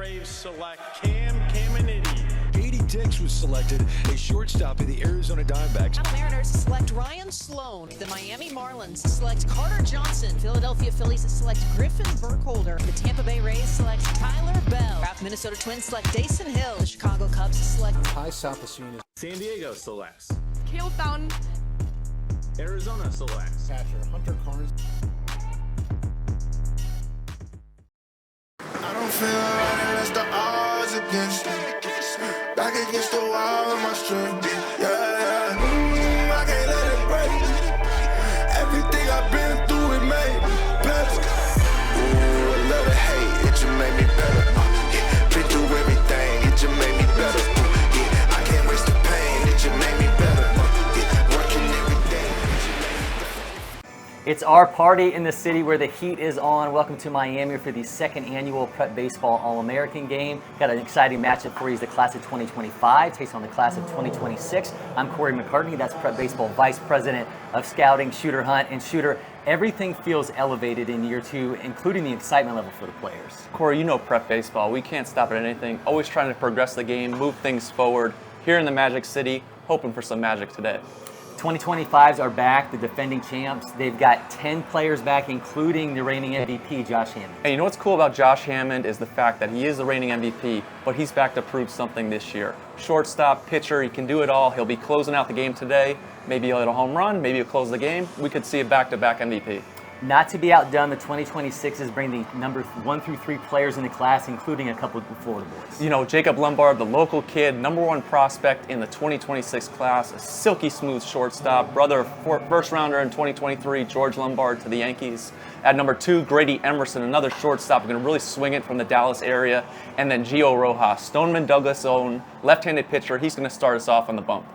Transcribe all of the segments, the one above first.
Braves select Cam Caminiti. J.D. Dix was selected a shortstop of the Arizona Diamondbacks. The Mariners select Ryan Sloan. The Miami Marlins select Carter Johnson. Philadelphia Phillies select Griffin Burkholder. The Tampa Bay Rays select Tyler Bell. Minnesota Twins select Dason Hill. The Chicago Cubs select Ty Sapacina. San Diego selects. Cale Fountain. Arizona selects. Catcher Hunter Carnes. I don't feel right unless the odds against me. Back against the wall with my strength. Yeah. I can't let it break. Everything I've been through, it made me better. Ooh, a little hate, it just made me better. Been through everything, it just made me better. Yeah, I can't waste the pain, it just made me better. Yeah, working every day. It's our party in the city where the heat is on. Welcome to Miami for the second annual Prep Baseball All-American Game. Got an exciting matchup for you. The class of 2025 takes on the class of 2026. I'm Corey McCartney. That's Prep Baseball Vice President of Scouting, Shooter Hunt. And Shooter, everything feels elevated in year two, including the excitement level for the players. Corey, you know Prep Baseball. We can't stop at anything. Always trying to progress the game, move things forward. Here in the Magic City, hoping for some magic today. 2025s are back, the defending champs. They've got 10 players back, including the reigning MVP, Josh Hammond. And you know what's cool about Josh Hammond is the fact that he is the reigning MVP, but he's back to prove something this year. Shortstop, pitcher, he can do it all. He'll be closing out the game today. Maybe he'll hit a home run, maybe he'll close the game. We could see a back-to-back MVP. Not to be outdone, the 2026s bring the number 1 through 3 players in the class, including a couple of Florida boys. You know, Jacob Lombard, the local kid, #1 prospect in the 2026 class, a silky smooth shortstop, brother of first rounder in 2023, George Lombard to the Yankees. At number 2, Grady Emerson, another shortstop, going to really swing it from the Dallas area. And then Gio Rojas, Stoneman Douglas' own left-handed pitcher. He's going to start us off on the bump.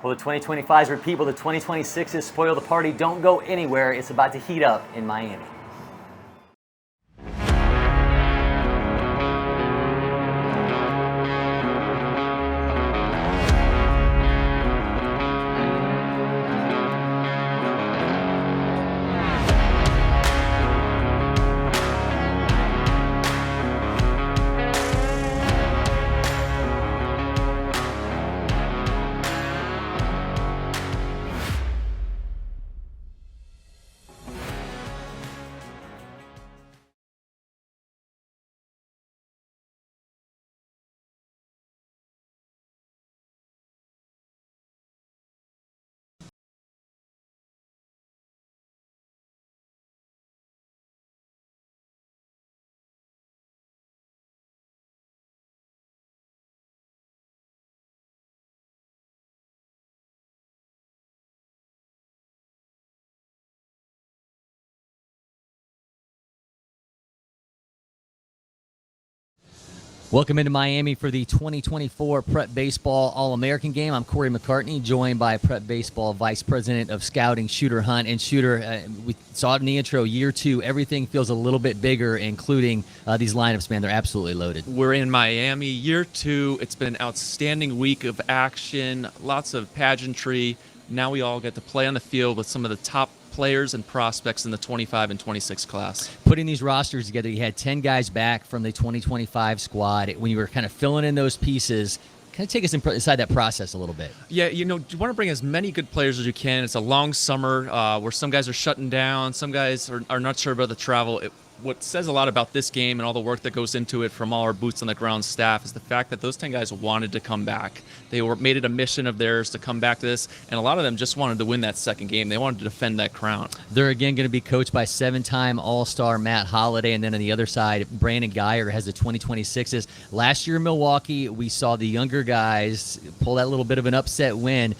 Well, the 2025s repeat, well, the 2026s spoil the party. Don't go anywhere. It's about to heat up in Miami. Welcome into Miami for the 2024 Prep Baseball All-American Game. I'm Corey McCartney, joined by Prep Baseball Vice President of Scouting, Shooter Hunt. And Shooter, we saw it in the intro, year two, everything feels a little bit bigger, including these lineups, man. They're absolutely loaded. We're in Miami, year two. It's been an outstanding week of action, lots of pageantry. Now we all get to play on the field with some of the top players and prospects in the 25 and 26 class. Putting these rosters together, you had 10 guys back from the 2025 squad. When you were kind of filling in those pieces, kind of take us inside that process a little bit. Yeah, you know, you want to bring as many good players as you can. It's a long summer where some guys are shutting down, some guys are not sure about the travel. What says a lot about this game and all the work that goes into it from all our boots on the ground staff is the fact that those 10 guys wanted to come back. They made it a mission of theirs to come back to this, and a lot of them just wanted to win that second game. They wanted to defend that crown. They're again going to be coached by 7-time All-Star Matt Holliday, and then on the other side, Brandon Geyer has the 2026s. Last year in Milwaukee, we saw the younger guys pull that little bit of an upset win.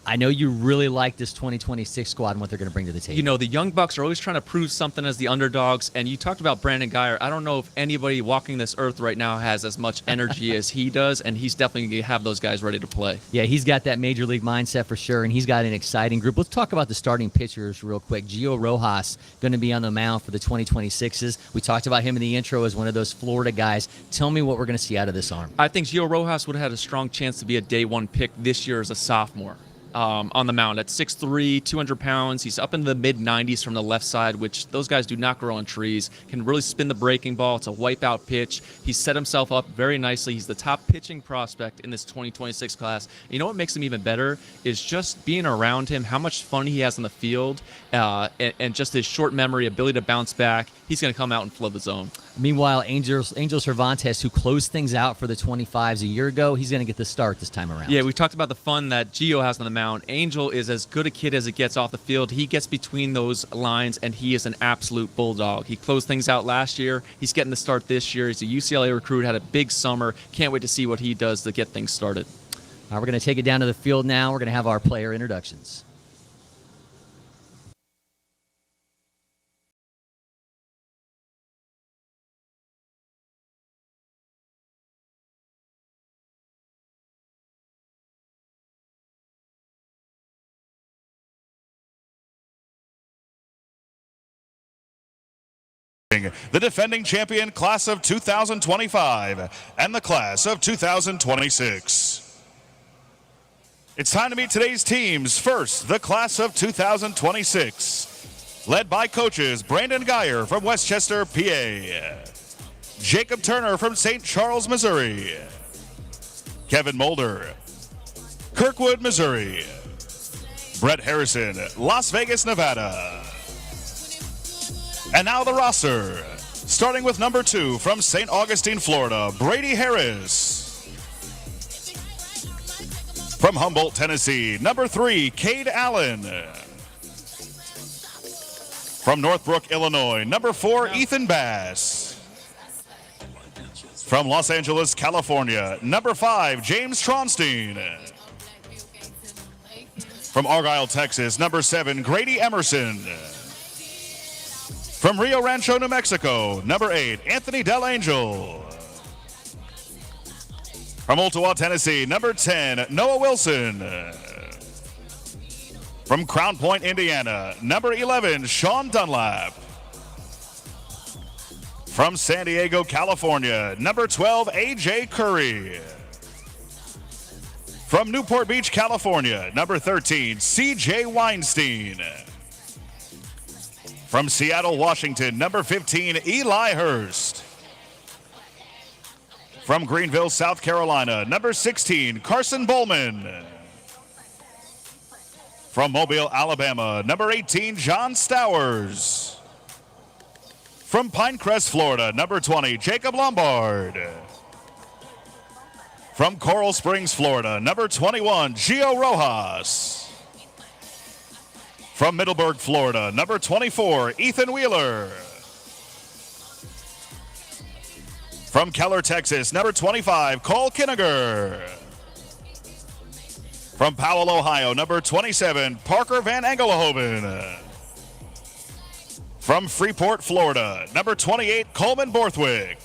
I know you really like this 2026 squad and what they're going to bring to the table. You know, the Young Bucks are always trying to prove something as the underdogs, and you talked about Brandon Geyer. I don't know if anybody walking this earth right now has as much energy as he does, and he's definitely going to have those guys ready to play. Yeah, he's got that major league mindset for sure, and he's got an exciting group. Let's talk about the starting pitchers real quick. Gio Rojas going to be on the mound for the 2026s. We talked about him in the intro as one of those Florida guys. Tell me what we're going to see out of this arm. I think Gio Rojas would have had a strong chance to be a day one pick this year as a sophomore. on the mound at 6'3", 200 pounds. He's up in the mid-90s from the left side, which those guys do not grow on trees. Can really spin the breaking ball. It's a wipeout pitch. He's set himself up very nicely. He's the top pitching prospect in this 2026 class. You know what makes him even better is just being around him, how much fun he has on the field, and just his short memory, ability to bounce back. He's going to come out and flood the zone. Meanwhile, Angel Cervantes, who closed things out for the 25s a year ago, he's going to get the start this time around. Yeah, we talked about the fun that Gio has on the mound. Angel is as good a kid as it gets off the field. He gets between those lines, and he is an absolute bulldog. He closed things out last year. He's getting the start this year. He's a UCLA recruit, had a big summer. Can't wait to see what he does to get things started. All right, we're going to take it down to the field now. We're going to have our player introductions. The defending champion class of 2025 and the class of 2026. It's time to meet today's teams. First, the class of 2026, led by coaches Brandon Geyer from Westchester, PA, Jacob Turner from St. Charles, Missouri, Kevin Mulder, Kirkwood, Missouri, Brett Harrison, Las Vegas, Nevada. And now the roster, starting with number 2 from St. Augustine, Florida, Brady Harris. From Humboldt, Tennessee, number 3, Cade Allen. From Northbrook, Illinois, number 4, Ethan Bass. From Los Angeles, California, number 5, James Tronstein. From Argyle, Texas, number 7, Grady Emerson. From Rio Rancho, New Mexico, number 8, Anthony Del Angel. From Ottawa, Tennessee, number 10, Noah Wilson. From Crown Point, Indiana, number 11, Sean Dunlap. From San Diego, California, number 12, AJ Curry. From Newport Beach, California, number 13, CJ Weinstein. From Seattle, Washington, number 15, Eli Hurst. From Greenville, South Carolina, number 16, Carson Bowman. From Mobile, Alabama, number 18, John Stowers. From Pinecrest, Florida, number 20, Jacob Lombard. From Coral Springs, Florida, number 21, Gio Rojas. From Middleburg, Florida, number 24, Ethan Wheeler. From Keller, Texas, number 25, Cole Kinniger. From Powell, Ohio, number 27, Parker Van Engelhoven. From Freeport, Florida, number 28, Coleman Borthwick.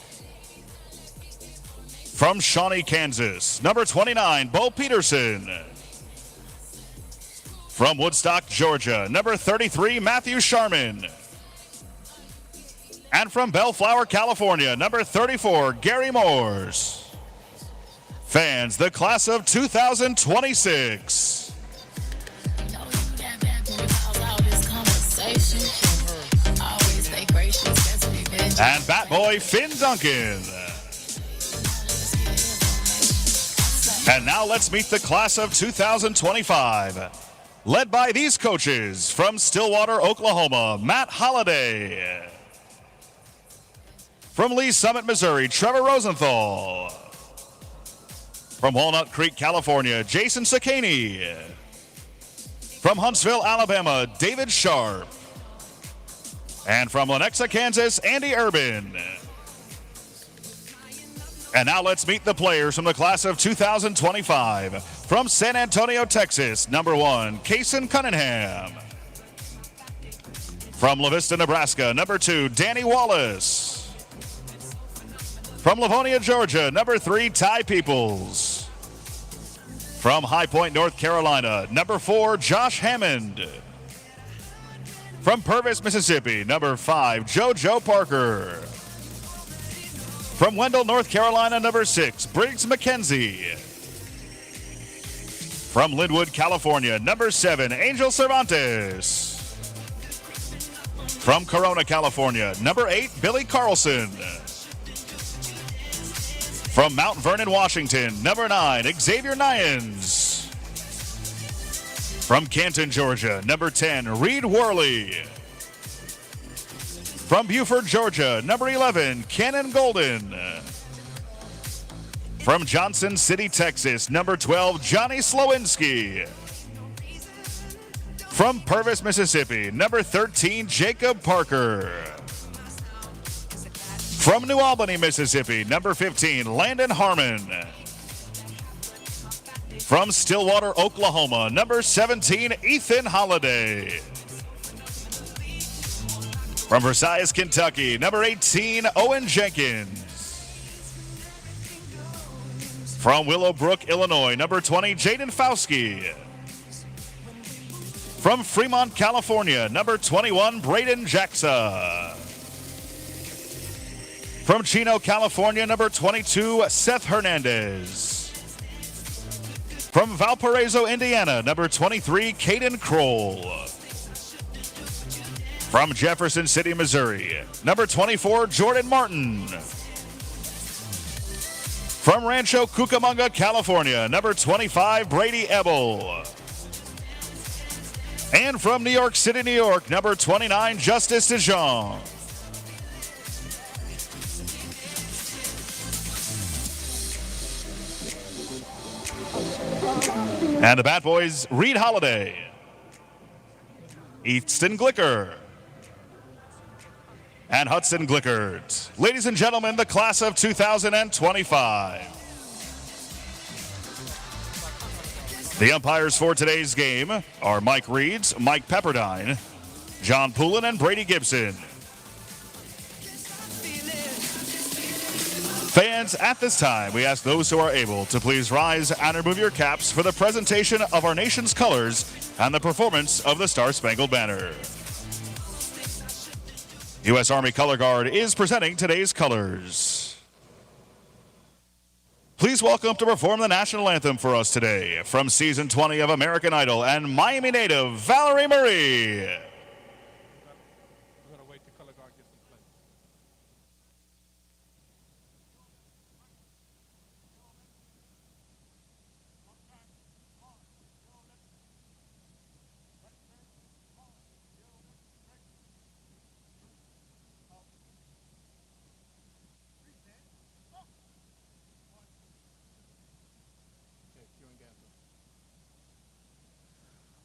From Shawnee, Kansas, number 29, Bo Peterson. From Woodstock, Georgia, number 33, Matthew Sharman. And from Bellflower, California, number 34, Gary Moores. Fans, the class of 2026. And Bat Boy Finn Duncan. And now let's meet the class of 2025. Led by these coaches from Stillwater, Oklahoma, Matt Holliday. From Lee Summit, Missouri, Trevor Rosenthal. From Walnut Creek, California, Jason Sakani. From Huntsville, Alabama, David Sharp. And from Lenexa, Kansas, Andy Urban. And now let's meet the players from the class of 2025. From San Antonio, Texas, number 1, Kason Cunningham. From La Vista, Nebraska, number 2, Danny Wallace. From Livonia, Georgia, number 3, Ty Peoples. From High Point, North Carolina, number 4, Josh Hammond. From Purvis, Mississippi, number 5, JoJo Parker. From Wendell, North Carolina, number 6, Briggs McKenzie. From Linwood, California, number 7, Angel Cervantes. From Corona, California, number 8, Billy Carlson. From Mount Vernon, Washington, number 9, Xavier Nyans. From Canton, Georgia, number 10, Reed Worley. From Buford, Georgia, number 11, Cannon Golden. From Johnson City, Texas, number 12, Johnny Slowinski. From Purvis, Mississippi, number 13, Jacob Parker. From New Albany, Mississippi, number 15, Landon Harmon. From Stillwater, Oklahoma, number 17, Ethan Holliday. From Versailles, Kentucky, number 18, Owen Jenkins. From Willowbrook, Illinois, number 20, Jaden Fauski. From Fremont, California, number 21, Braden Jackson. From Chino, California, number 22, Seth Hernandez. From Valparaiso, Indiana, number 23, Caden Kroll. From Jefferson City, Missouri, number 24, Jordan Martin. From Rancho Cucamonga, California, number 25, Brady Ebel. And from New York City, New York, number 29, Justice DeJong. And the Bat Boys, Reed Holiday, Easton Glicker, and Hudson Glickert. Ladies and gentlemen, the class of 2025. The umpires for today's game are Mike Reeds, Mike Pepperdine, John Poulin, and Brady Gibson. Fans, at this time, we ask those who are able to please rise and remove your caps for the presentation of our nation's colors and the performance of the Star-Spangled Banner. U.S. Army Color Guard is presenting today's colors. Please welcome to perform the national anthem for us today from season 20 of American Idol and Miami native Valerie Marie.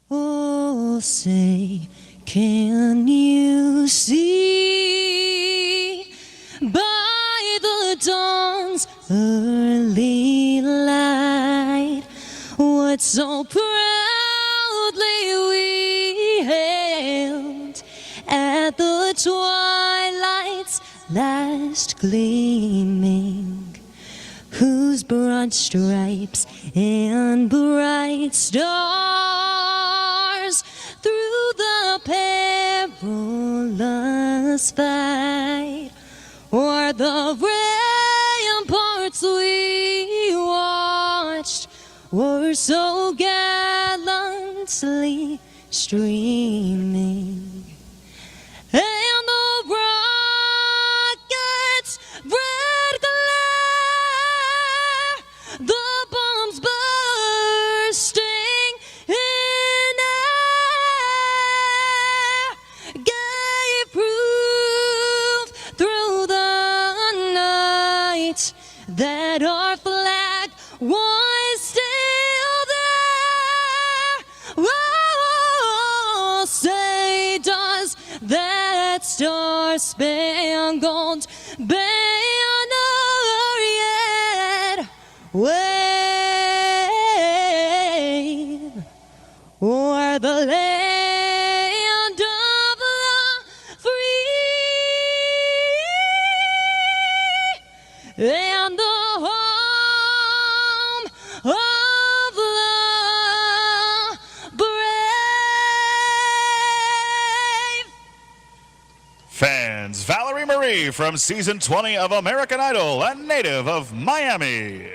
Oh, say, can you see by the dawn's early light what so proudly we hailed at the twilight's last gleaming, whose broad stripes and bright stars through the perilous fight o'er the ramparts we watched were so gallantly streaming, and the rockets' red glare, the bombs bursting in air, gave proof through the night that our flag was still there. Oh, say does that star-spangled banner yet wave o'er the land of the free and the home of the brave? Fans, Valerie Marie from season 20 of American Idol and native of Miami.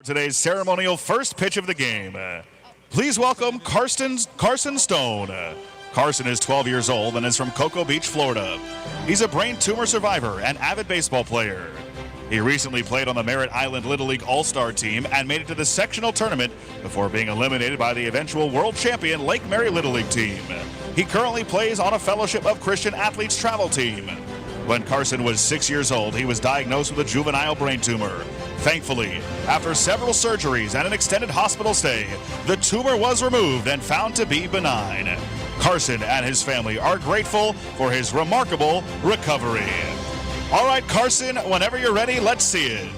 Today's ceremonial first pitch of the game. Please welcome Carson Stone. Carson is 12 years old and is from Cocoa Beach, Florida. He's a brain tumor survivor and avid baseball player. He recently played on the Merritt Island Little League All-Star team and made it to the sectional tournament before being eliminated by the eventual world champion Lake Mary Little League team. He currently plays on a Fellowship of Christian Athletes travel team. When Carson was 6 years old, he was diagnosed with a juvenile brain tumor. Thankfully, after several surgeries and an extended hospital stay, the tumor was removed and found to be benign. Carson and his family are grateful for his remarkable recovery. All right, Carson, whenever you're ready, let's see it.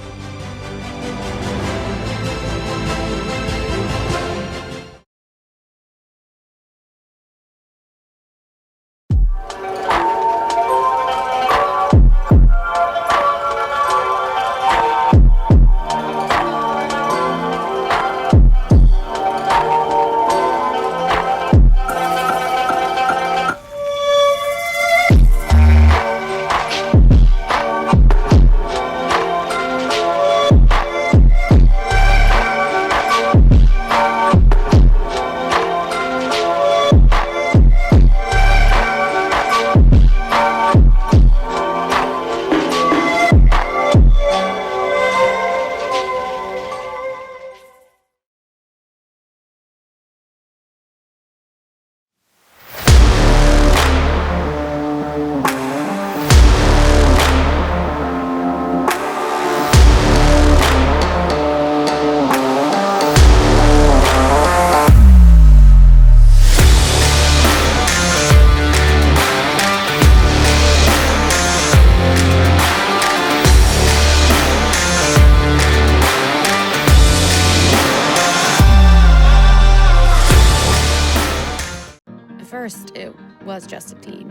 First, it was just a team.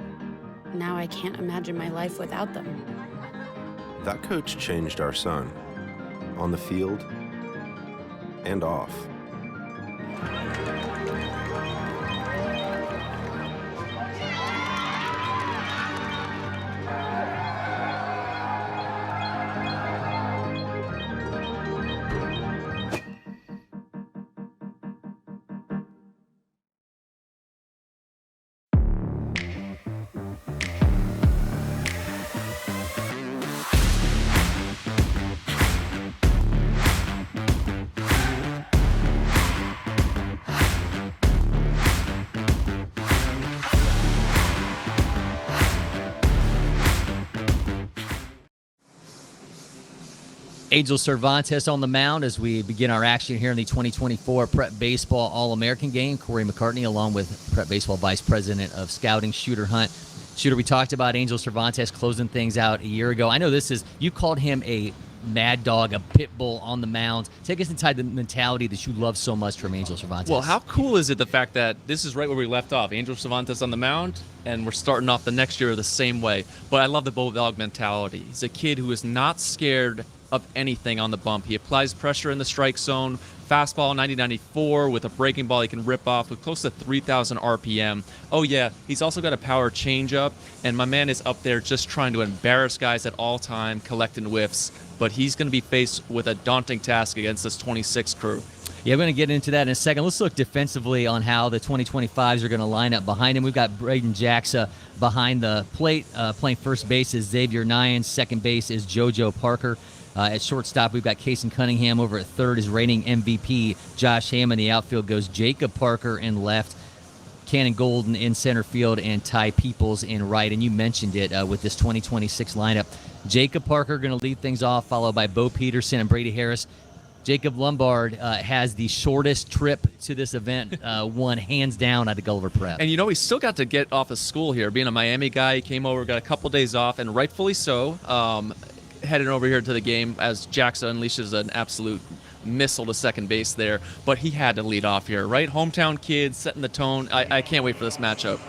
Now I can't imagine my life without them. That coach changed our son, on the field and off. Angel Cervantes on the mound as we begin our action here in the 2024 Prep Baseball All-American game. Corey McCartney along with Prep Baseball Vice President of Scouting, Shooter Hunt. Shooter, we talked about Angel Cervantes closing things out a year ago. I know you called him a mad dog, a pit bull on the mound. Take us inside the mentality that you love so much from Angel Cervantes. Well, how cool is it the fact that this is right where we left off? Angel Cervantes on the mound, and we're starting off the next year the same way. But I love the bulldog mentality. He's a kid who is not scared of anything on the bump. He applies pressure in the strike zone. Fastball 90-94 with a breaking ball he can rip off with close to 3,000 RPM. Oh yeah, he's also got a power changeup, and my man is up there just trying to embarrass guys at all time, collecting whiffs. But he's going to be faced with a daunting task against this 26 crew. Yeah, we're going to get into that in a second. Let's look defensively on how the 2025s are going to line up behind him. We've got Braden Jackson behind the plate. Playing first base is Xavier Nyans. Second base is JoJo Parker. At shortstop, we've got Kason Cunningham. Over at third is reigning MVP Josh Hammond. The outfield goes Jacob Parker in left, Cannon Golden in center field, and Ty Peoples in right. And you mentioned it with this 2026 lineup. Jacob Parker going to lead things off, followed by Bo Peterson and Brady Harris. Jacob Lombard has the shortest trip to this event, won hands down at the Gulliver Prep. And you know, he still got to get off of school here. Being a Miami guy, he came over, got a couple days off, and rightfully so. Heading over here to the game as Jackson unleashes an absolute missile to second base there. But he had to lead off here, right? Hometown kid setting the tone. I can't wait for this matchup.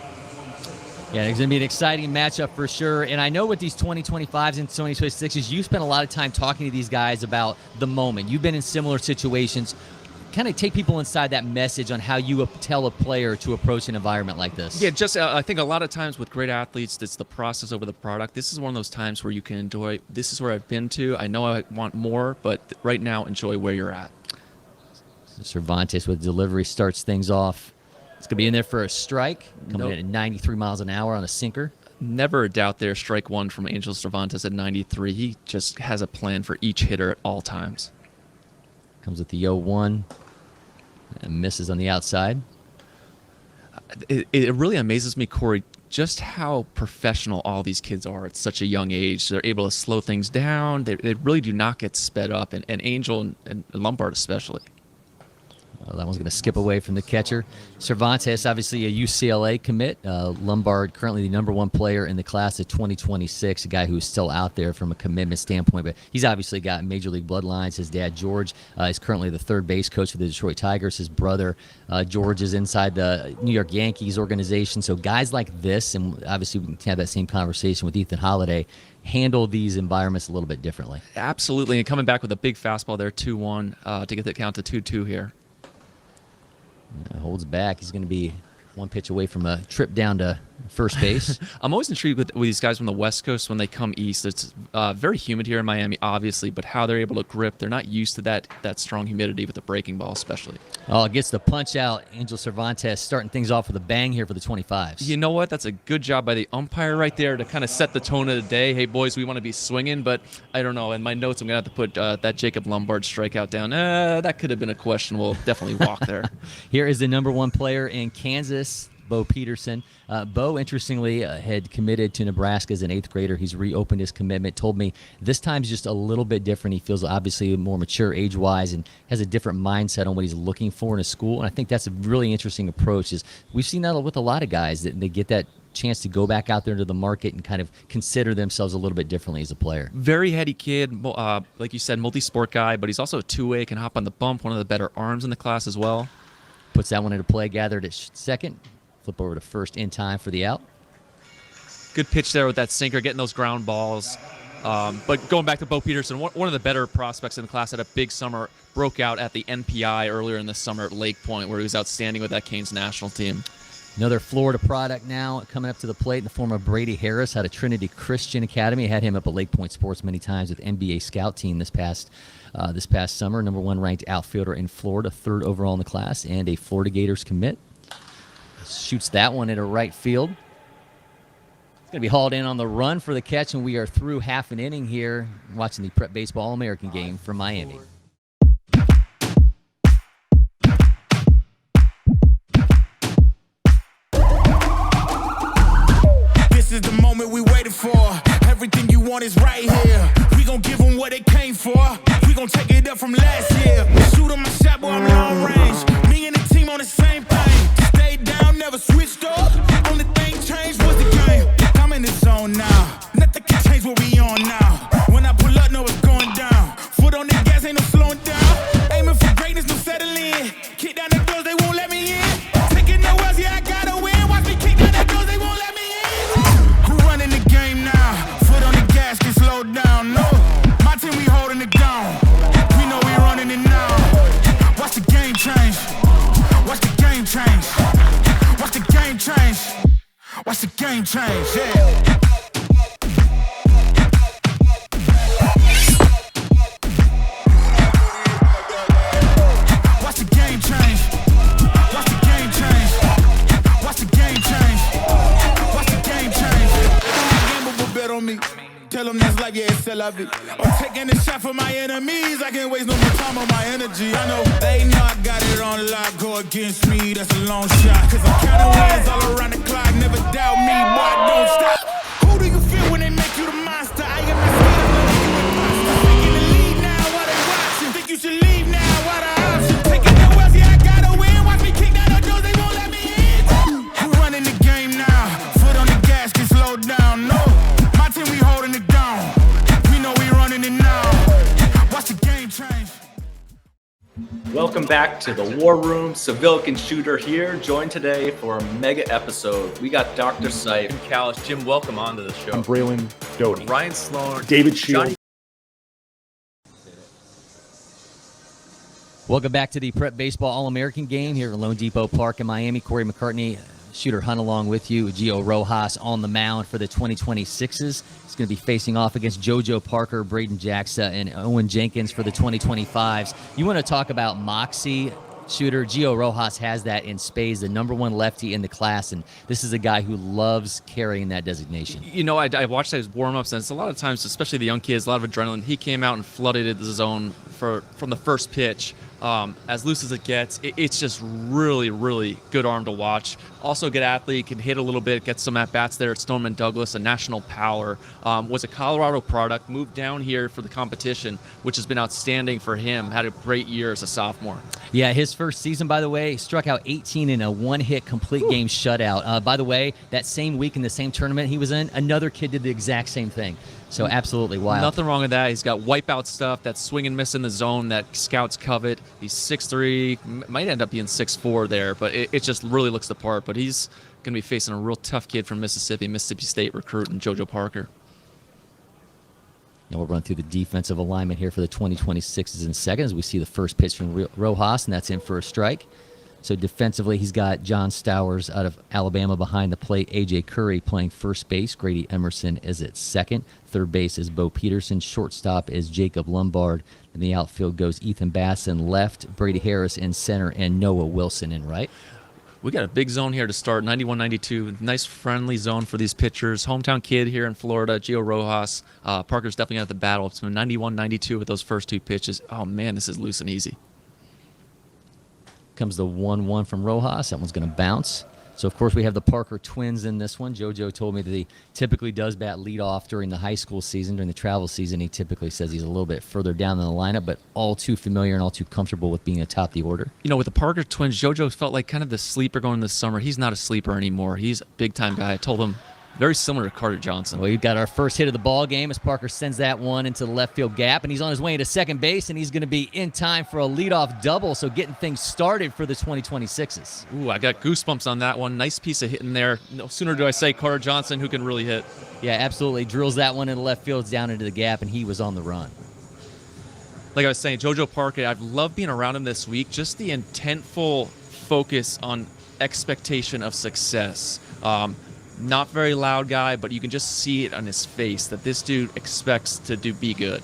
Yeah, it's going to be an exciting matchup for sure. And I know with these 2025s and 2026s, you spend a lot of time talking to these guys about the moment. You've been in similar situations. kind of take people inside that message on how you tell a player to approach an environment like this. Yeah, just I think a lot of times with great athletes, it's the process over the product. This is one of those times where you can enjoy, this is where I've been to. I know I want more, but right now, enjoy where you're at. Cervantes with delivery starts things off. It's going to be in there for a strike, coming in at 93 miles an hour on a sinker. Never a doubt there. Strike one from Angel Cervantes at 93. He just has a plan for each hitter at all times. Comes with the 0-1 and misses on the outside. It really amazes me, Corey, just how professional all these kids are at such a young age. They're able to slow things down. They really do not get sped up, and Angel and Lombard especially. Well, that one's going to skip away from the catcher. Cervantes, obviously a UCLA commit. Lombard, currently the #1 player in the class of 2026, a guy who's still out there from a commitment standpoint. But he's obviously got Major League bloodlines. His dad, George, is currently the third base coach for the Detroit Tigers. His brother, George, is inside the New York Yankees organization. So guys like this, and obviously we can have that same conversation with Ethan Holiday, handle these environments a little bit differently. Absolutely, and coming back with a big fastball there, 2-1, to get the count to 2-2 here. Holds back. He's going to be one pitch away from a trip down to first base. I'm always intrigued with these guys from the West Coast when they come east. It's very humid here in Miami, obviously, but how they're able to grip. They're not used to that strong humidity with the breaking ball, especially. Oh, gets the punch out. Angel Cervantes starting things off with a bang here for the 25s. You know what? That's a good job by the umpire right there to kind of set the tone of the day. Hey, boys, we want to be swinging, but I don't know. In my notes, I'm going to have to put that Jacob Lombard strikeout down. That could have been a questionable. Definitely walk there. Here is the #1 player in Kansas, Bo Peterson. Bo, interestingly, had committed to Nebraska as an 8th grader. He's reopened his commitment. Told me this time's just a little bit different. He feels obviously more mature age-wise and has a different mindset on what he's looking for in a school. And I think that's a really interesting approach. Is we've seen that with a lot of guys that they get that chance to go back out there into the market and kind of consider themselves a little bit differently as a player. Very heady kid, like you said, multi-sport guy, but he's also a two-way, can hop on the bump, one of the better arms in the class as well. Puts that one into play, gathered at second. Flip over to first in time for the out. Good pitch there with that sinker, getting those ground balls. But going back to Bo Peterson, one of the better prospects in the class, had a big summer, broke out at the NPI earlier in the summer at Lake Point, where he was outstanding with that Canes national team. Another Florida product now coming up to the plate in the form of Brady Harris out of Trinity Christian Academy. Had him up at Lake Point Sports many times with NBA scout team this past summer. #1 ranked outfielder in Florida, 3rd overall in the class, and a Florida Gators commit. Shoots that one into right field. It's going to be hauled in on the run for the catch, and we are through half an inning here watching the Prep Baseball All-American game from Miami. This is the moment we waited for. Everything you want is right here. We gon' give them what they came for. We gon' take it up from last year. Shoot 'em my shot, boy, I'm long range. Me and the team on the same thing. Stayed down, never switched up. Only thing changed was the game. I'm in the zone now. Nothing can change what we on now. When I pull up, know it's going down. Foot on the gas, ain't no slowing down. Aiming for greatness, no settling. Kick down the doors, they won't let me in. Taking no else, yeah, I gotta win. Watch me kick down the doors, they won't let me in. Who running the game now? Foot on the gas, can slow down. No, my team, we holding it down. We know we running it now. Watch the game change. Watch the game change. Watch the game change. Watch the game change, yeah. Watch the game change. Watch the game change. Watch the game change. Watch the game change. Gamble bet on me. Tell them that's life, yeah, it's still love it. I'm taking a shot for my enemies. I can't waste no more time on my energy. I know they know I got it on lock. Go against me, that's a long shot. Cause I'm counting wins all around the clock. Never doubt me, boy, don't stop. Who do you feel when they make you the monster? I am not scared of you imposter. Taking the lead now while they watching. Think you should leave now while the option. Taking no else, yeah, I gotta win. Watch me kick down the doors, they won't let me in. We're running the game now. Foot on the gas, can slow down, no. My team, we holding it down. We know we running it now. Watch the game change. Welcome back to the War Room. Civilian Shooter here, joined today for a mega episode. We got Dr. Sept. Jim Callis. Jim, welcome onto the show. I'm Braylon Doty. Ryan Sloan. David Shield. Welcome back to the Prep Baseball All-American game here at LoanDepot Park in Miami. Corey McCartney, Shooter Hunt along with you. Gio Rojas on the mound for the 2026s. He's going to be facing off against JoJo Parker, Braden Jackson, and Owen Jenkins for the 2025s. You want to talk about moxie, Shooter? Gio Rojas has that in spades, the number one lefty in the class, and this is a guy who loves carrying that designation. You know, I watched his warm-ups, and it's a lot of times, especially the young kids, a lot of adrenaline. He came out and flooded the zone from the first pitch. As loose as it gets, it's just really, really good arm to watch. Also a good athlete, can hit a little bit, get some at-bats there at Stoneman Douglas, a national power. Was a Colorado product, moved down here for the competition, which has been outstanding for him. Had a great year as a sophomore. Yeah, his first season, by the way, he struck out 18 in a one-hit complete game shutout. By the way, that same week in the same tournament he was in, another kid did the exact same thing. So absolutely wild. Nothing wrong with that. He's got wipeout stuff, that swing and miss in the zone that scouts covet. He's 6'3", might end up being 6'4" there, but it just really looks the part. But he's going to be facing a real tough kid from Mississippi State recruit, and JoJo Parker. And we'll run through the defensive alignment here for the 2026s in seconds. We see the first pitch from Rojas, and that's in for a strike. So defensively, he's got John Stowers out of Alabama behind the plate. A.J. Curry playing first base. Grady Emerson is at second. Third base is Bo Peterson. Shortstop is Jacob Lombard. In the outfield goes Ethan Bass in left, Brady Harris in center, and Noah Wilson in right. We got a big zone here to start, 91-92. Nice, friendly zone for these pitchers. Hometown kid here in Florida, Gio Rojas. Parker's definitely at the battle. It's been 91-92 with those first two pitches. Oh, man, this is loose and easy. Comes the 1-1 from Rojas. That one's going to bounce. So, of course, we have the Parker twins in this one. JoJo told me that he typically does bat leadoff during the high school season. During the travel season, he typically says he's a little bit further down in the lineup, but all too familiar and all too comfortable with being atop the order. You know, with the Parker twins, JoJo felt like kind of the sleeper going this summer. He's not a sleeper anymore. He's a big-time guy. I told him very similar to Carter Johnson. Well, we've got our first hit of the ball game as Parker sends that one into the left field gap, and he's on his way into second base, and he's going to be in time for a leadoff double, so getting things started for the 2026s. Ooh, I got goosebumps on that one. Nice piece of hitting there. No sooner do I say Carter Johnson, who can really hit. Yeah, absolutely. Drills that one into left field, down into the gap, and he was on the run. Like I was saying, JoJo Parker, I've loved being around him this week. Just the intentful focus on expectation of success. Not very loud guy, but you can just see it on his face that this dude expects to be good.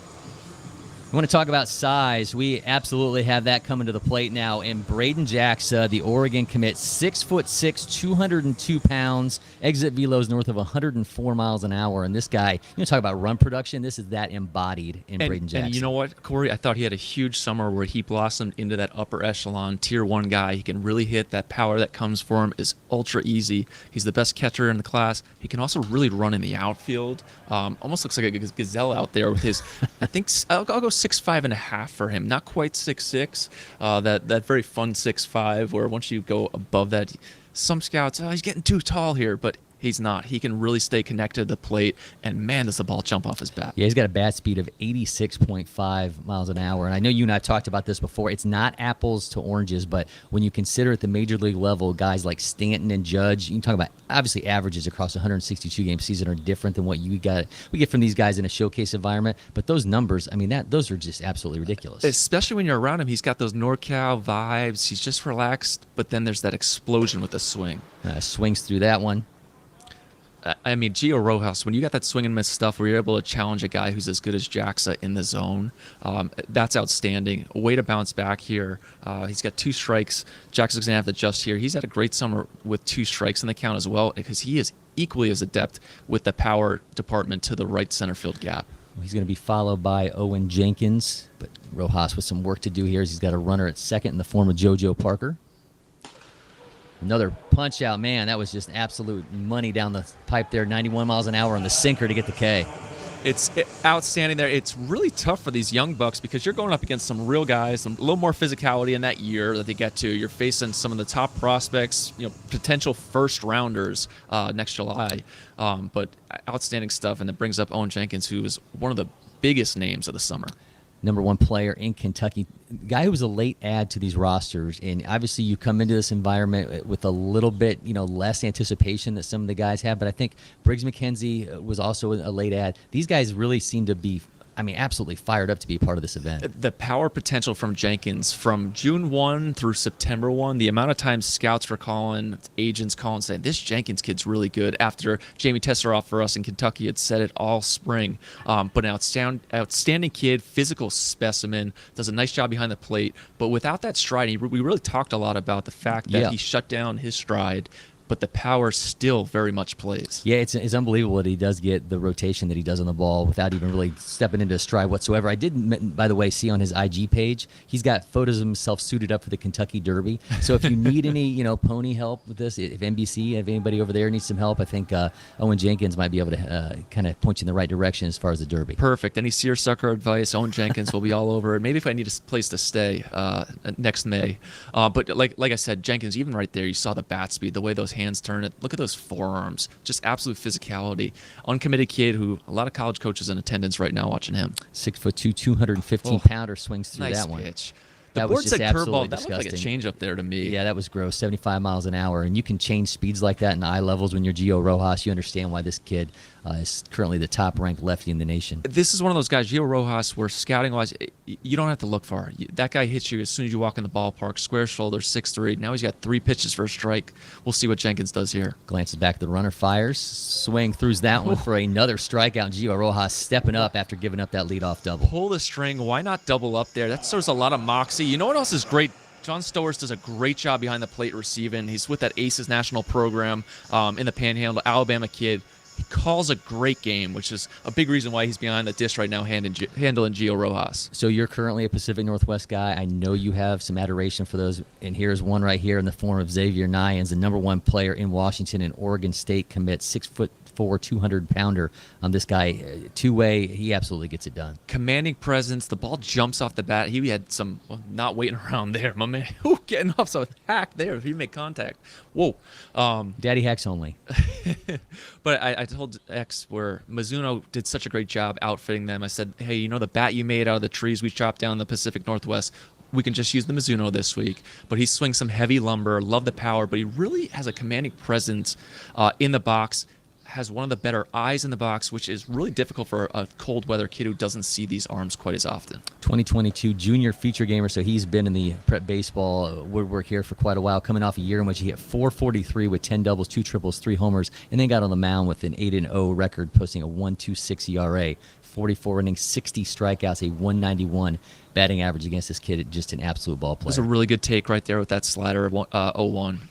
We want to talk about size. We absolutely have that coming to the plate now. And Braden Jackson, the Oregon commit, 6'6", 202 pounds, exit velos north of 104 miles an hour. And this guy, you talk about run production, this is that embodied in Braden Jackson. And you know what, Corey? I thought he had a huge summer where he blossomed into that upper echelon, tier 1 guy. He can really hit. That power that comes for him is ultra easy. He's the best catcher in the class. He can also really run in the outfield. Almost looks like a gazelle out there with his, I think, I'll go 6'5.5" for him. Not quite 6'6". That very fun 6'5", where once you go above that, some scouts, he's getting too tall here, but he's not. He can really stay connected to the plate, and man, does the ball jump off his bat. Yeah, he's got a bat speed of 86.5 miles an hour, and I know you and I talked about this before. It's not apples to oranges, but when you consider at the major league level, guys like Stanton and Judge, you can talk about obviously averages across a 162-game season are different than what we get from these guys in a showcase environment, but those numbers, I mean, those are just absolutely ridiculous. Especially when you're around him, he's got those NorCal vibes. He's just relaxed, but then there's that explosion with the swing. Swings through that one. I mean, Gio Rojas, when you got that swing and miss stuff where you're able to challenge a guy who's as good as Jackson in the zone, that's outstanding. A way to bounce back here. He's got 2 strikes. Jackson's going to have to adjust here. He's had a great summer with 2 strikes in the count as well, because he is equally as adept with the power department to the right center field gap. He's going to be followed by Owen Jenkins, but Rojas with some work to do here as he's got a runner at second in the form of JoJo Parker. Another punch out, man. That was just absolute money down the pipe there. 91 miles an hour on the sinker to get the K. It's outstanding there. It's really tough for these young bucks because you're going up against some real guys, a little more physicality in that year that they get to. You're facing some of the top prospects, potential first rounders next July. But outstanding stuff, and it brings up Owen Jenkins, who is one of the biggest names of the summer. Number 1 player in Kentucky, guy who was a late add to these rosters, and obviously you come into this environment with a little bit, less anticipation that some of the guys have. But I think Briggs McKenzie was also a late add. These guys really seem to be, absolutely fired up to be a part of this event. The power potential from Jenkins from June 1 through September 1, the amount of times scouts were calling, agents calling, saying, this Jenkins kid's really good, after Jamie Tesseroff for us in Kentucky had said it all spring. But an outstanding kid, physical specimen, does a nice job behind the plate. But without that stride, we really talked a lot about the fact that he shut down his stride, but the power still very much plays. Yeah, it's unbelievable that he does get the rotation that he does on the ball without even really stepping into a stride whatsoever. I did, by the way, see on his IG page, he's got photos of himself suited up for the Kentucky Derby. So if you need any, pony help with this, if anybody over there needs some help, I think Owen Jenkins might be able to kind of point you in the right direction as far as the Derby. Perfect. Any seersucker advice, Owen Jenkins will be all over it. Maybe if I need a place to stay next May. But like I said, Jenkins, even right there, you saw the bat speed, the way those hands turn it. Look at those forearms. Just absolute physicality. Uncommitted kid who a lot of college coaches in attendance right now watching him. 6'2", 215-pounder swings through nice that one. Pitch. That board was just said absolutely curveball. That looked like a change up there to me. Yeah, that was gross. 75 miles an hour. And you can change speeds like that in eye levels when you're Gio Rojas. You understand why this kid is currently the top-ranked lefty in the nation. This is one of those guys, Gio Rojas, where scouting-wise, you don't have to look far. That guy hits you as soon as you walk in the ballpark. Square shoulder, 6'3". Now he's got 3 pitches for a strike. We'll see what Jenkins does here. Glances back at the runner, fires. Swing throughs that one for another strikeout. Gio Rojas stepping up after giving up that leadoff double. Pull the string. Why not double up there? That shows a lot of moxie. You know what else is great? John Stowers does a great job behind the plate receiving. He's with that Aces National program in the Panhandle, Alabama kid. He calls a great game, which is a big reason why he's behind the dish right now handling Gio Rojas. So you're currently a Pacific Northwest guy. I know you have some adoration for those, and here's one right here in the form of Xavier Nyans, the #1 player in Washington and Oregon State commit, 6'4", 200-pounder. This guy, two-way, he absolutely gets it done. Commanding presence. The ball jumps off the bat. He had some not waiting around there, my man. Getting off some hack there if he make contact. Whoa. Daddy hacks only. But I told X where Mizuno did such a great job outfitting them. I said, hey, the bat you made out of the trees we chopped down in the Pacific Northwest, we can just use the Mizuno this week. But he swings some heavy lumber, love the power, but he really has a commanding presence in the box, has one of the better eyes in the box, which is really difficult for a cold weather kid who doesn't see these arms quite as often. 2022 junior feature gamer, so he's been in the prep baseball woodwork here for quite a while, coming off a year in which he hit .443 with 10 doubles, 2 triples, 3 homers, and then got on the mound with an 8-0 record, posting a 1.26 ERA, 44 innings, 60 strikeouts, a 191 batting average against this kid. Just an absolute ball player. It was a really good take right there with that slider, 0-1.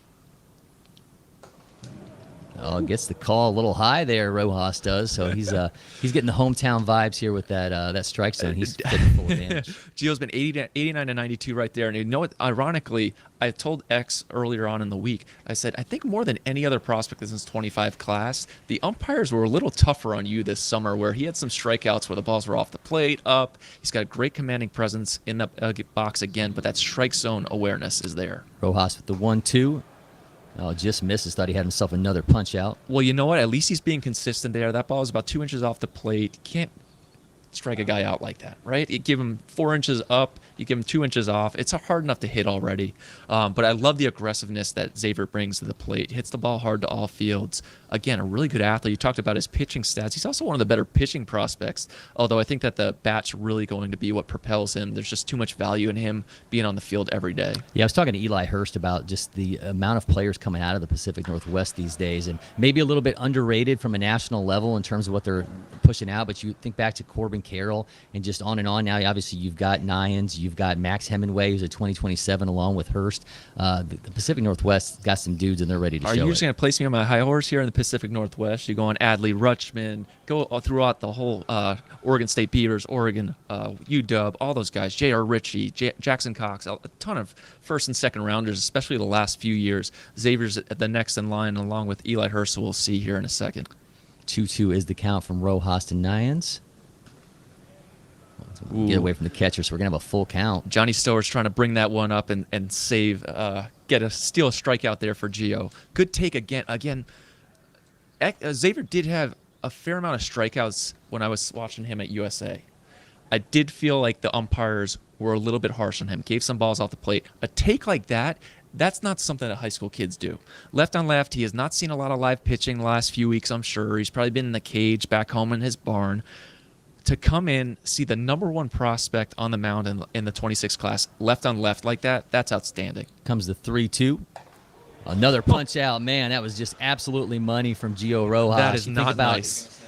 Oh, gets the call a little high there, Rojas does. So he's getting the hometown vibes here with that strike zone. He's taking full advantage. Gio's been 89 to 92 right there. And you know what? Ironically, I told X earlier on in the week, I said, I think more than any other prospect in this 25 class, the umpires were a little tougher on you this summer, where he had some strikeouts where the balls were off the plate, up. He's got a great commanding presence in the box again, but that strike zone awareness is there. Rojas with the 1-2. Oh, just misses. Thought he had himself another punch out. Well, you know what? At least he's being consistent there. That ball is about 2 inches off the plate. You can't strike a guy out like that, right? You give him 4 inches up, you give him 2 inches off. It's hard enough to hit already. But I love the aggressiveness that Xavier brings to the plate. Hits the ball hard to all fields. Again, a really good athlete. You talked about his pitching stats. He's also one of the better pitching prospects, although I think that the bat's really going to be what propels him. There's just too much value in him being on the field every day. Yeah, I was talking to Eli Hurst about just the amount of players coming out of the Pacific Northwest these days, and maybe a little bit underrated from a national level in terms of what they're pushing out, but you think back to Corbin Carroll and just on and on. Now, obviously, you've got Nyans, you've got Max Hemingway, who's a 2027 along with Hurst. The Pacific Northwest got some dudes, and they're ready to show it. Are you just going to place me on my high horse here in the Pacific Northwest? You go on Adley, Rutschman, go throughout the whole Oregon State Beavers, Oregon, UW, all those guys, J.R. Ritchie, Jackson Cox, a ton of first and second rounders, especially the last few years. Xavier's the next in line, along with Eli Hurst, who we'll see here in a second. 2-2 is the count from Rojas to Nyans. Get away from the catcher, so we're going to have a full count. Johnny Stower's trying to bring that one up and save, steal a strikeout there for Gio. Good take again. Xavier did have a fair amount of strikeouts when I was watching him at USA. I did feel like the umpires were a little bit harsh on him, gave some balls off the plate. A take like that, that's not something that high school kids do. Left on left, he has not seen a lot of live pitching the last few weeks, I'm sure. He's probably been in the cage back home in his barn. to come in, see the number one prospect on the mound in the 26 class, left on left like that, that's outstanding. Comes the 3-2. Another punch out. Man, that was just absolutely money from Gio Rojas. That is not nice.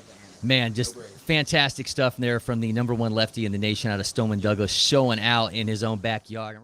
Man, just fantastic stuff there from the number one lefty in the nation out of Stoneman Douglas, showing out in his own backyard.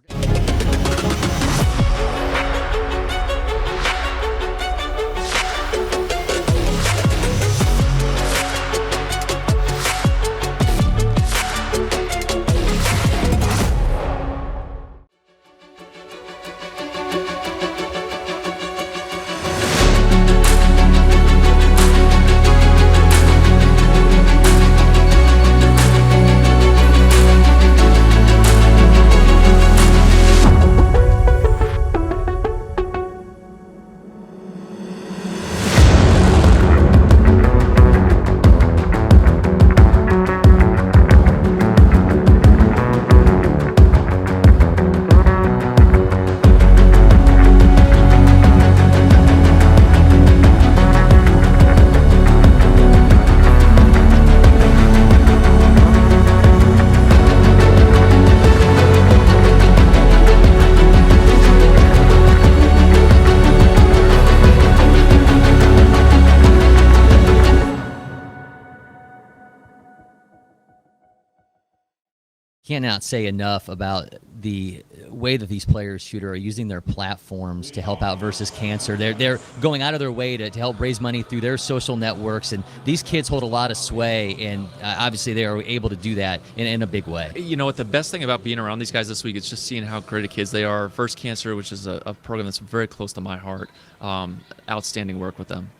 Cannot say enough about the way that these players, Shooter, are using their platforms to help out versus cancer. They're going out of their way to help raise money through their social networks, and these kids hold a lot of sway, and obviously they are able to do that in a big way. You know what, the best thing about being around these guys this week is just seeing how great kids they are. First Cancer, which is a program that's very close to my heart. Outstanding work with them.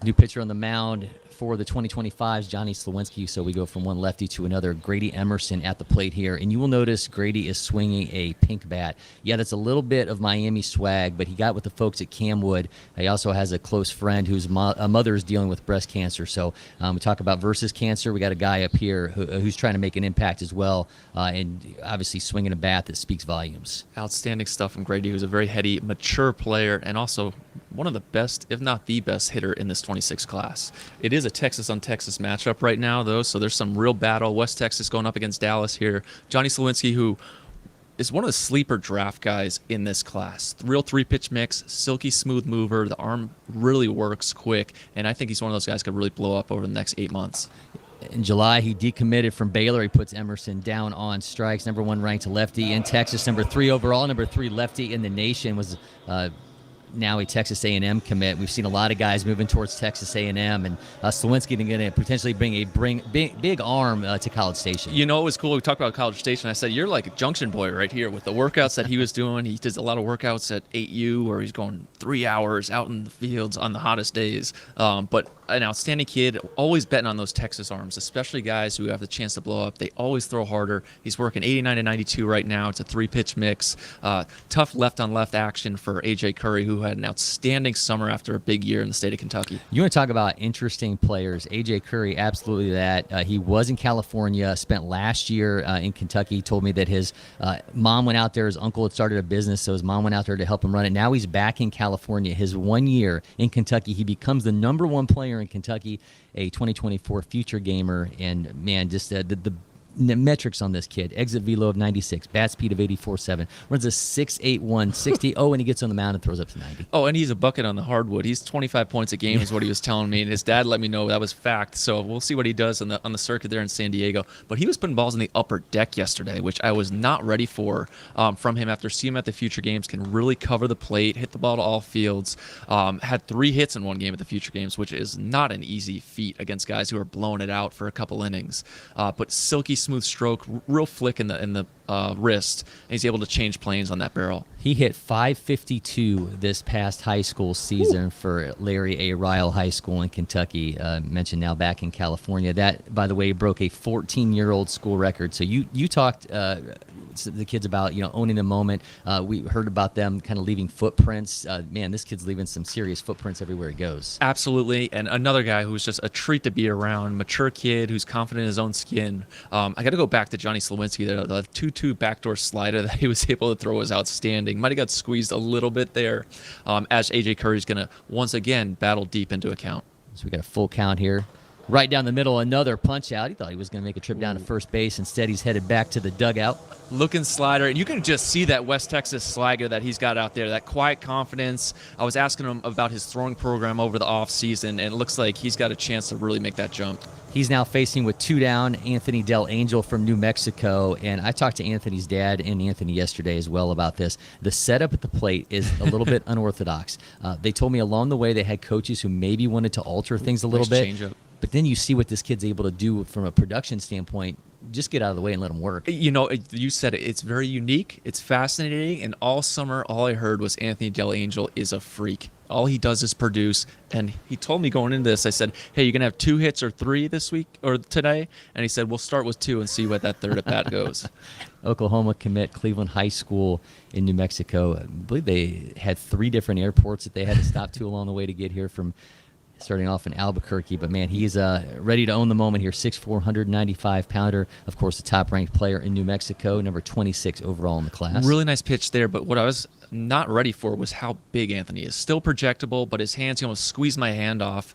New pitcher on the mound for the 2025's Johnny Slawinski. So we go from one lefty to another. Grady Emerson at the plate here. And you will notice Grady is swinging a pink bat. Yeah, that's a little bit of Miami swag, but he got with the folks at Camwood. He also has a close friend whose mother is dealing with breast cancer. So we talk about versus cancer. We got a guy up here who's trying to make an impact as well, and obviously swinging a bat that speaks volumes. Outstanding stuff from Grady, who's a very heady, mature player, and also one of the best, if not the best, hitter in this 26 class. It is a Texas on Texas matchup right now, though, so there's some real battle. West Texas going up against Dallas here. Johnny Slawinski, who is one of the sleeper draft guys in this class. Real three-pitch mix, silky smooth mover. The arm really works quick, and I think he's one of those guys who could really blow up over the next 8 months. In July, he decommitted from Baylor. He puts Emerson down on strikes. Number 1 ranked lefty in Texas. Number 3 overall. Number 3 lefty in the nation. Was now a Texas A&M commit. We've seen a lot of guys moving towards Texas A&M, and Slawinski going to potentially bring a big arm to College Station. You know, it was cool. We talked about College Station. I said, you're like a junction boy right here with the workouts that he was doing. He does a lot of workouts at 8U where he's going 3 hours out in the fields on the hottest days. But an outstanding kid, always betting on those Texas arms, especially guys who have the chance to blow up. They always throw harder. He's working 89 to 92 right now. It's a 3-pitch mix. Tough left-on-left action for A.J. Curry, who had an outstanding summer after a big year in the state of Kentucky. You want to talk about interesting players. A.J. Curry, absolutely that. He was in California, spent last year in Kentucky. He told me that his mom went out there. His uncle had started a business, so his mom went out there to help him run it. Now he's back in California. His 1 year in Kentucky, he becomes the number 1 player in Kentucky, a 2024 future gamer, and man, just the metrics on this kid: exit velo of 96, bat speed of 84.7, runs a 6.81 60. Oh, and he gets on the mound and throws up to 90. Oh, and he's a bucket on the hardwood. He's 25 points a game is what he was telling me, and his dad let me know that was fact. So we'll see what he does on the circuit there in San Diego. But he was putting balls in the upper deck yesterday, which I was not ready for from him. After seeing him at the future games, can really cover the plate, hit the ball to all fields. Had 3 hits in one game at the future games, which is not an easy feat against guys who are blowing it out for a couple innings. But silky smooth stroke, real flick in the wrist, and he's able to change planes on that barrel. He hit .552 this past high school season for Larry A. Ryle High School in Kentucky. Mentioned now back in California. That, by the way, broke a 14-year-old school record. So you talked to the kids about owning the moment. We heard about them kind of leaving footprints. Man, this kid's leaving some serious footprints everywhere he goes. Absolutely, and another guy who's just a treat to be around. Mature kid who's confident in his own skin. I got to go back to Johnny Slawinski. The 2-2 backdoor slider that he was able to throw was outstanding. Might have got squeezed a little bit there, as A.J. Curry's going to once again battle deep into a count. So we got a full count here. Right down the middle, another punch out. He thought he was going to make a trip down to first base. Instead, he's headed back to the dugout. Looking slider, and you can just see that West Texas swagger that he's got out there, that quiet confidence. I was asking him about his throwing program over the offseason, and it looks like he's got a chance to really make that jump. He's now facing with 2 down Anthony Del Angel from New Mexico, and I talked to Anthony's dad and Anthony yesterday as well about this. The setup at the plate is a little bit unorthodox. They told me along the way they had coaches who maybe wanted to alter things a little bit. Change up. But then you see what this kid's able to do from a production standpoint. Just get out of the way and let him work. You know, you said it. It's very unique. It's fascinating. And all summer, all I heard was Anthony Del Angel is a freak. All he does is produce. And he told me going into this, I said, hey, you're going to have 2 hits or 3 this week or today? And he said, we'll start with 2 and see what that third at bat goes. Oklahoma commit, Cleveland High School in New Mexico. I believe they had 3 different airports that they had to stop to along the way to get here from starting off in Albuquerque. But, man, he's ready to own the moment here. 6'4", 195-pounder. Of course, the top-ranked player in New Mexico, number 26 overall in the class. Really nice pitch there, but what I was not ready for was how big Anthony is. Still projectable, but his hands, he almost squeezed my hand off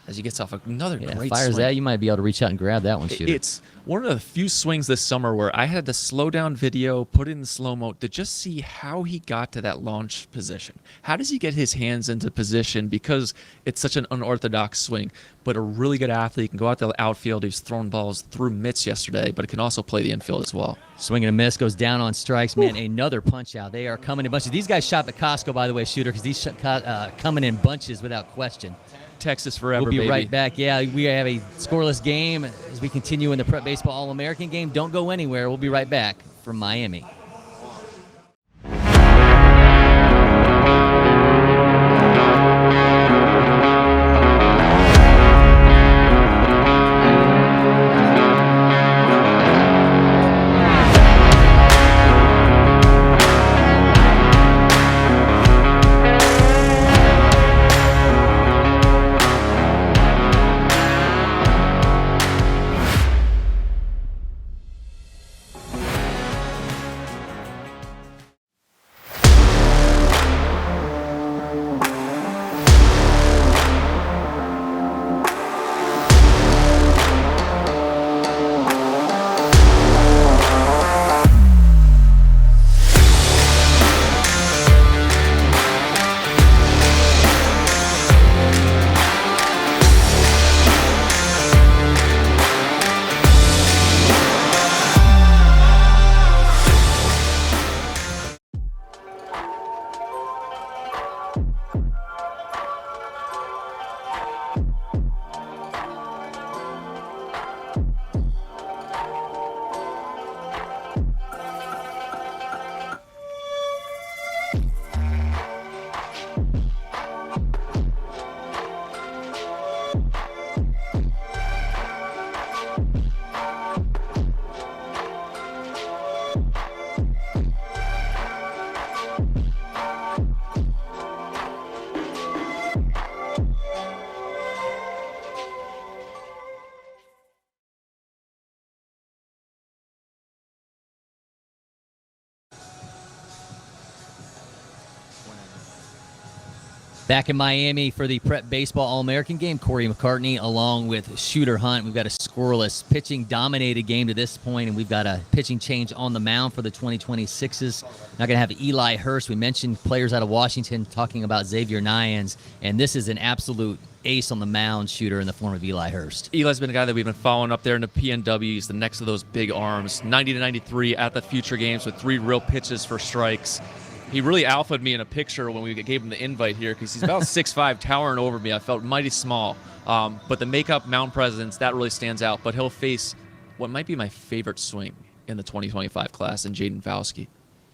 as he gets off another great fires swing. that, you might be able to reach out and grab that one, Shooter. It's one of the few swings this summer where I had to slow down video, put it in slow-mo to just see how he got to that launch position. How does he get his hands into position? Because it's such an unorthodox swing, but a really good athlete can go out to the outfield. He's thrown balls through mitts yesterday, but it can also play the infield as well. Swing and a miss, goes down on strikes. Man, another punch out. They are coming in bunches. These guys shop at Costco, by the way, Shooter, because these coming in bunches without question. Texas forever, We'll be baby. right back. Yeah, we have a scoreless game as we continue in the Prep Baseball All-American game. Don't go anywhere. We'll be right back from Miami. Back in Miami for the Prep Baseball All-American game, Corey McCartney along with Shooter Hunt. We've got a scoreless, pitching-dominated game to this point, and we've got a pitching change on the mound for the 2026s. Not going to have Eli Hurst. We mentioned players out of Washington talking about Xavier Nyans, and this is an absolute ace on the mound, Shooter, in the form of Eli Hurst. Eli's been a guy that we've been following up there in the PNW. He's the next of those big arms. 90 to 93 at the Future Games with 3 real pitches for strikes. He really alphaed me in a picture when we gave him the invite here because he's about 6'5", towering over me. I felt mighty small. But the makeup mound presence, that really stands out. But he'll face what might be my favorite swing in the 2025 class in Jaden Fowsky.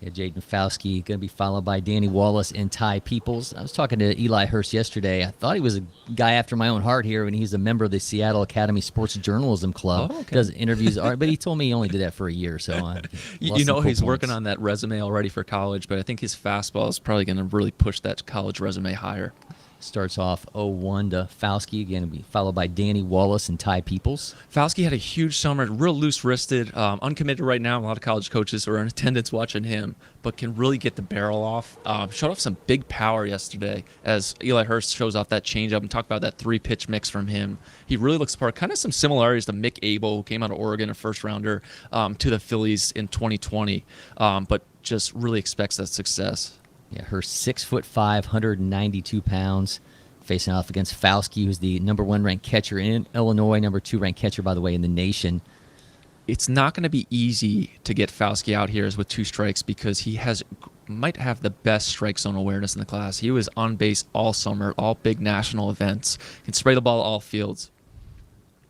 Yeah, Jaden Fowsky going to be followed by Danny Wallace and Ty Peoples. I was talking to Eli Hurst yesterday. I thought he was a guy after my own heart here, and he's a member of the Seattle Academy Sports Journalism Club. Oh, okay. Does interviews, but he told me he only did that for a year. So you know he's working on that resume already for college, but I think his fastball is probably going to really push that college resume higher. starts off 0-1 to Fauske. Again, it'll be followed by Danny Wallace and Ty Peoples. Fauske had a huge summer, real loose-wristed, uncommitted right now. A lot of college coaches are in attendance watching him, but can really get the barrel off. Showed off some big power yesterday as Eli Hurst shows off that changeup and talk about that 3-pitch mix from him. He really looks apart. Kind of some similarities to Mick Abel, who came out of Oregon, a first-rounder, to the Phillies in 2020, but just really expects that success. Yeah, Hurst 6'5", 192 pounds, facing off against Fauske, who's the number 1 ranked catcher in Illinois, number 2 ranked catcher, by the way, in the nation. It's not going to be easy to get Fauske out here with 2 strikes because he might have the best strike zone awareness in the class. He was on base all summer, all big national events. Can spray the ball all fields.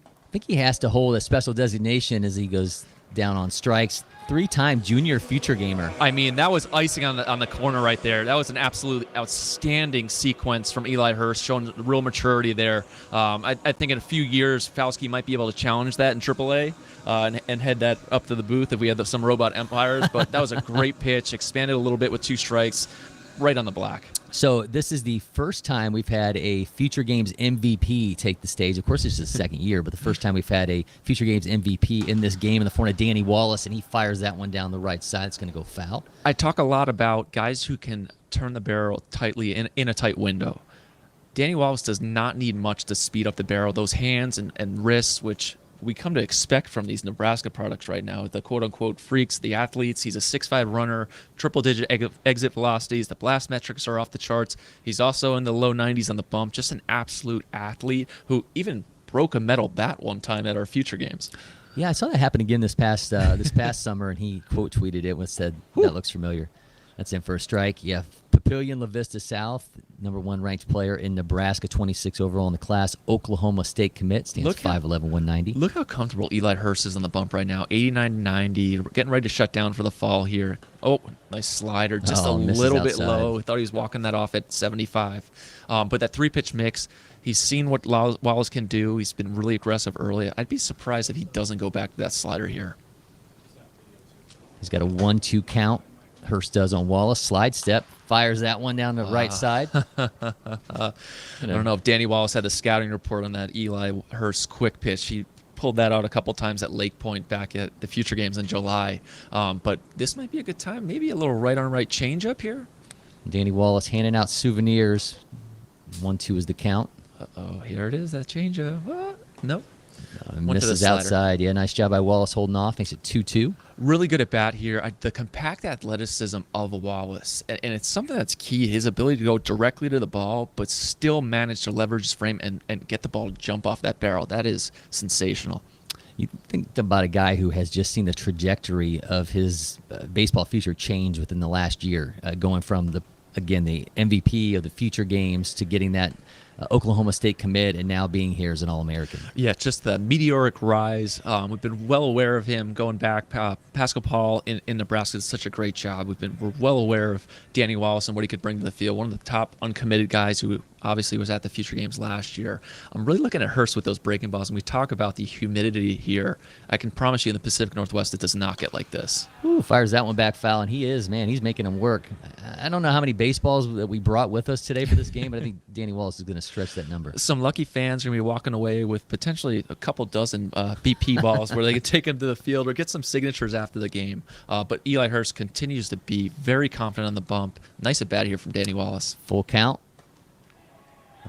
I think he has to hold a special designation as he goes down on strikes. 3-time junior future gamer. I mean, that was icing on the corner right there. That was an absolute outstanding sequence from Eli Hurst, showing real maturity there. I think in a few years, Fauske might be able to challenge that in AAA and head that up to the booth if we had some robot umpires. But that was a great pitch, expanded a little bit with 2 strikes, right on the black. So this is the first time we've had a Future Games MVP take the stage. Of course, this is the second year, but the first time we've had a Future Games MVP in this game in the form of Danny Wallace, and he fires that one down the right side. It's going to go foul. I talk a lot about guys who can turn the barrel tightly in a tight window. Danny Wallace does not need much to speed up the barrel. Those hands and wrists, which we come to expect from these Nebraska products right now, the quote-unquote freaks, the athletes. He's a 6'5" runner, triple-digit exit velocities. The blast metrics are off the charts. He's also in the low 90s on the bump. Just an absolute athlete who even broke a metal bat one time at our Future Games. Yeah, I saw that happen again this past summer, and he quote tweeted it and said, "That looks familiar." That's in for a strike. Yeah, Papillion La Vista South, number 1 ranked player in Nebraska, 26 overall in the class. Oklahoma State commit, stands 5'11", 190. Look how comfortable Eli Hurst is on the bump right now. 89-90, getting ready to shut down for the fall here. Oh, nice slider, just a little bit low. I thought he was walking that off at 75. But that 3-pitch mix, he's seen what Wallace can do. He's been really aggressive early. I'd be surprised if he doesn't go back to that slider here. He's got a 1-2 count. Hurst does on Wallace. Slide step. Fires that one down the right side. I don't know if Danny Wallace had the scouting report on that Eli Hurst quick pitch. He pulled that out a couple times at Lake Point back at the Future Games in July. But this might be a good time. Maybe a little right-on-right changeup here. Danny Wallace handing out souvenirs. 1-2 is the count. Uh-oh, here it is, that changeup. Nope. Misses outside. Yeah, nice job by Wallace holding off. Makes it 2-2. Really good at bat here. The compact athleticism of Wallace, and it's something that's key. His ability to go directly to the ball, but still manage to leverage his frame and get the ball to jump off that barrel. That is sensational. You think about a guy who has just seen the trajectory of his baseball future change within the last year, going from the MVP of the Future Games to getting that Oklahoma State commit and now being here as an All-American. Yeah, just the meteoric rise. We've been well aware of him going back. Pascal Paul in Nebraska did such a great job. We're well aware of Danny Wallace and what he could bring to the field. One of the top uncommitted guys who obviously was at the Future Games last year. I'm really looking at Hurst with those breaking balls, and we talk about the humidity here. I can promise you in the Pacific Northwest it does not get like this. Ooh, fires that one back foul, and he's making them work. I don't know how many baseballs that we brought with us today for this game, but I think Danny Wallace is going to stretch that number. Some lucky fans are going to be walking away with potentially a couple dozen BP balls where they can take them to the field or get some signatures after the game. But Eli Hurst continues to be very confident on the bump. Nice at bat here from Danny Wallace. Full count.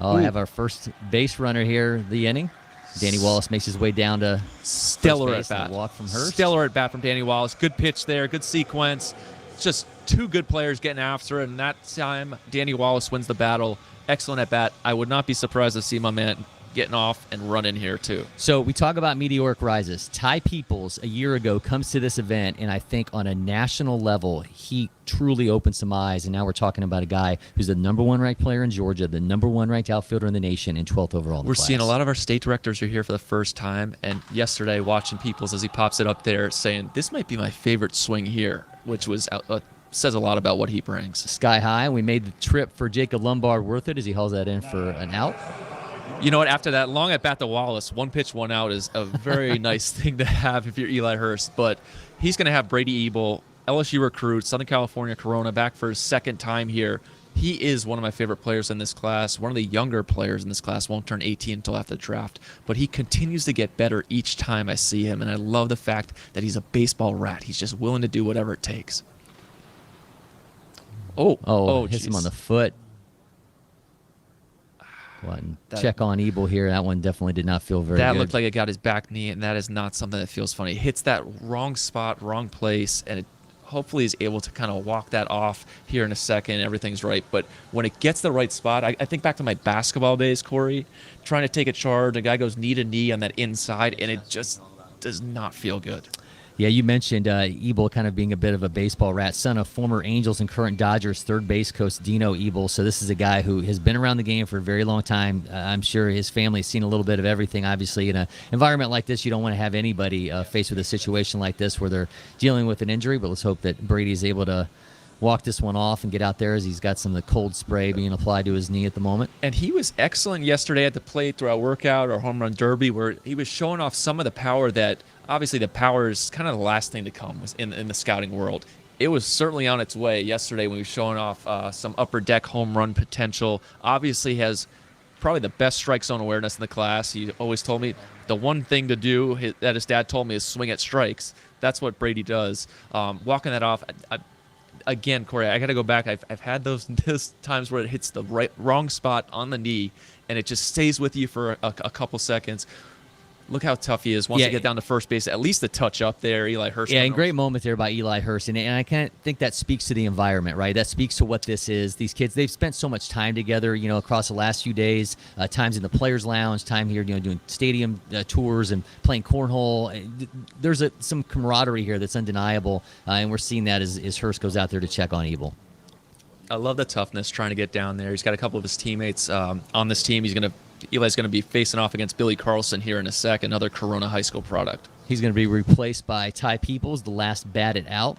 I have our first base runner here, the inning. Danny Wallace makes his way down to stellar at bat. Walk from Hurst. Stellar at bat from Danny Wallace. Good pitch there. Good sequence. Just 2 good players getting after it, and that time Danny Wallace wins the battle. Excellent at bat. I would not be surprised to see my man getting off and running here too. So we talk about meteoric rises. Ty Peoples a year ago comes to this event, and I think on a national level he truly opened some eyes, and now we're talking about a guy who's the number 1 ranked player in Georgia, the number 1 ranked outfielder in the nation, and 12th overall in the We're class. seeing a lot of our state directors are here for the first time, and yesterday watching Peoples as he pops it up there saying, this might be my favorite swing here, which was says a lot about what he brings. Sky high. We made the trip for Jacob Lombard worth it as he hauls that in for an out. You know what? After that long at bat to Wallace, 1 pitch, 1 out is a very nice thing to have if you're Eli Hurst. But he's going to have Brady Ebel, LSU recruit, Southern California Corona, back for his second time here. He is one of my favorite players in this class. One of the younger players in this class, won't turn 18 until after the draft. But he continues to get better each time I see him, and I love the fact that he's a baseball rat. He's just willing to do whatever it takes. Hits him on the foot. Check on Ebel here. That one definitely did not feel very good. That looked like it got his back knee, and that is not something that feels funny. It hits that wrong spot, wrong place, and it hopefully is able to kind of walk that off here in a second. Everything's right. But when it gets the right spot, I think back to my basketball days, Corey, trying to take a charge. A guy goes knee to knee on that inside, and it just does not feel good. Yeah, you mentioned Ebel kind of being a bit of a baseball rat, son of former Angels and current Dodgers third base coach Dino Ebel. So this is a guy who has been around the game for a very long time. I'm sure his family's seen a little bit of everything. Obviously, in an environment like this, you don't want to have anybody faced with a situation like this where they're dealing with an injury. But let's hope that Brady's able to walk this one off and get out there, as he's got some of the cold spray being applied to his knee at the moment. And he was excellent yesterday at the plate throughout workout or home run derby, where he was showing off some of the power that, obviously the power is kind of the last thing to come in the scouting world. It was certainly on its way yesterday when he was showing off some upper deck home run potential. Obviously has probably the best strike zone awareness in the class. He always told me the one thing to do that his dad told me is swing at strikes. That's what Brady does. Walking that off, again, Corey, I got to go back. I've had those times where it hits the wrong spot on the knee, and it just stays with you for a couple seconds. Look how tough he is once you get down to first base. At least a touch up there, Eli Hurst. Yeah, and great moment there by Eli Hurst. And I kind of think that speaks to the environment, right? That speaks to what this is. These kids, they've spent so much time together, across the last few days, times in the Players Lounge, time here, doing stadium tours and playing cornhole. There's some camaraderie here that's undeniable, and we're seeing that as Hurst goes out there to check on Ebel. I love the toughness trying to get down there. He's got a couple of his teammates on this team. Eli's going to be facing off against Billy Carlson here in a sec, another Corona High School product. He's going to be replaced by Ty Peoples, the last batted out.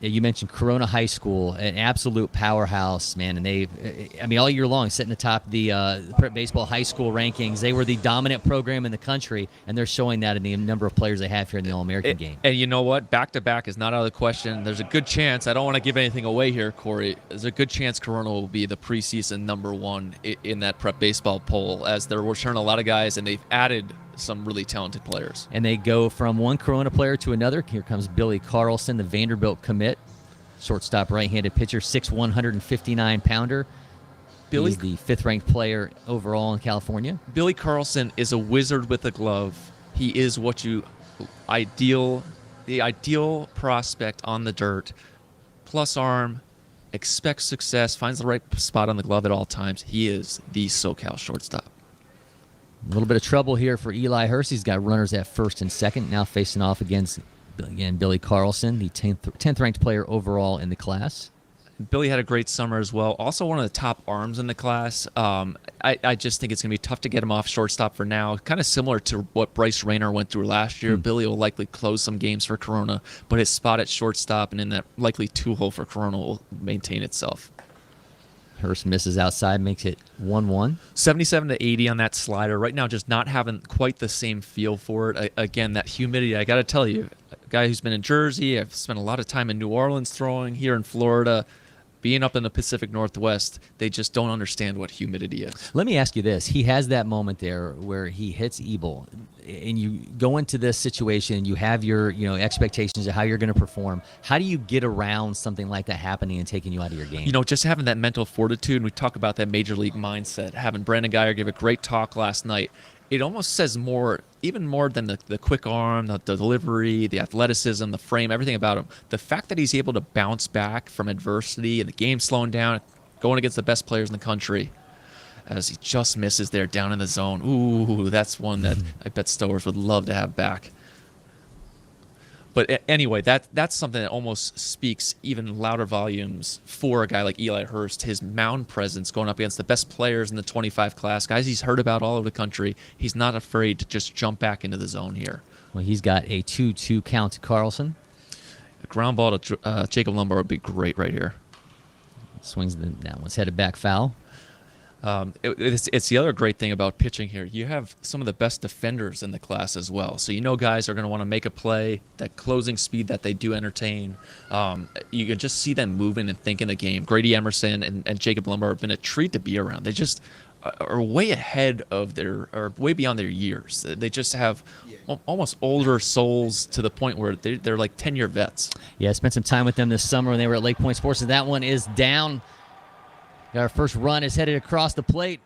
Yeah, you mentioned Corona High School, an absolute powerhouse, man. And all year long, sitting atop the prep baseball high school rankings. They were the dominant program in the country, and they're showing that in the number of players they have here in the All-American game. And you know what? Back-to-back is not out of the question. There's a good chance. I don't want to give anything away here, Corey. There's a good chance Corona will be the preseason number one in that prep baseball poll, as they're returning a lot of guys, and they've added some really talented players. And they go from one Corona player to another. Here comes Billy Carlson, the Vanderbilt commit. Shortstop, right-handed pitcher, 6'1", 159-pounder. He's the fifth-ranked player overall in California. Billy Carlson is a wizard with a glove. He is the ideal prospect on the dirt. Plus arm, expects success, finds the right spot on the glove at all times. He is the SoCal shortstop. A little bit of trouble here for Eli Hurst. He's got runners at first and second, now facing off against, again, Billy Carlson, the 10th ranked player overall in the class. Billy had a great summer as well. Also one of the top arms in the class. I just think it's going to be tough to get him off shortstop for now. Kind of similar to what Bryce Rayner went through last year. Billy will likely close some games for Corona, but his spot at shortstop and in that likely two-hole for Corona will maintain itself. Hurst misses outside, makes it 1-1. 77-80 on that slider. Right now, just not having quite the same feel for it. Again, that humidity, I got to tell you, a guy who's been in Jersey, I've spent a lot of time in New Orleans throwing, here in Florida, being up in the Pacific Northwest, they just don't understand what humidity is. Let me ask you this. He has that moment there where he hits Ebel, and you go into this situation, you have your expectations of how you're going to perform. How do you get around something like that happening and taking you out of your game? Just having that mental fortitude, and we talk about that major league mindset, having Brandon Geyer give a great talk last night, it almost says more, even more than the quick arm, the delivery, the athleticism, the frame, everything about him. The fact that he's able to bounce back from adversity and the game slowing down, going against the best players in the country, as he just misses there down in the zone. Ooh, that's one that I bet Stowers would love to have back. But anyway, that's something that almost speaks even louder volumes for a guy like Eli Hurst. His mound presence going up against the best players in the 25 class, guys he's heard about all over the country. He's not afraid to just jump back into the zone here. Well, he's got a 2-2 count to Carlson. A ground ball to Jacob Lombard would be great right here. Swings that one's headed back foul. It's the other great thing about pitching here. You have some of the best defenders in the class as well. So guys are going to want to make a play. That closing speed that they do entertain. You can just see them moving and thinking the game. Grady Emerson and Jacob Lombard have been a treat to be around. They just are way ahead of or way beyond their years. They just have almost older souls to the point where they're like 10-year vets. Yeah, I spent some time with them this summer when they were at Lake Point Sports, and that one is down. Our first run is headed across the plate,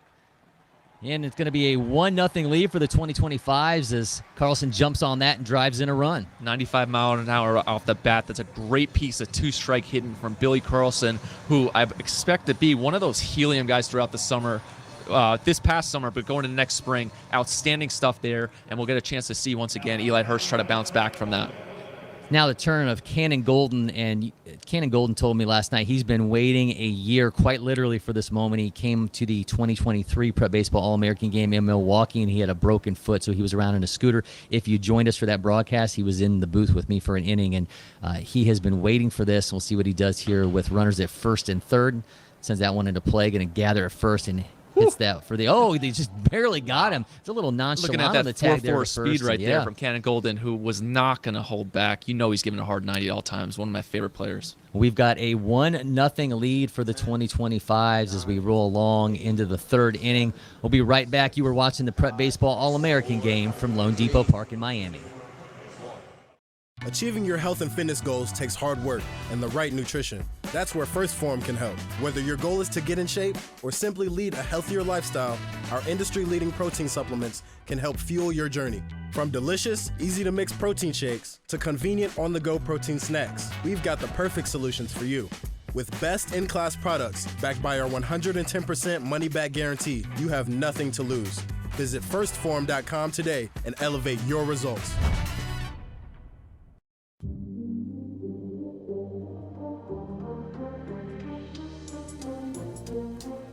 and it's going to be a 1-0 lead for the 2025s as Carlson jumps on that and drives in a run. 95 mile an hour off the bat. That's a great piece of two-strike hitting from Billy Carlson, who I expect to be one of those helium guys throughout the summer. This past summer, but going into next spring, outstanding stuff there, and we'll get a chance to see once again Eli Hurst try to bounce back from that. Now the turn of Cannon Golden, and Cannon Golden told me last night he's been waiting a year, quite literally, for this moment. He came to the 2023 Prep Baseball All-American game in Milwaukee, and he had a broken foot, so he was around in a scooter. If you joined us for that broadcast, he was in the booth with me for an inning, and he has been waiting for this. We'll see what he does here with runners at first and third. Sends that one into play, going to gather at first, and hits that for they just barely got him. It's a little nonchalant. Looking at on the tag there 4-4 speed right yeah. there from Cannon Golden, who was not going to hold back. He's giving a hard 90 at all times. One of my favorite players. We've got a 1-0 lead for the 2025s as we roll along into the third inning. We'll be right back. You were watching the Prep Baseball All-American game from LoanDepot Park in Miami. Achieving your health and fitness goals takes hard work and the right nutrition. That's where First Form can help. Whether your goal is to get in shape or simply lead a healthier lifestyle, our industry-leading protein supplements can help fuel your journey. From delicious, easy-to-mix protein shakes to convenient on-the-go protein snacks, we've got the perfect solutions for you. With best-in-class products backed by our 110% money-back guarantee, you have nothing to lose. Visit firstform.com today and elevate your results.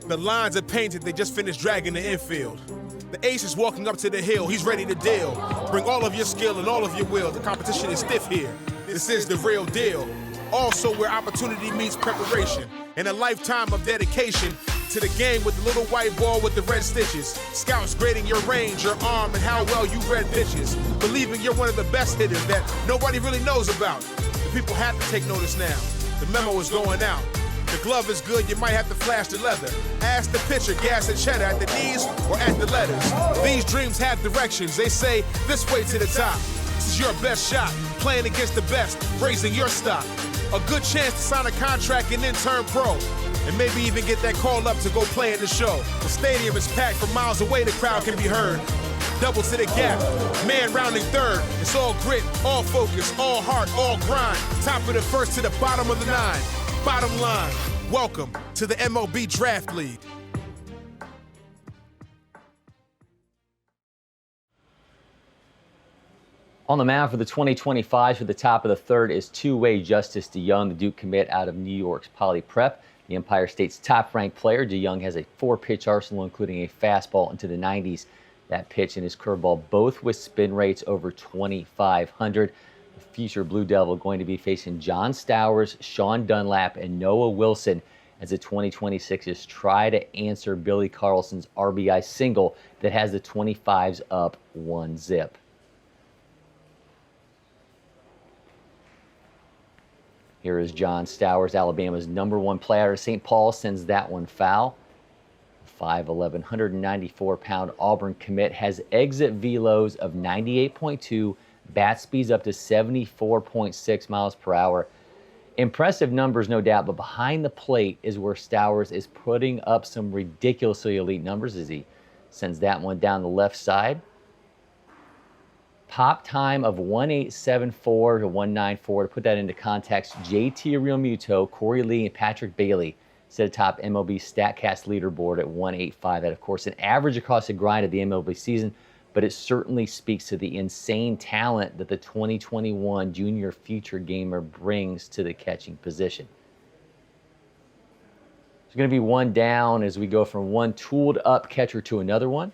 The lines are painted, they just finished dragging the infield. The ace is walking up to the hill, he's ready to deal. Bring all of your skill and all of your will, the competition is stiff here. This is the real deal. Also where opportunity meets preparation, and a lifetime of dedication to the game with the little white ball with the red stitches. Scouts grading your range, your arm, and how well you read pitches. Believing you're one of the best hitters that nobody really knows about. The people have to take notice now. The memo is going out. The glove is good, you might have to flash the leather. Ask the pitcher, gas and cheddar at the knees or at the letters. These dreams have directions, they say this way to the top. This is your best shot, playing against the best, raising your stock. A good chance to sign a contract and then turn pro. And maybe even get that call up to go play in the show. The stadium is packed from miles away, the crowd can be heard. Double to the gap, man rounding third. It's all grit, all focus, all heart, all grind. Top of the first to the bottom of the nine. Bottom line, welcome to the MLB Draft League. On the mound for the 2025s for the top of the third is two-way Justice DeYoung, the Duke commit out of New York's Poly Prep. The Empire State's top-ranked player. DeYoung has a 4-pitch arsenal, including a fastball into the 90s. That pitch and his curveball, both with spin rates over 2,500. The future Blue Devil going to be facing John Stowers, Sean Dunlap, and Noah Wilson as the 2026ers try to answer Billy Carlson's RBI single that has the 25s up 1-0. Here is John Stowers, Alabama's #1 player out of St. Paul, sends that one foul. 5'11", 194-pound Auburn commit has exit velos of 98.2, bat speeds up to 74.6 miles per hour. Impressive numbers, no doubt, but behind the plate is where Stowers is putting up some ridiculously elite numbers as he sends that one down the left side. Pop time of 1.874 to 1.94. To put that into context, JT Realmuto, Corey Lee, and Patrick Bailey sit atop MLB StatCast leaderboard at 1.85. That, of course, an average across the grind of the MLB season, but it certainly speaks to the insane talent that the 2021 Junior Future Gamer brings to the catching position. There's going to be one down as we go from one tooled-up catcher to another one.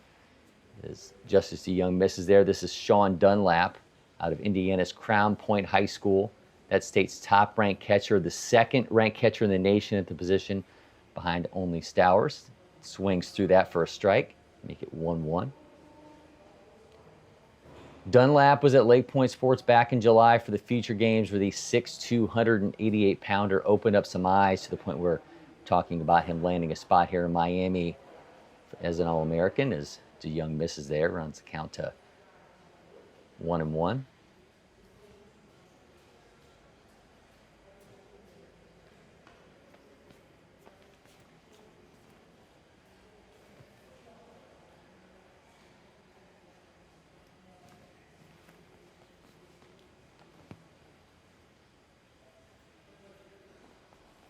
As Justice DeYoung misses there, this is Sean Dunlap out of Indiana's Crown Point High School. That state's top-ranked catcher, the second-ranked catcher in the nation at the position, behind only Stowers. Swings through that for a strike. Make it 1-1. Dunlap was at Lake Point Sports back in July for the feature games where the 6'2", 188-pounder opened up some eyes to the point where we're talking about him landing a spot here in Miami as an All-American as DeYoung misses there, runs the count to 1-1.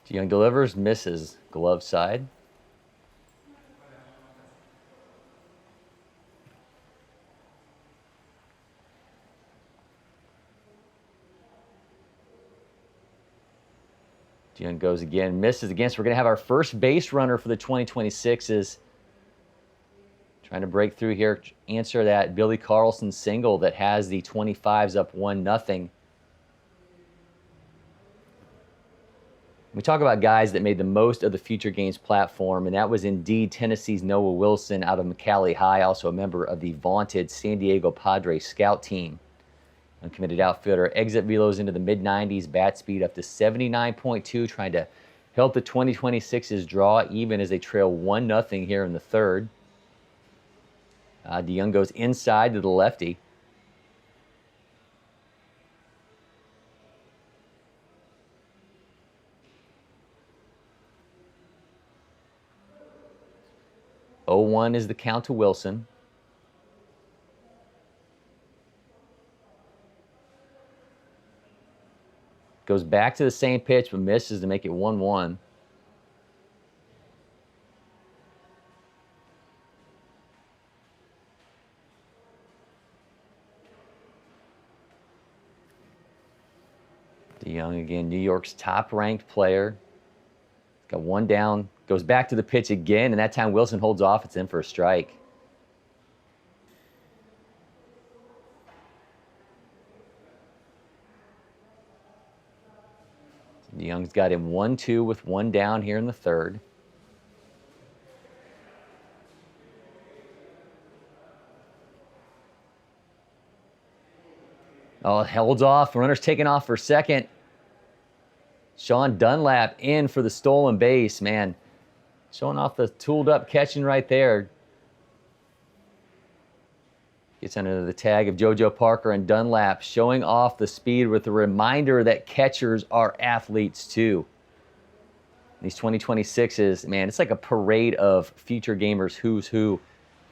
DeYoung delivers, misses, glove side. DeYoung goes again, misses again. So we're going to have our first base runner for the 2026s. Trying to break through here, answer that Billy Carlson single that has the 25s up 1-0. We talk about guys that made the most of the Future Games platform, and that was indeed Tennessee's Noah Wilson out of McCallie High, also a member of the vaunted San Diego Padres scout team. Uncommitted outfielder, exit velos into the mid-90s, bat speed up to 79.2, trying to help the 2026s draw even as they trail 1-0 here in the third. DeYoung goes inside to the lefty. (0-1) is the count to Wilson. Goes back to the same pitch, but misses to make it 1-1. DeYoung again, New York's top-ranked player. Got one down, goes back to the pitch again, and that time Wilson holds off. It's in for a strike. DeYoung's got him 1-2 with one down here in the third. Oh, holds off. Runner's taken off for second. Sean Dunlap in for the stolen base. Man, showing off the tooled up catching right there. Gets under the tag of JoJo Parker and Dunlap, showing off the speed with a reminder that catchers are athletes too. These 2026s, man, it's like a parade of future gamers who's who.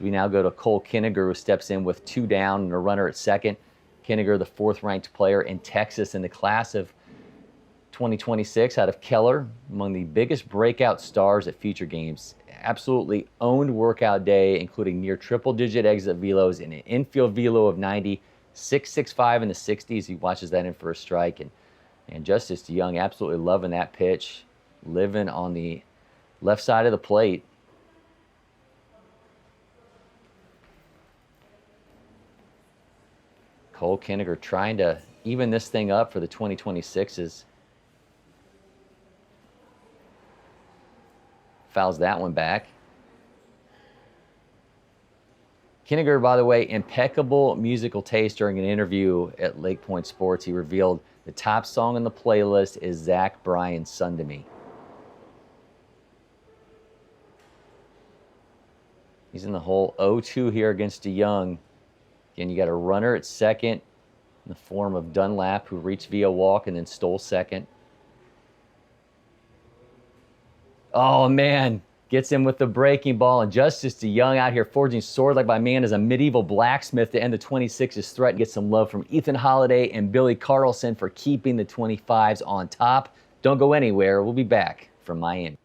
We now go to Cole Kinniger, who steps in with two down and a runner at second. Kinniger, the fourth-ranked player in Texas in the class of 2026 out of Keller, among the biggest breakout stars at Future Games. Absolutely owned workout day, including near triple-digit exit velos and an infield velo of 90, 6.65 in the 60s. He watches that in for a strike. And Justice DeYoung absolutely loving that pitch, living on the left side of the plate. Cole Kinniger trying to even this thing up for the 2026s. Fouls that one back. Kinniger, by the way, impeccable musical taste during an interview at Lake Point Sports. He revealed the top song on the playlist is Zach Bryan's Son to Me. He's in the hole 0-2 here against DeYoung. Again, you got a runner at second in the form of Dunlap, who reached via walk and then stole second. Oh, man. Gets him with the breaking ball. And Justice DeYoung out here forging sword like my man is a medieval blacksmith to end the 26's threat. Get some love from Ethan Holiday and Billy Carlson for keeping the 25s on top. Don't go anywhere. We'll be back from Miami.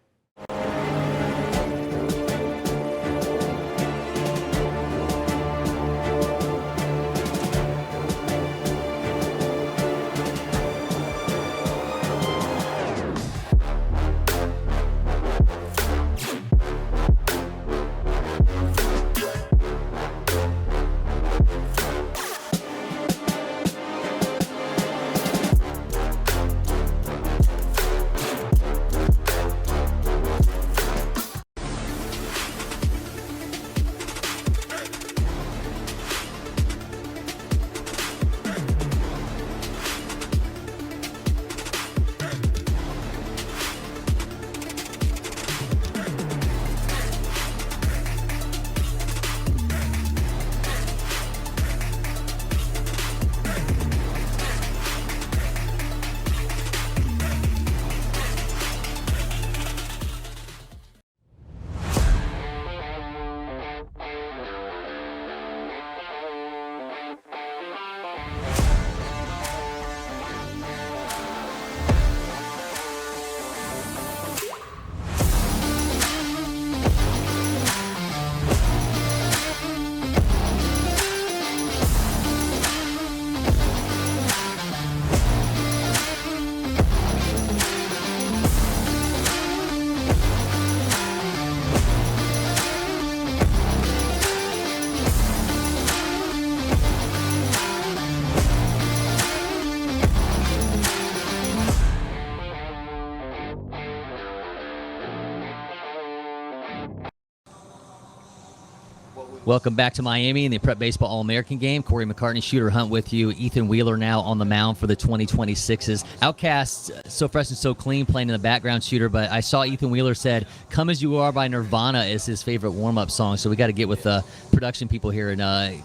Welcome back to Miami in the Prep Baseball All-American game. Corey McCartney, Shooter Hunt with you. Ethan Wheeler now on the mound for the 2026s. Outcasts, So Fresh and So Clean playing in the background, Shooter, but I saw Ethan Wheeler said Come As You Are by Nirvana is his favorite warm-up song, so we got to get with the production people here and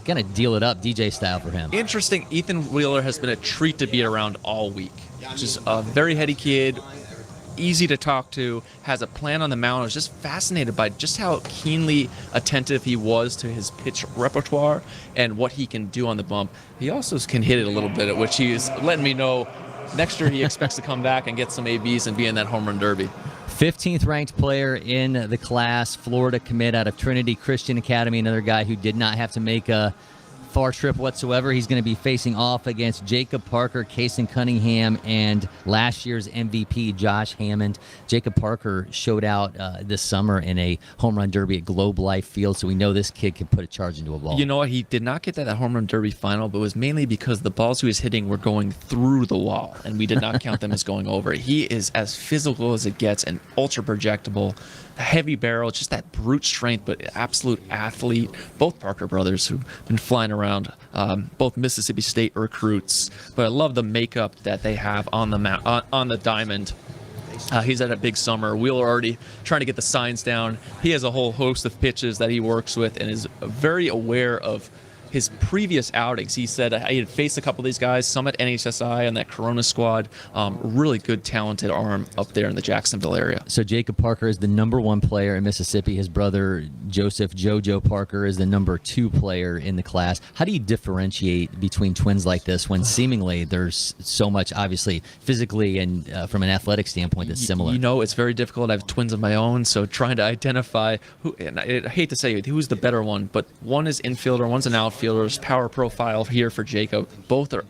kind of deal it up DJ style for him. Interesting. Ethan Wheeler has been a treat to be around all week. Just a very heady kid, easy to talk to, has a plan on the mound. I was just fascinated by just how keenly attentive he was to his pitch repertoire and what he can do on the bump. He also can hit it a little bit, at which he is letting me know next year he expects to come back and get some ABs and be in that home run derby. 15th ranked player in the class, Florida commit out of Trinity Christian Academy, another guy who did not have to make a far trip whatsoever. He's going to be facing off against Jacob Parker, Kason Cunningham, and last year's MVP, Josh Hammond. Jacob Parker showed out this summer in a home run derby at Globe Life Field, so we know this kid can put a charge into a ball. You know what? He did not get that home run derby final, but it was mainly because the balls he was hitting were going through the wall, and we did not count them as going over. He is as physical as it gets and ultra projectable. Heavy barrel, just that brute strength, but absolute athlete. Both Parker brothers who've been flying around, both Mississippi State recruits. But I love the makeup that they have on the on the diamond. He's had a big summer. Wheeler already trying to get the signs down. He has a whole host of pitches that he works with and is very aware of his previous outings. He said he had faced a couple of these guys, some at NHSI and that Corona squad. Really good, talented arm up there in the Jacksonville area. So Jacob Parker is the #1 player in Mississippi. His brother, Joseph JoJo Parker, is the #2 player in the class. How do you differentiate between twins like this when seemingly there's so much, obviously, physically and from an athletic standpoint that's similar? You know, it's very difficult. I have twins of my own, so trying to identify who, and I hate to say who's the better one, but one is infielder, one's an outfielder. Power profile here for Jacob. Both are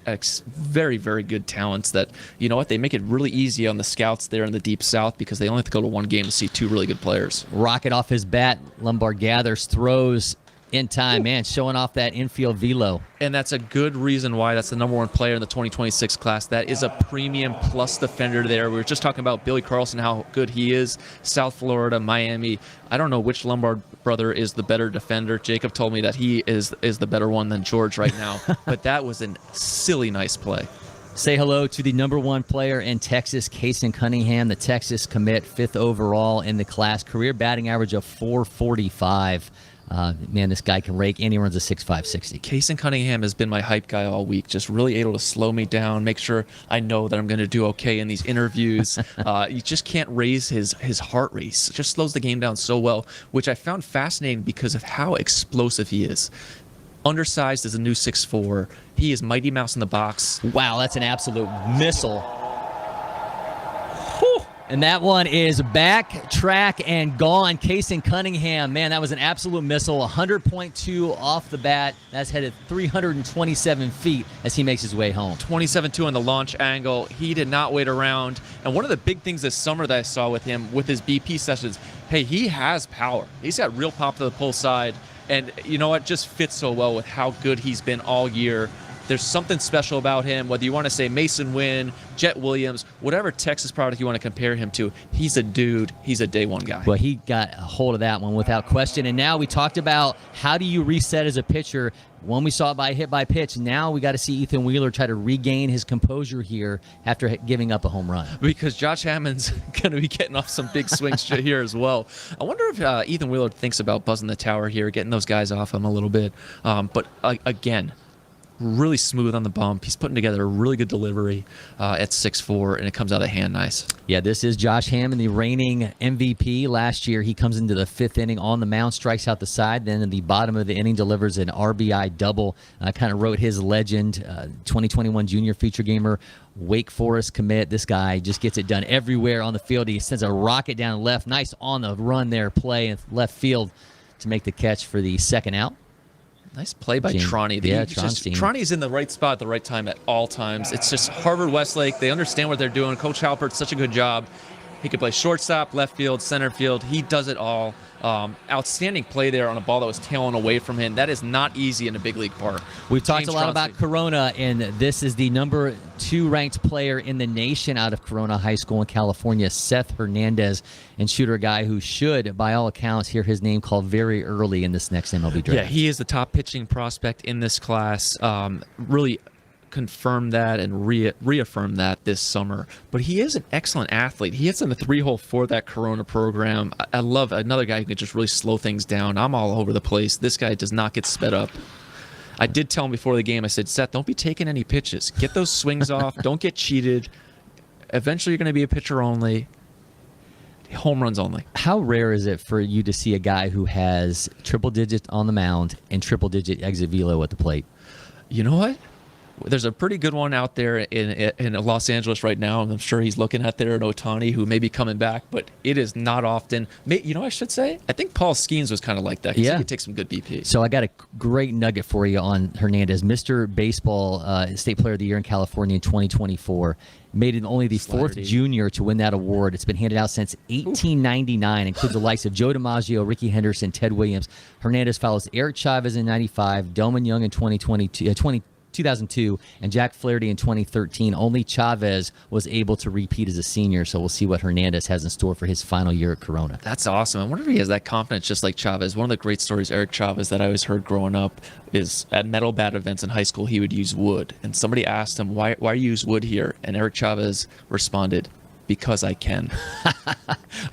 very, very good talents that, you know what, they make it really easy on the scouts there in the Deep South because they only have to go to one game to see two really good players. Rocket off his bat. Lombard gathers, throws in time, man, showing off that infield velo. And that's a good reason why that's the #1 player in the 2026 class. That is a premium plus defender there. We were just talking about Billy Carlson, how good he is. South Florida, Miami. I don't know which Lombard brother is the better defender. Jacob told me that he is the better one than George right now. But that was a silly nice play. Say hello to the #1 player in Texas, Kason Cunningham, the Texas commit, 5th overall in the class. Career batting average of .445. Man, this guy can rake, and he runs a 6.5 60. Kason Cunningham has been my hype guy all week, just really able to slow me down, make sure I know that I'm going to do okay in these interviews. You just can't raise his heart rate. Just slows the game down so well, which I found fascinating because of how explosive he is. Undersized as a new 6'4". He is Mighty Mouse in the box. Wow, that's an absolute missile. Whew. And that one is back, track, and gone. Kason Cunningham, man, that was an absolute missile. 100.2 off the bat. That's headed 327 feet as he makes his way home. 27.2 on the launch angle. He did not wait around. And one of the big things this summer that I saw with him, with his BP sessions, hey, he has power. He's got real pop to the pull side. And you know what? Just fits so well with how good he's been all year. There's something special about him, whether you want to say Mason Wynn, Jet Williams, whatever Texas product you want to compare him to. He's a dude. He's a day one guy. Well, he got a hold of that one without question. And now we talked about how do you reset as a pitcher. One, we saw it by hit by pitch. Now we got to see Ethan Wheeler try to regain his composure here after giving up a home run. Because Josh Hammond's going to be getting off some big swings here as well. I wonder if Ethan Wheeler thinks about buzzing the tower here, getting those guys off him a little bit. But again, really smooth on the bump. He's putting together a really good delivery at 6'4", and it comes out of the hand nice. Yeah, this is Josh Hammond, the reigning MVP. Last year, he comes into the 5th inning on the mound, strikes out the side, then in the bottom of the inning delivers an RBI double. Kind of wrote his legend, 2021 junior feature gamer, Wake Forest commit. This guy just gets it done everywhere on the field. He sends a rocket down left. Nice on the run there, play in left field to make the catch for the second out. Nice play by Tronny. Yeah, Tronny's in the right spot at the right time at all times. It's just Harvard Westlake. They understand what they're doing. Coach Halpert's such a good job. He could play shortstop, left field, center field. He does it all. Outstanding play there on a ball that was tailing away from him. That is not easy in a big league park. We've talked James a lot about Chauncey. Corona, and this is the number 2 ranked player in the nation out of Corona High School in California, Seth Hernandez, and shooter guy who should, by all accounts, hear his name called very early in this next MLB draft. Yeah, he is the top pitching prospect in this class. Really confirmed that and reaffirmed that this summer. But he is an excellent athlete. He hits in the 3-hole for that Corona program. I love another guy who can just really slow things down. I'm all over the place. This guy does not get sped up. I did tell him before the game, I said, Seth, don't be taking any pitches. Get those swings off. Don't get cheated. Eventually you're going to be a pitcher only. Home runs only. How rare is it for you to see a guy who has triple digits on the mound and triple digit exit velo at the plate? You know what? There's a pretty good one out there in Los Angeles right now, and I'm sure he's looking at there in Ohtani, who may be coming back, but it is not often. You know, I should say, I think Paul Skeens was kind of like that. He could take some good BP. So I got a great nugget for you on Hernandez. Mr. Baseball State Player of the Year in California in 2024. Made him only the 4th junior to win that award. It's been handed out since 1899. Includes the likes of Joe DiMaggio, Ricky Henderson, Ted Williams. Hernandez follows Eric Chavez in 95, Delman Young in 2002, and Jack Flaherty in 2013. Only Chavez was able to repeat as a senior, so we'll see what Hernandez has in store for his final year at Corona. That's awesome. I wonder if he has that confidence just like Chavez. One of the great stories, Eric Chavez, that I always heard growing up is at metal bat events in high school, he would use wood. And somebody asked him, why you use wood here? And Eric Chavez responded, because I can.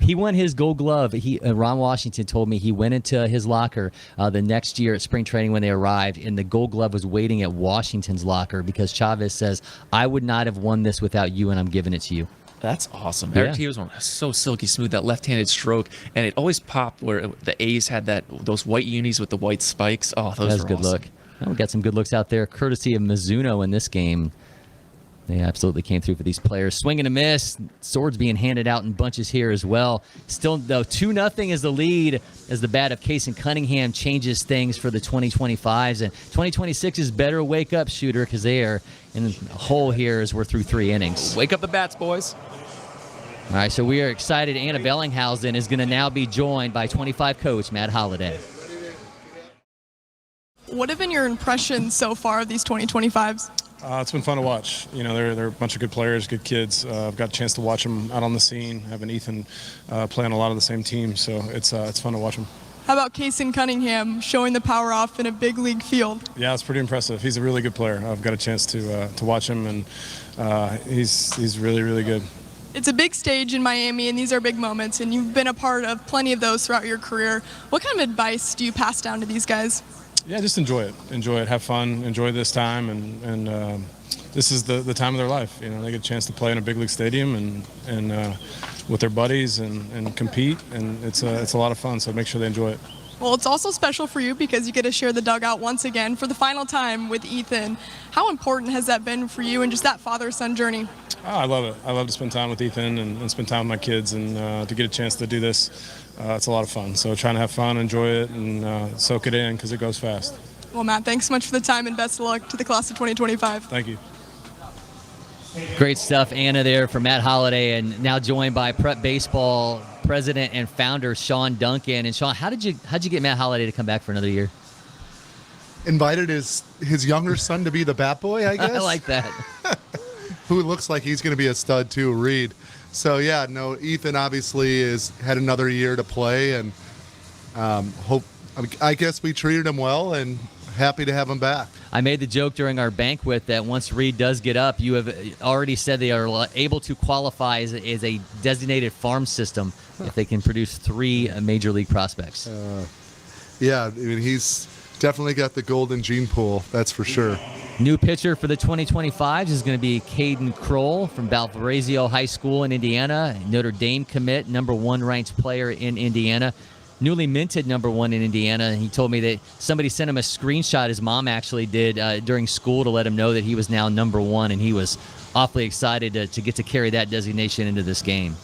He won his Gold Glove. Ron Washington told me he went into his locker the next year at spring training when they arrived, and the Gold Glove was waiting at Washington's locker because Chavez says, I would not have won this without you, and I'm giving it to you. That's awesome. Yeah. Eric T was so silky smooth, that left-handed stroke, and it always popped where the A's had those white unis with the white spikes. Oh, those That's are a good awesome. look. Well, we got some good looks out there, courtesy of Mizuno in this game. They absolutely came through for these players. Swing and a miss. Swords being handed out in bunches here as well. Still, though, 2-0 is the lead as the bat of Kason Cunningham changes things for the 2025s. And 2026 is better wake-up shooter because they are in the hole here as we're through 3 innings. Wake up the bats, boys. All right, so we are excited. Anna Bellinghausen is going to now be joined by 25 coach Matt Holliday. What have been your impressions so far of these 2025s? It's been fun to watch. You know, they're a bunch of good players, good kids. I've got a chance to watch them out on the scene, having Ethan play on a lot of the same teams, so it's fun to watch them. How about Kason Cunningham showing the power off in a big league field? Yeah, it's pretty impressive. He's a really good player. I've got a chance to watch him, and he's really, really good. It's a big stage in Miami, and these are big moments, and you've been a part of plenty of those throughout your career. What kind of advice do you pass down to these guys? Yeah, just enjoy it, have fun, enjoy this time, and this is the time of their life. You know, they get a chance to play in a big league stadium and with their buddies and compete, and it's a lot of fun. So make sure they enjoy it. Well, it's also special for you because you get to share the dugout once again for the final time with Ethan. How important has that been for you and just that father-son journey? Oh, I love it. I love to spend time with Ethan and spend time with my kids, and to get a chance to do this, it's a lot of fun. So trying to have fun, enjoy it, and soak it in because it goes fast. Well, Matt, thanks so much for the time and best of luck to the class of 2025. Thank you. Great stuff, Anna, there for Matt Holliday, and now joined by Prep Baseball president and founder Sean Duncan. And Sean, how'd you get Matt Holliday to come back for another year? Invited his younger son to be the bat boy, I guess. I like that. Who looks like he's going to be a stud too, Reed. So yeah, no, Ethan obviously had another year to play, and I guess we treated him well, and happy to have him back. I made the joke during our banquet that once Reed does get up, you have already said they are able to qualify as a designated farm system if they can produce 3 major league prospects. Yeah, I mean, he's definitely got the golden gene pool, that's for sure. New pitcher for the 2025s is going to be Caden Kroll from Valparaiso High School in Indiana, Notre Dame commit, number 1 ranked player in Indiana. Newly minted number 1 in Indiana. He told me that somebody sent him a screenshot his mom actually did during school to let him know that he was now number 1, and he was awfully excited to get to carry that designation into this game.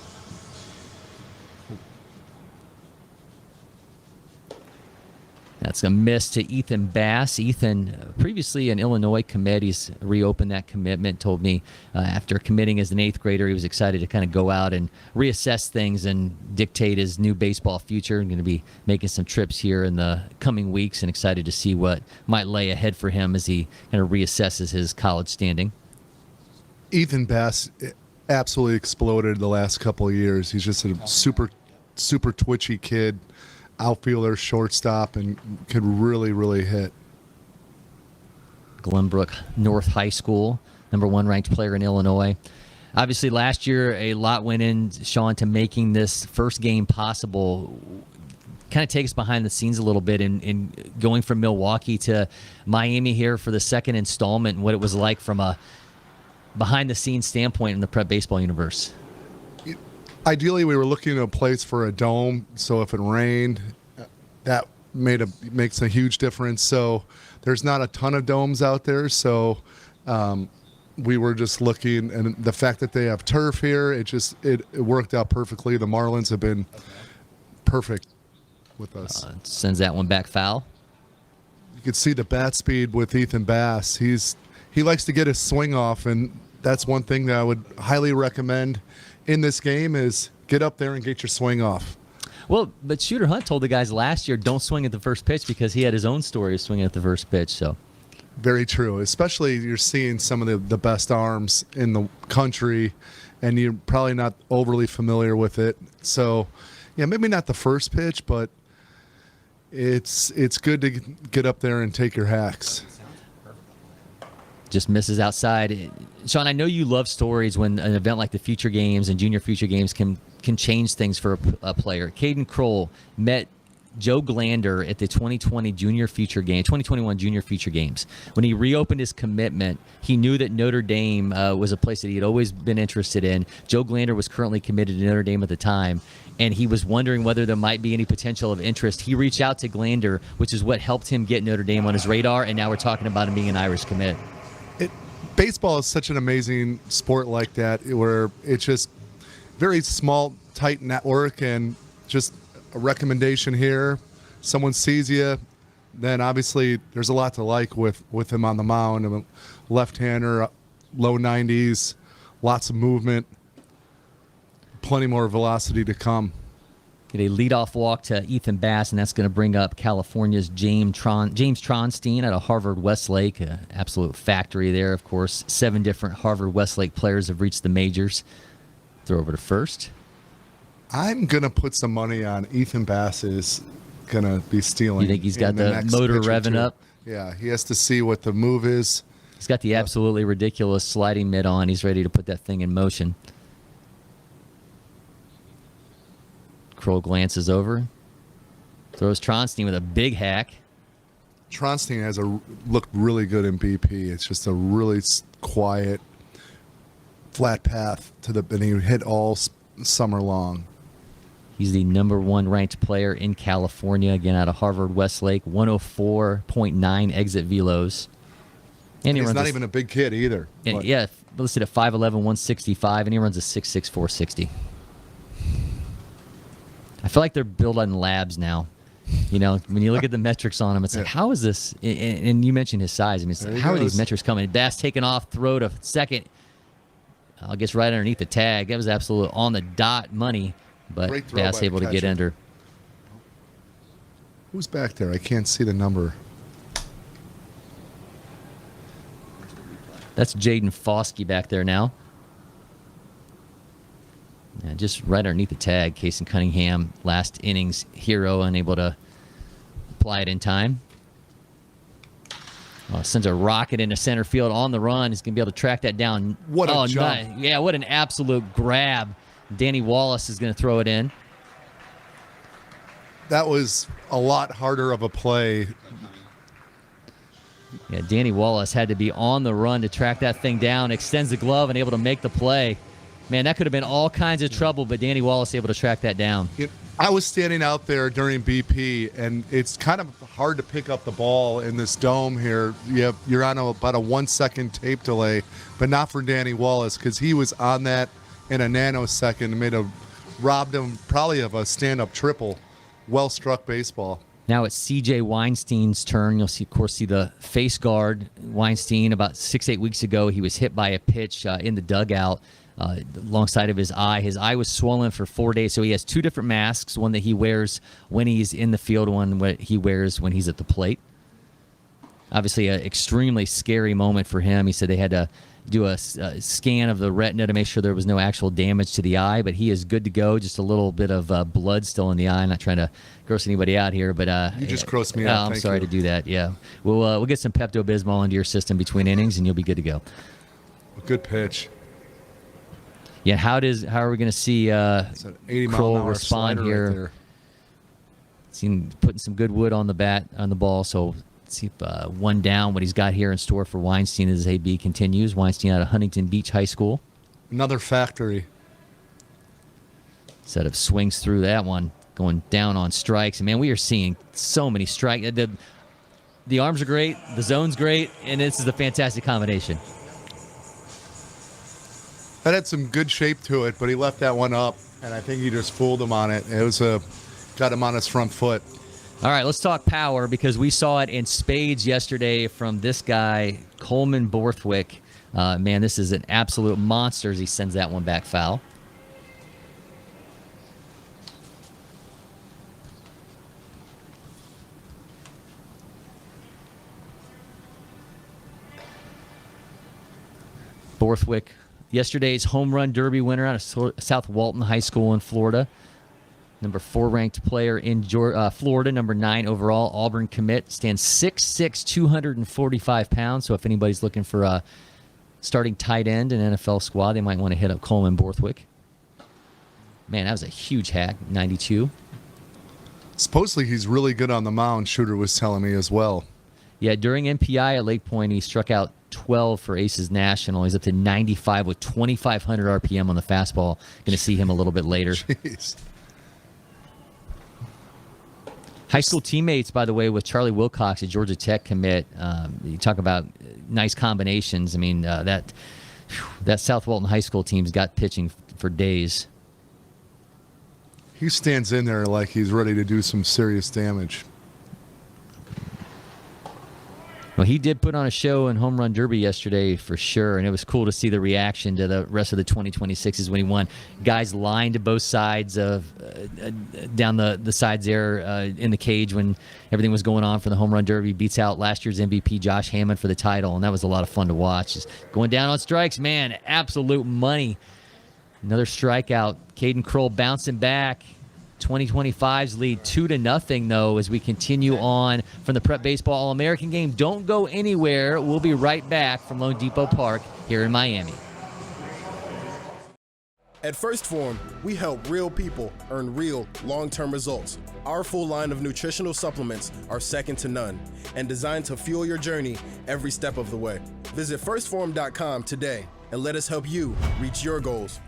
That's a miss to Ethan Bass. Ethan, previously an Illinois commit, he's reopened that commitment, told me after committing as an 8th grader, he was excited to kind of go out and reassess things and dictate his new baseball future. I'm going to be making some trips here in the coming weeks and excited to see what might lay ahead for him as he kind of reassesses his college standing. Ethan Bass absolutely exploded the last couple of years. He's just a super twitchy kid. Outfielder, shortstop, and could really, really hit. Glenbrook North High School, #1 ranked player in Illinois. Obviously, last year, a lot went in, Sean, to making this first game possible. Kind of take us behind the scenes a little bit in going from Milwaukee to Miami here for the second installment and what it was like from a behind-the-scenes standpoint in the prep baseball universe. Ideally, we were looking at a place for a dome, so if it rained, that makes a huge difference. So there's not a ton of domes out there, so we were just looking, and the fact that they have turf here, it worked out perfectly. The Marlins have been perfect with us. Sends that one back foul. You could see the bat speed with Ethan Bass. He likes to get his swing off, and that's one thing that I would highly recommend in this game is get up there and get your swing off. Well, but Shooter Hunt told the guys last year, don't swing at the first pitch because he had his own story of swinging at the first pitch. So, very true. Especially you're seeing some of the best arms in the country, and you're probably not overly familiar with it. So, yeah, maybe not the first pitch, but it's good to get up there and take your hacks. Just misses outside. Sean, I know you love stories when an event like the Future Games and Junior Future Games can change things for a player. Caden Kroll met Joe Glander at the 2021 Junior Future Games. When he reopened his commitment, he knew that Notre Dame was a place that he had always been interested in. Joe Glander was currently committed to Notre Dame at the time, and he was wondering whether there might be any potential of interest. He reached out to Glander, which is what helped him get Notre Dame on his radar, and now we're talking about him being an Irish commit. Baseball is such an amazing sport like that, where it's just very small, tight network, and just a recommendation here. Someone sees you, then obviously there's a lot to like with him on the mound. Left-hander, low 90s, lots of movement, plenty more velocity to come. Get a leadoff walk to Ethan Bass, and that's going to bring up California's James Tronstein out of Harvard Westlake. Absolute factory there, of course. 7 different Harvard Westlake players have reached the majors. Throw over to first. I'm going to put some money on Ethan Bass is going to be stealing. You think he's got the motor revving up? Yeah, he has to see what the move is. He's got the absolutely ridiculous sliding mitt on. He's ready to put that thing in motion. Kroll glances over, throws Tronstein with a big hack. Tronstein has looked really good in BP. It's just a really quiet, flat path and he hit all summer long. He's the #1 ranked player in California, again out of Harvard Westlake, 104.9 exit velos. And he's not even a big kid either. And yeah, listed at 5'11", 165, and he runs a 6'6", 460. I feel like they're built on labs now. You know, when you look at the metrics on him, it's like, how is this? And you mentioned his size. I mean, it's like, how are these metrics coming? Bass taking off, throw to second. I guess right underneath the tag. That was absolute on the dot money, but Bass able to get under. Who's back there? I can't see the number. That's Jaden Foskey back there now. Yeah, just right underneath the tag, Casey Cunningham, last innings hero, unable to apply it in time. Sends a rocket into center field on the run. He's going to be able to track that down. What a jump. Nice. Yeah, what an absolute grab. Danny Wallace is going to throw it in. That was a lot harder of a play. Yeah, Danny Wallace had to be on the run to track that thing down, extends the glove, and able to make the play. Man, that could have been all kinds of trouble, but Danny Wallace able to track that down. I was standing out there during BP, and it's kind of hard to pick up the ball in this dome here. You're on about a 1-second tape delay, but not for Danny Wallace because he was on that in a nanosecond and robbed him probably of a stand-up triple. Well-struck baseball. Now it's C.J. Weinstein's turn. You'll see, of course, the face guard. Weinstein, about 6-8 weeks ago, he was hit by a pitch in the dugout alongside of his eye. His eye was swollen for 4 days, so he has two different masks, one that he wears when he's in the field, one that he wears when he's at the plate. Obviously, an extremely scary moment for him. He said they had to do a scan of the retina to make sure there was no actual damage to the eye, but he is good to go. Just a little bit of blood still in the eye. I'm not trying to gross anybody out here, but you just grossed me out. I'm sorry to do that. Yeah, we'll get some Pepto-Bismol into your system between innings, and you'll be good to go. Good pitch. Yeah, how are we going to see Kroll respond here? Right, seen putting some good wood on the ball, so. See if one down, what he's got here in store for Weinstein as AB continues. Weinstein out of Huntington Beach High School. Another factory. Set of swings through that one, going down on strikes. And, man, we are seeing so many strikes. The arms are great, the zone's great, and this is a fantastic combination. That had some good shape to it, but he left that one up, and I think he just fooled him on it. It was got him on his front foot. All right, let's talk power because we saw it in spades yesterday from this guy, Coleman Borthwick. Man, this is an absolute monster as he sends that one back foul. Borthwick, yesterday's home run derby winner out of South Walton High School in Florida. Number 4 ranked player in Florida, number 9 overall, Auburn commit, stands 6'6", 245 pounds. So if anybody's looking for a starting tight end in an NFL squad, they might want to hit up Coleman Borthwick. Man, that was a huge hack, 92. Supposedly he's really good on the mound, Shooter was telling me as well. Yeah, during MPI at Lake Point, he struck out 12 for Aces National. He's up to 95 with 2,500 RPM on the fastball. Going to see him a little bit later. Jeez. High school teammates, by the way, with Charlie Wilcox, a Georgia Tech commit. You talk about nice combinations. I mean, that South Walton High School team's got pitching for days. He stands in there like he's ready to do some serious damage. Well, he did put on a show in Home Run Derby yesterday for sure, and it was cool to see the reaction to the rest of the 2026s when he won. Guys lined to both sides of down the sides there in the cage when everything was going on for the Home Run Derby. Beats out last year's MVP Josh Hammond for the title, and that was a lot of fun to watch. Just going down on strikes, man, absolute money. Another strikeout. Caden Kroll bouncing back. 2025's lead 2-0 though as we continue on from the Prep Baseball All-American game. Don't go anywhere. We'll be right back from LoanDepot Park here in Miami. At First Form, we help real people earn real long-term results. Our full line of nutritional supplements are second to none and designed to fuel your journey every step of the way. Visit firstform.com today and let us help you reach your goals.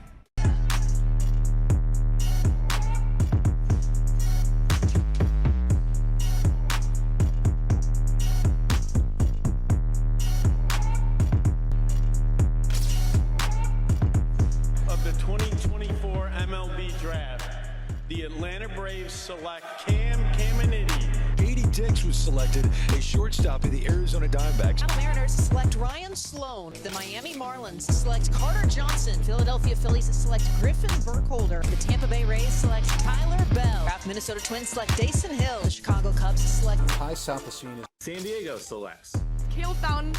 The Atlanta Braves select Cam Caminiti. Katie Dix was selected a shortstop of the Arizona Diamondbacks. Seattle Mariners select Ryan Sloan. The Miami Marlins select Carter Johnson. Philadelphia Phillies select Griffin Burkholder. The Tampa Bay Rays select Tyler Bell. Minnesota Twins select Dason Hill. The Chicago Cubs select High South Osuna. San Diego selects. Caleb Fountain.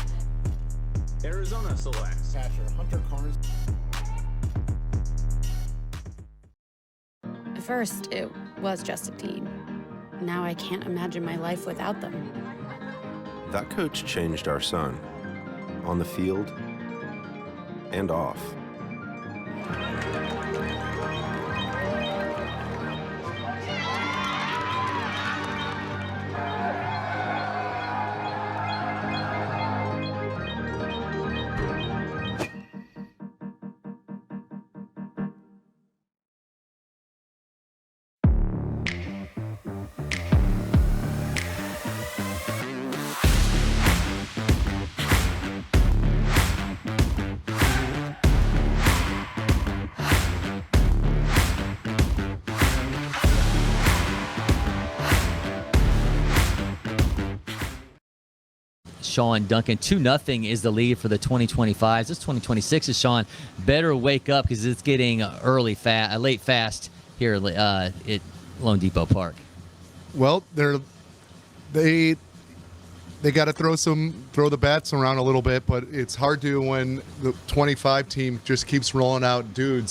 Arizona selects. Catcher Hunter Carnes. At first, it was just a team. Now I can't imagine my life without them. That coach changed our son, on the field and off. Sean Duncan. 2-0 is the lead for the 2025s. This 2026 is Sean. Better wake up because it's getting late fast here at LoanDepot Park. Well, they got to throw the bats around a little bit, but it's hard to when the 25 team just keeps rolling out dude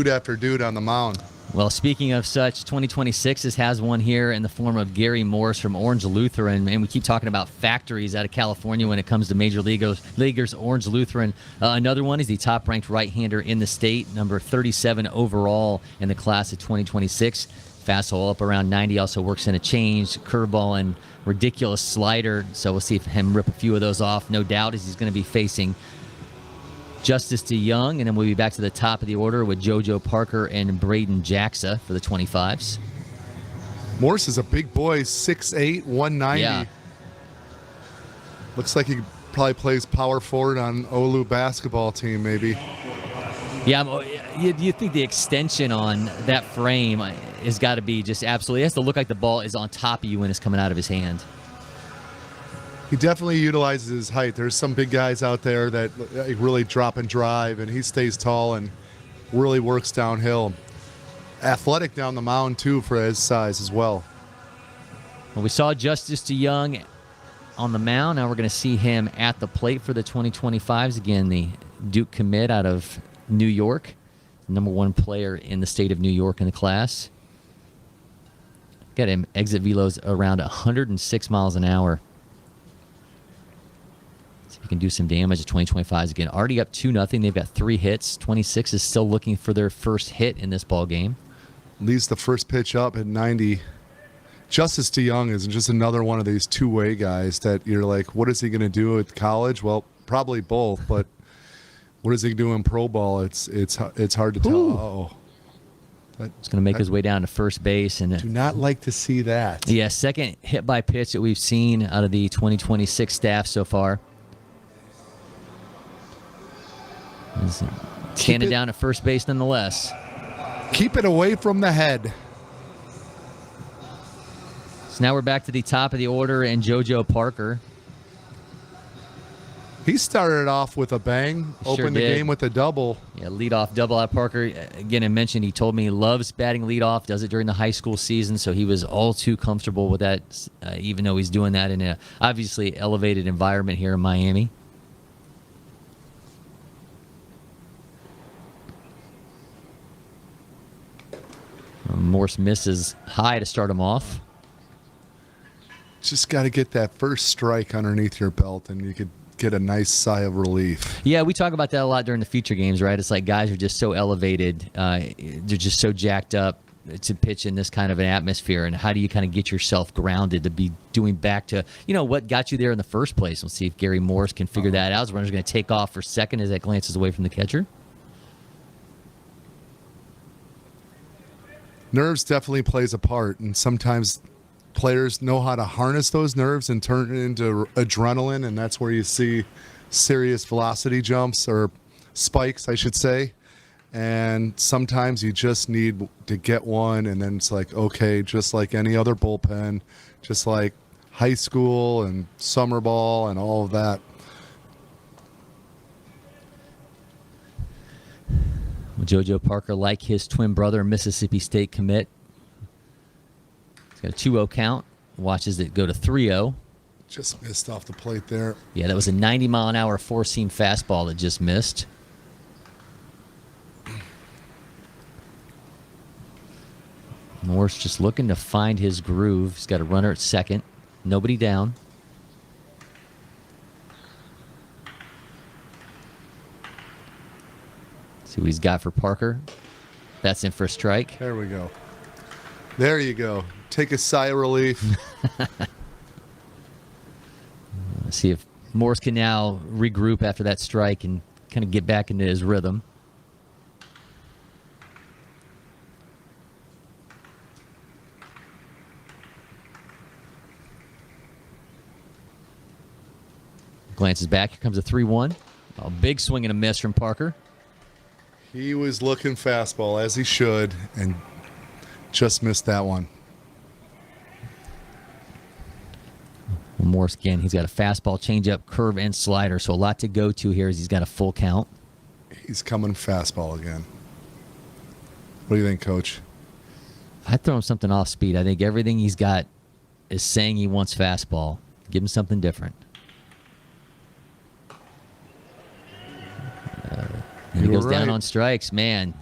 after dude on the mound. Well, speaking of such, 2026 has one here in the form of Gary Morris from Orange Lutheran, and we keep talking about factories out of California when it comes to major leaguers. Orange Lutheran. Another one is the top-ranked right-hander in the state, number 37 overall in the class of 2026. Fastball up around 90, also works in a change, curveball, and ridiculous slider. So we'll see if him rip a few of those off. No doubt as he's going to be facing Justice DeYoung, and then we'll be back to the top of the order with JoJo Parker and Braden Jacksa for the 25s. Morse is a big boy, 6'8", 190. Yeah. Looks like he probably plays power forward on Olu basketball team, maybe. Yeah, you think the extension on that frame has got to be just absolutely, it has to look like the ball is on top of you when it's coming out of his hand. He definitely utilizes his height. There's some big guys out there that really drop and drive, and he stays tall and really works downhill. Athletic down the mound, too, for his size as well. Well, we saw Justice DeYoung on the mound. Now we're going to see him at the plate for the 2025s. Again, the Duke commit out of New York, #1 player in the state of New York in the class. Got him exit velos around 106 miles an hour. He can do some damage at 2025s again. Already up 2-0. They've got 3 hits. 26 is still looking for their first hit in this ball game. Leads the first pitch up at 90. Justice DeYoung is just another one of these two-way guys that you're like, what is he going to do at college? Well, probably both, but what does he do in pro ball? It's hard to tell. Uh-oh. He's going to make his way down to first base. And do not like to see that. Yeah, second hit by pitch that we've seen out of the 2026 staff so far. Standing down at first base nonetheless. Keep it away from the head. So now we're back to the top of the order and JoJo Parker. He started off with a bang, opened the game with a double. Yeah, leadoff double out of Parker. Again, I mentioned he told me he loves batting leadoff, does it during the high school season, so he was all too comfortable with that, even though he's doing that in a obviously elevated environment here in Miami. Morse misses high to start him off. Just got to get that first strike underneath your belt, and you could get a nice sigh of relief. Yeah, we talk about that a lot during the feature games, right? It's like guys are just so elevated. They're just so jacked up to pitch in this kind of an atmosphere. And how do you kind of get yourself grounded to be doing back to, what got you there in the first place? We'll see if Gary Morris can figure that out. The runner's going to take off for second as that glances away from the catcher. Nerves definitely plays a part, and sometimes players know how to harness those nerves and turn it into adrenaline, and that's where you see serious velocity jumps, or spikes, I should say. And sometimes you just need to get one, and then it's like, okay, just like any other bullpen, just like high school and summer ball and all of that. JoJo Parker, like his twin brother, Mississippi State commit. He's got a 2-0 count. Watches it go to 3-0. Just missed off the plate there. Yeah, that was a 90-mile-an-hour four-seam fastball that just missed. Morse just looking to find his groove. He's got a runner at second. Nobody down. See what he's got for Parker. That's in for a strike. There we go. There you go. Take a sigh of relief. Let's see if Morse can now regroup after that strike and kind of get back into his rhythm. Glances back. Here comes a 3-1. A big swing and a miss from Parker. He was looking fastball, as he should, and just missed that one. Morse. Again, he's got a fastball, changeup, curve, and slider, so a lot to go to here as he's got a full count. He's coming fastball again. What do you think, Coach? I'd throw him something off speed. I think everything he's got is saying he wants fastball. Give him something different. And he goes down on strikes. Man,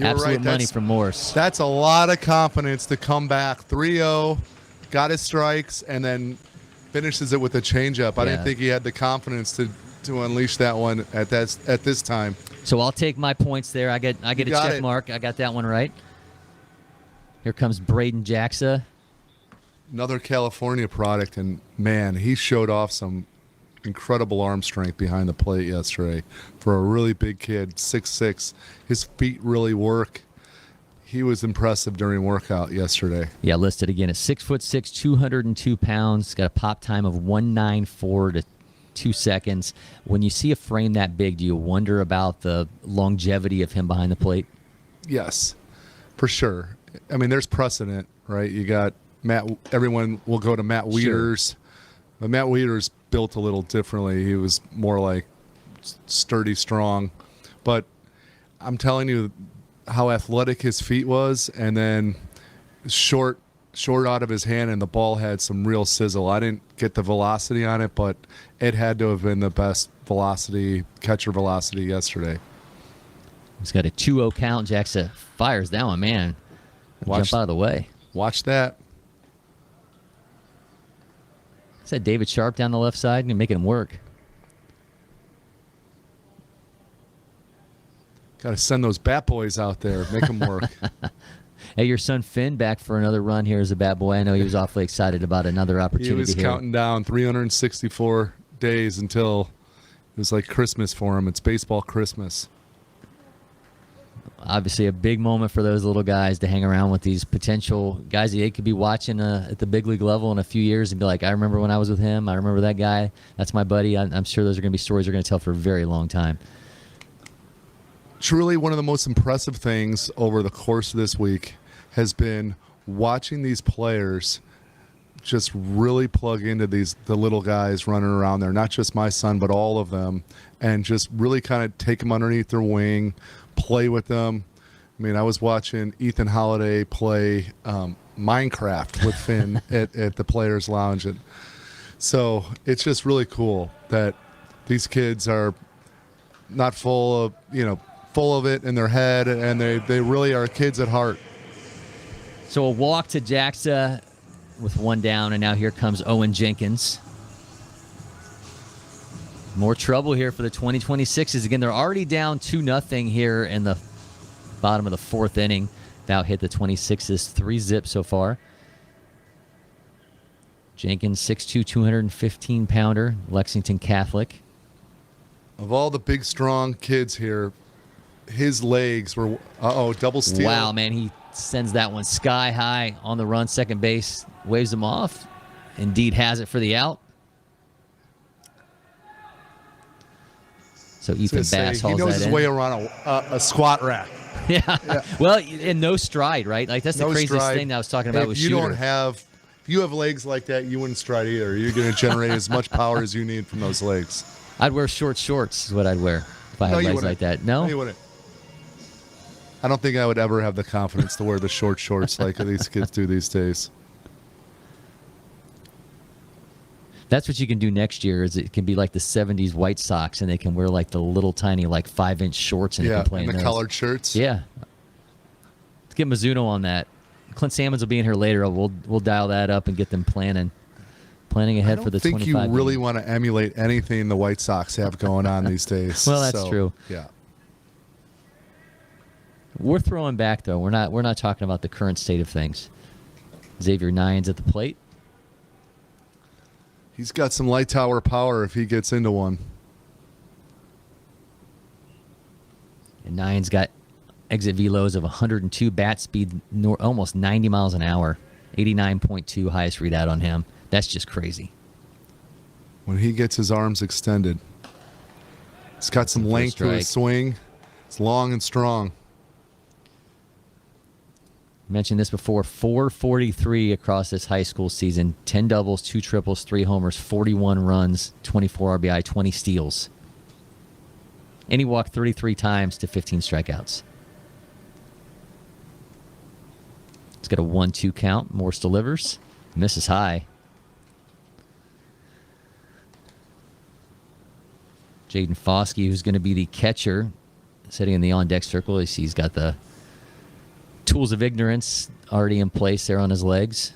absolute money from Morse. That's a lot of confidence to come back 3-0, got his strikes, and then finishes it with a changeup. I didn't think he had the confidence to unleash that one at this time. So I'll take my points there. I get a check mark. I got that one right. Here comes Braden Jacksa. Another California product, and man, he showed off some incredible arm strength behind the plate yesterday for a really big kid, 6'6". His feet really work. He was impressive during workout yesterday. Yeah, listed again at 6'6", 202 pounds. Got a pop time of 1.94 to 2 seconds. When you see a frame that big, do you wonder about the longevity of him behind the plate? Yes, for sure. I mean, there's precedent, right? You got Matt. Everyone will go to Matt Wieters. Sure. But Matt Wieters built a little differently. He was more like sturdy, strong. But I'm telling you how athletic his feet was, and then short out of his hand, and the ball had some real sizzle. I didn't get the velocity on it, but it had to have been the best catcher velocity yesterday. He's got a 2-0 count. Jackson fires that one, man. Jump out of the way. Watch that. Is that David Sharp down the left side and making him work? Got to send those bat boys out there, make them work. Hey, your son Finn back for another run here as a bat boy. I know he was awfully excited about another opportunity. He was counting down 364 days until it was like Christmas for him. It's baseball Christmas. Obviously a big moment for those little guys to hang around with these potential guys that they could be watching at the big league level in a few years and be like, I remember when I was with him. I remember that guy. That's my buddy. I'm sure those are going to be stories they're going to tell for a very long time. Truly one of the most impressive things over the course of this week has been watching these players just really plug into the little guys running around there, not just my son, but all of them, and just really kind of take them underneath their wing, play with them. I mean, I was watching Ethan Holiday play Minecraft with Finn at the Players Lounge. And so it's just really cool that these kids are not full of it in their head, and they really are kids at heart. So a walk to Jacksa with one down, and now here comes Owen Jenkins. More trouble here for the 2026s. Again, they're already down 2-0 here in the bottom of the fourth inning. Now hit the 26s 3-zip so far. Jenkins, 6'2", 215-pounder, Lexington Catholic. Of all the big, strong kids here, his legs were, double steal. Wow, man, he sends that one sky high on the run. Second base waves him off. Indeed has it for the out. So Ethan Bass hauls that in. He knows his way around a squat rack. Yeah. Well, and no stride, right? Like that's the craziest thing that I was talking about with Shooter. If you have legs like that, you wouldn't stride either. You're going to generate as much power as you need from those legs. I'd wear short shorts is what I'd wear if I had legs like that. No, you wouldn't. I don't think I would ever have the confidence to wear the short shorts like these kids do these days. That's what you can do next year. Is it can be like the '70s White Sox, and they can wear like the little tiny 5-inch shorts and they can play in the those. Collared shirts. Yeah, let's get Mizuno on that. Clint Salmons will be in here later. We'll dial that up and get them planning ahead for the 25. I don't think you really want to emulate anything the White Sox have going on these days. Well, that's true. Yeah. We're throwing back though. We're not talking about the current state of things. Xavier Nines at the plate. He's got some light tower power if he gets into one. And Nines got exit velos of 102, bat speed almost 90 miles an hour, 89.2 highest readout on him. That's just crazy. When he gets his arms extended, it's got some length to his swing. It's long and strong. Mentioned this before, 443 across this high school season, 10 doubles, 2 triples, 3 homers, 41 runs, 24 RBI, 20 steals. And he walked 33 times to 15 strikeouts. It's got a 1-2 count. Morse delivers. Misses high. Jaden Foskey, who's going to be the catcher, sitting in the on-deck circle. He's got the tools of ignorance already in place there on his legs.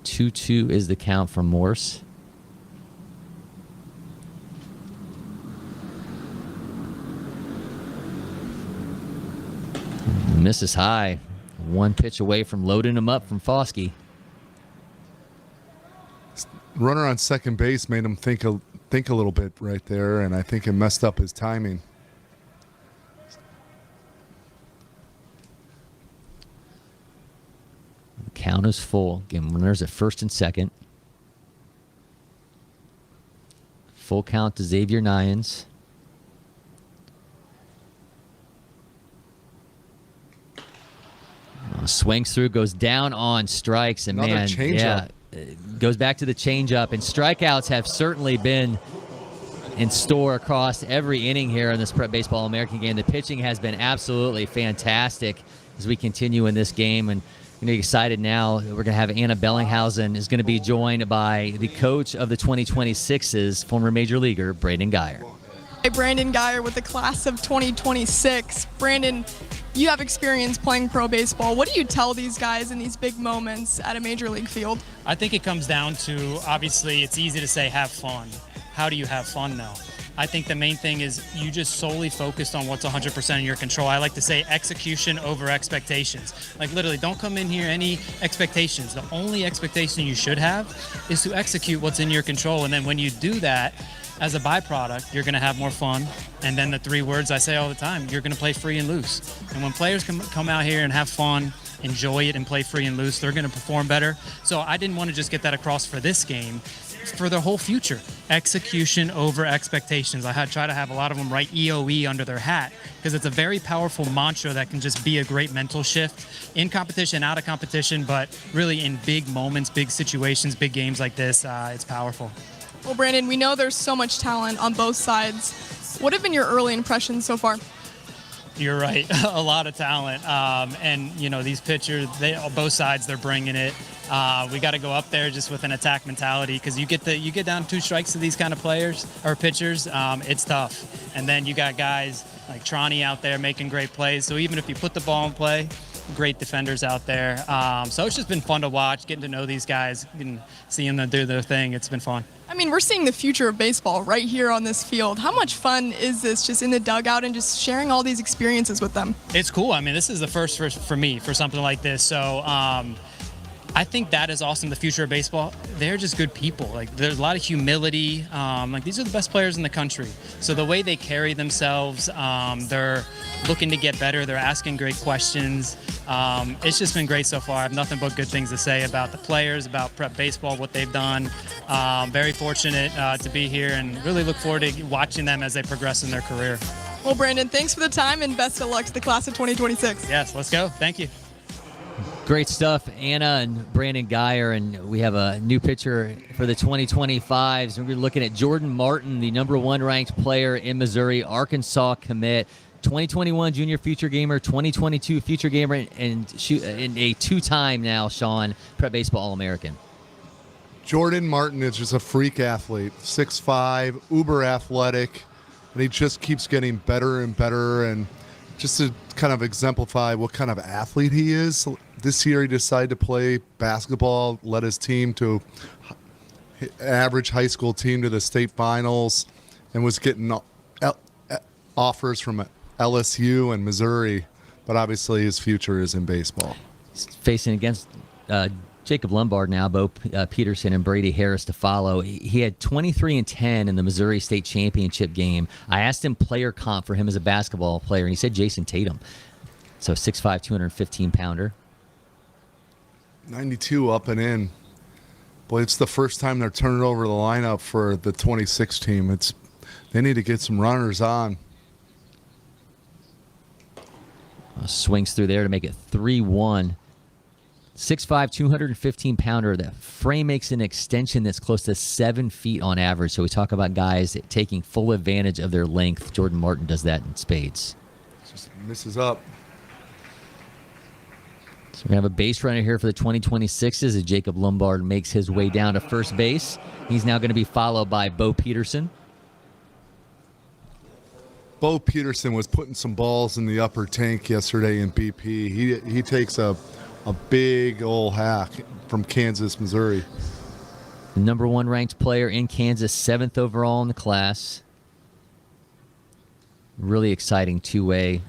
Two is the count from Morse. Misses high. One pitch away from loading him up from Foskey. Runner on second base made him think a little bit right there, and I think it messed up his timing. The count is full. Again, runners at first and second. Full count to Xavier Nyans. Swings through, goes down on strikes, and Another man, change-up. goes back to the changeup. And strikeouts have certainly been in store across every inning here in this Prep Baseball American game. The pitching has been absolutely fantastic as we continue in this game, and we're excited now. We're going to have Anna Bellinghausen is going to be joined by the coach of the 2026's former major leaguer Brandon Geyer. Hey, Brandon Geyer with the class of 2026. Brandon, you have experience playing pro baseball. What do you tell these guys in these big moments at a major league field? I think it comes down to, obviously, it's easy to say have fun. How do you have fun now? I think the main thing is you just solely focused on what's 100% in your control. I like to say execution over expectations. Like literally, don't come in here any expectations. The only expectation you should have is to execute what's in your control. And then when you do that, as a byproduct, you're going to have more fun. And then the 3 words I say all the time, you're going to play free and loose. And when players come out here and have fun, enjoy it, and play free and loose, they're going to perform better. So I didn't want to just get that across for this game, for the whole future. Execution over expectations. I try to have a lot of them write EOE under their hat because it's a very powerful mantra that can just be a great mental shift in competition, out of competition, but really in big moments, big situations, big games like this, it's powerful. Well, Brandon, we know there's so much talent on both sides. What have been your early impressions so far? You're right, a lot of talent, and you know these pitchers, both sides, they're bringing it. We got to go up there just with an attack mentality because you get down 2 strikes to these kind of players or pitchers, it's tough. And then you got guys like Tronny out there making great plays. So even if you put the ball in play, great defenders out there. So it's just been fun to watch, getting to know these guys, and seeing them do their thing. It's been fun. I mean, we're seeing the future of baseball right here on this field. How much fun is this just in the dugout and just sharing all these experiences with them? It's cool. I mean, this is the first for me for something like this. So I think that is awesome. The future of baseball. They're just good people. Like there's a lot of humility. Like these are the best players in the country. So the way they carry themselves, they're looking to get better. They're asking great questions. It's just been great so far. I have nothing but good things to say about the players, about prep baseball, what they've done. Very fortunate to be here and really look forward to watching them as they progress in their career. Well, Brandon, thanks for the time and best of luck to the class of 2026. Yes, let's go. Thank you. Great stuff, Anna and Brandon Geyer, and we have a new pitcher for the 2025s. We're looking at Jordan Martin, the #1 ranked player in Missouri, Arkansas commit, 2021 Junior Future Gamer, 2022 Future Gamer, and a 2-time now, Sean, Prep Baseball All-American. Jordan Martin is just a freak athlete, 6'5", uber athletic, and he just keeps getting better and better. And just to kind of exemplify what kind of athlete he is, this year he decided to play basketball, led his team to average high school team to the state finals, and was getting offers from LSU and Missouri. But obviously his future is in baseball. He's facing against Jacob Lombard now, Bo Peterson and Brady Harris to follow. He had 23-10 in the Missouri State Championship game. I asked him player comp for him as a basketball player, and he said Jason Tatum. So 6'5", 215-pounder. 92 up and in. Boy, it's the first time they're turning over the lineup for the 26 team. It's They need to get some runners on. Swings through there to make it 3-1. 6'5", 215-pounder. That frame makes an extension that's close to 7 feet on average. So we talk about guys taking full advantage of their length. Jordan Martin does that in spades. Just misses up. So we have a base runner here for the 2026s as Jacob Lombard makes his way down to first base. He's now going to be followed by Bo Peterson. Bo Peterson was putting some balls in the upper tank yesterday in BP. He takes a big old hack from Kansas, Missouri. The number 1 ranked player in Kansas, 7th overall in the class. Really exciting two-way.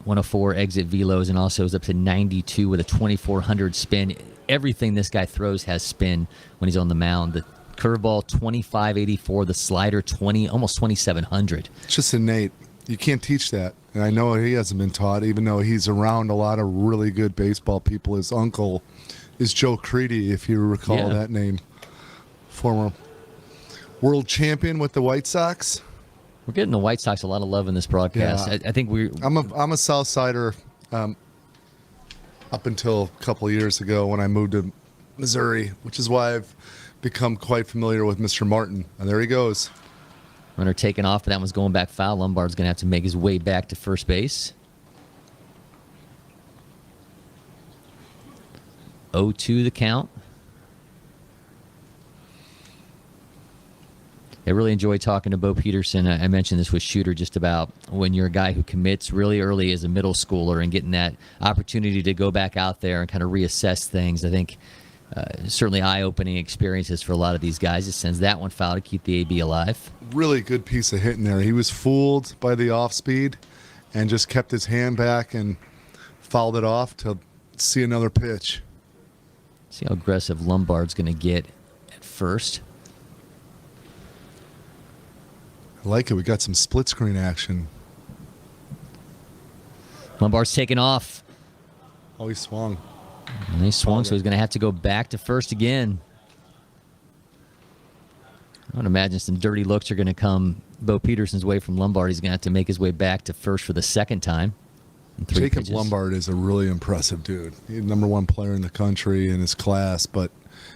104 exit velos and also is up to 92 with a 2400 spin. Everything this guy throws has spin when he's on the mound. The curveball 2584, the slider almost 2700. It's just innate. You can't teach that. And I know he hasn't been taught, even though he's around a lot of really good baseball people. His uncle is Joe Creedy, if you recall that name. Former world champion with the White Sox. We're getting the White Sox a lot of love in this broadcast. Yeah. I think I'm a South Sider up until a couple of years ago when I moved to Missouri, which is why I've become quite familiar with Mr. Martin. And there he goes. Runner taken off, but that one's going back foul. Lombard's going to have to make his way back to first base. 0-2 the count. I really enjoy talking to Bo Peterson. I mentioned this with Shooter just about when you're a guy who commits really early as a middle schooler and getting that opportunity to go back out there and kind of reassess things. I think certainly eye-opening experiences for a lot of these guys. It sends that one foul to keep the AB alive. Really good piece of hitting there. He was fooled by the off-speed and just kept his hand back and fouled it off to see another pitch. See how aggressive Lombard's going to get at first. I like it. We got some split screen action. Lombard's taken off. Oh, he swung. And he swung, so he's going to have to go back to first again. I would imagine some dirty looks are going to come Bo Peterson's way from Lombard. He's going to have to make his way back to first for the second time. Jacob Lombard is a really impressive dude. He's the #1 player in the country in his class, but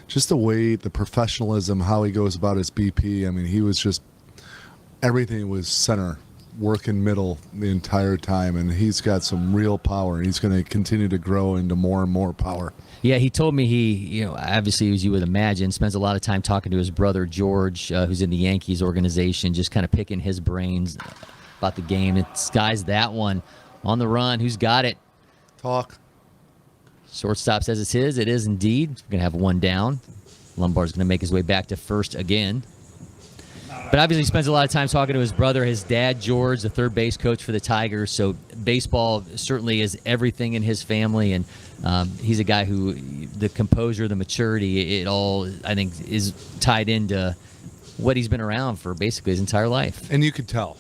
just the way, the professionalism, how he goes about his BP, I mean, he was just, everything was center, working middle the entire time, and he's got some real power, and he's going to continue to grow into more and more power. Yeah, he told me he, obviously, as you would imagine, spends a lot of time talking to his brother, George, who's in the Yankees organization, just kind of picking his brains about the game. It skies that one on the run. Who's got it? Talk. Shortstop says it's his. It is indeed. We're going to have one down. Lombard's going to make his way back to first again. But obviously he spends a lot of time talking to his brother, his dad, George, the third base coach for the Tigers. So baseball certainly is everything in his family. And he's a guy who the composure, the maturity, it all, I think, is tied into what he's been around for basically his entire life. And you could tell.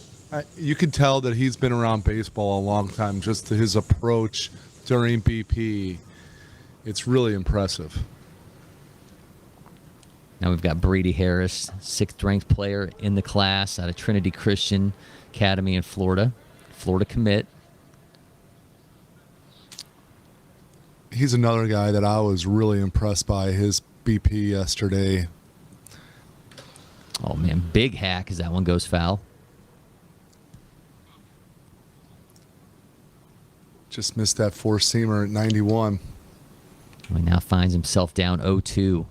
You could tell that he's been around baseball a long time. Just his approach during BP, it's really impressive. Now we've got Brady Harris, 6th-ranked player in the class out of Trinity Christian Academy in Florida. Florida commit. He's another guy that I was really impressed by his BP yesterday. Oh, man, big hack as that one goes foul. Just missed that four-seamer at 91. He now finds himself down 0-2.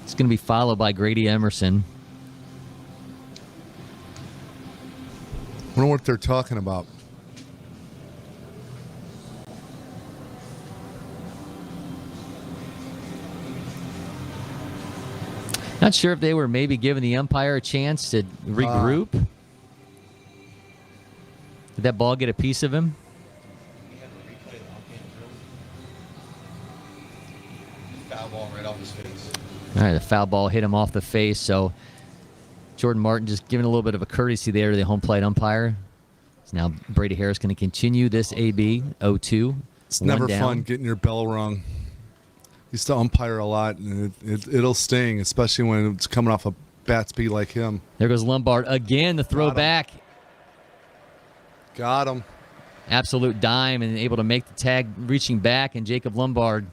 It's going to be followed by Grady Emerson. I wonder what they're talking about. Not sure if they were maybe giving the umpire a chance to regroup. Did that ball get a piece of him? Foul ball right off his face. All right, the foul ball hit him off the face. So Jordan Martin just giving a little bit of a courtesy there to the home plate umpire. So now Brady Harris going to continue this AB 0-2. It's never fun getting your bell rung. Used to umpire a lot, and it'll sting, especially when it's coming off a bat speed like him. There goes Lombard again, the throw back. Got him. Absolute dime and able to make the tag, reaching back, and Jacob Lombard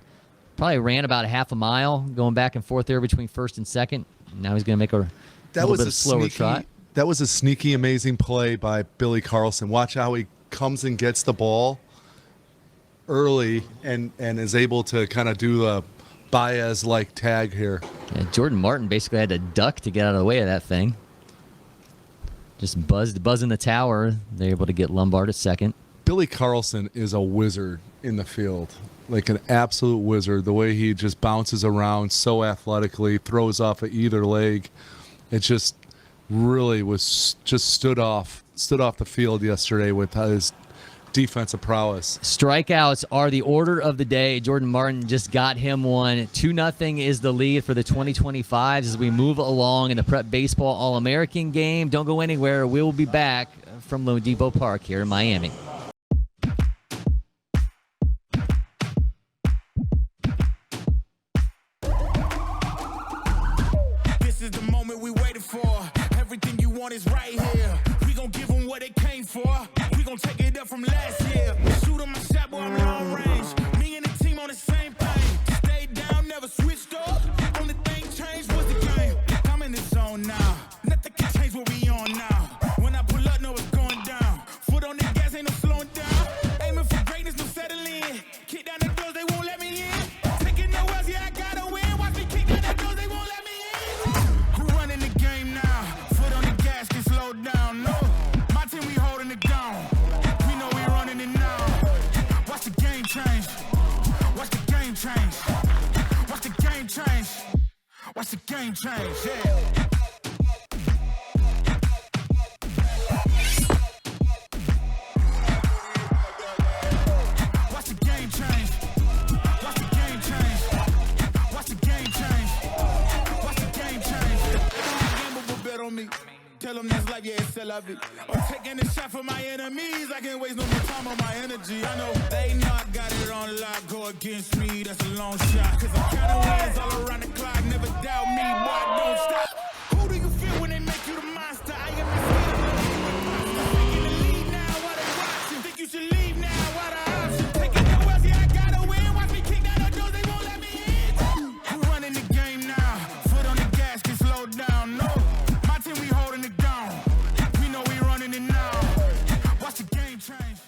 probably ran about a half a mile, going back and forth there between first and second. Now he's going to make a little bit of slower trot. That was a sneaky, amazing play by Billy Carlson. Watch how he comes and gets the ball early and is able to kind of do a Baez-like tag here. Yeah, Jordan Martin basically had to duck to get out of the way of that thing. Just buzzing the tower. They're able to get Lombard at second. Billy Carlson is a wizard in the field, like an absolute wizard. The way he just bounces around so athletically, throws off of either leg. It just really was just stood off the field yesterday with his defensive prowess. Strikeouts are the order of the day. Jordan Martin just got him one. 2-0 is the lead for the 2025s as we move along in the Prep Baseball All-American game. Don't go anywhere. We'll be back from LoanDepot Park here in Miami. This is the moment we waited for. Everything you want is right here. We gon' give them what they came for. We gon' take it up from last year. Shoot on my shot, boy, I'm long range. Me and the team on the same thing. Stayed down, never switched up. Only thing changed was the game. I'm in the zone now. Nothing can change what we on now. When I pull up, know it's going down. Foot on the gas, ain't no slowing down. Aiming for greatness, no settling. Kick down the doors, they won't let me in. Taking no else, yeah, I gotta win. Watch me kick down the doors, they won't let me in. Who running the game now? Foot on the gas, can slow down. No, my team, we holding it down. We know we running it now. Watch the game change. Watch the game change. Watch the game change. Watch the game change. Yeah. Watch the game change. Watch the game change. Watch the game change. Watch the game change. Gamble, but bet on me. Tell them that's life, yeah, it's still la vie. I'm taking a shot for my enemies. I can't waste no more time on my energy. I know they know I got it on lock. Go against me, that's a long shot. Cause I'm counting wins all around the clock. Never doubt me, boy, don't stop. Who do you feel when they make you the monster? I am the taking the lead now, while they watching. Think you should leave now, while the option. Taking no else, yeah, I gotta win. Watch me kick down the doors, they won't let me in. We're running the game now. Foot on the gas, can slow down. No, my team, we holding it down. We know we running it now. Watch the game change.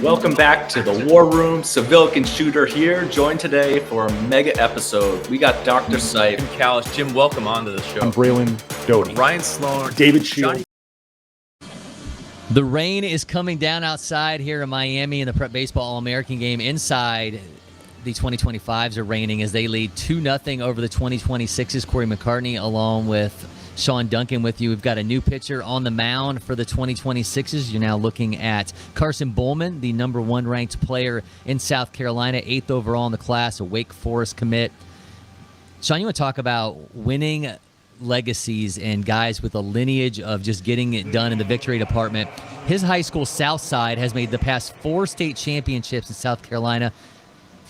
Welcome back to the War Room. Civilian Shooter here, joined today for a mega episode. We got Dr. Sept, Jim Callis. Jim, welcome onto the show. I'm Braylon Doty. Ryan Sloan. David Shields. The rain is coming down outside here in Miami in the Prep Baseball All-American game. Inside, the 2025s are raining as they lead 2-0 over the 2026s. Corey McCartney along with Sean Duncan with you. We've got a new pitcher on the mound for the 2026s. You're now looking at Carson Bowman, the number 1 ranked player in South Carolina, 8th overall in the class, a Wake Forest commit. Sean, you want to talk about winning legacies and guys with a lineage of just getting it done in the victory department. His high school, Southside, has made the past 4 state championships in South Carolina.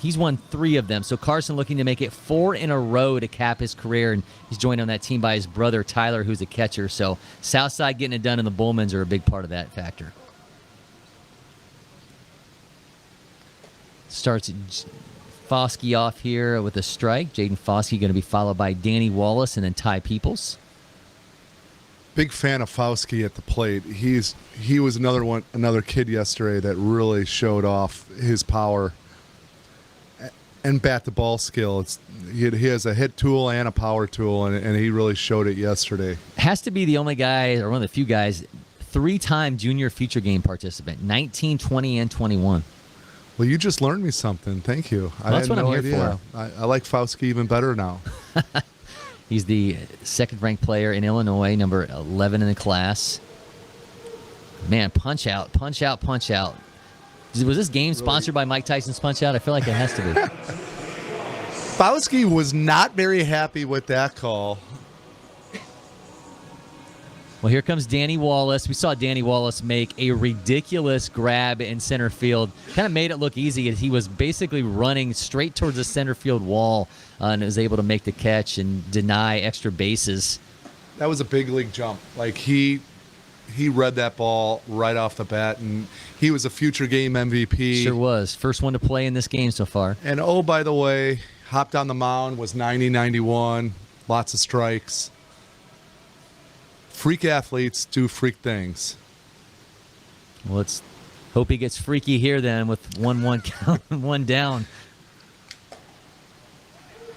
He's won 3 of them. So Carson looking to make it 4 in a row to cap his career, and he's joined on that team by his brother Tyler, who's a catcher. So Southside getting it done, and the Bullmans are a big part of that factor. Starts Foskey off here with a strike. Jaden Foskey going to be followed by Danny Wallace and then Ty Peoples. Big fan of Foskey at the plate. He was another kid yesterday that really showed off his power and bat the ball skill. He has a hit tool and a power tool, and he really showed it yesterday. Has to be the only guy, or one of the few guys, 3-time junior feature game participant, 19, 20, and 21. Well, you just learned me something. Thank you. Well, that's what I'm here for. I like Foskey even better now. He's the 2nd-ranked player in Illinois, number 11 in the class. Man, punch out, punch out, punch out. Was this game sponsored by Mike Tyson's Punch Out? I feel like it has to be. Foskey was not very happy with that call. Well, here comes Danny Wallace. We saw Danny Wallace make a ridiculous grab in center field. Kind of made it look easy as he was basically running straight towards the center field wall and was able to make the catch and deny extra bases. That was a big league jump. Like he read that ball right off the bat, and he was a future game MVP. Sure was. First one to play in this game so far. And oh, by the way, hopped on the mound, was 90-91, lots of strikes. Freak athletes do freak things. Well, let's hope he gets freaky here then with 1-1 count, 1 down.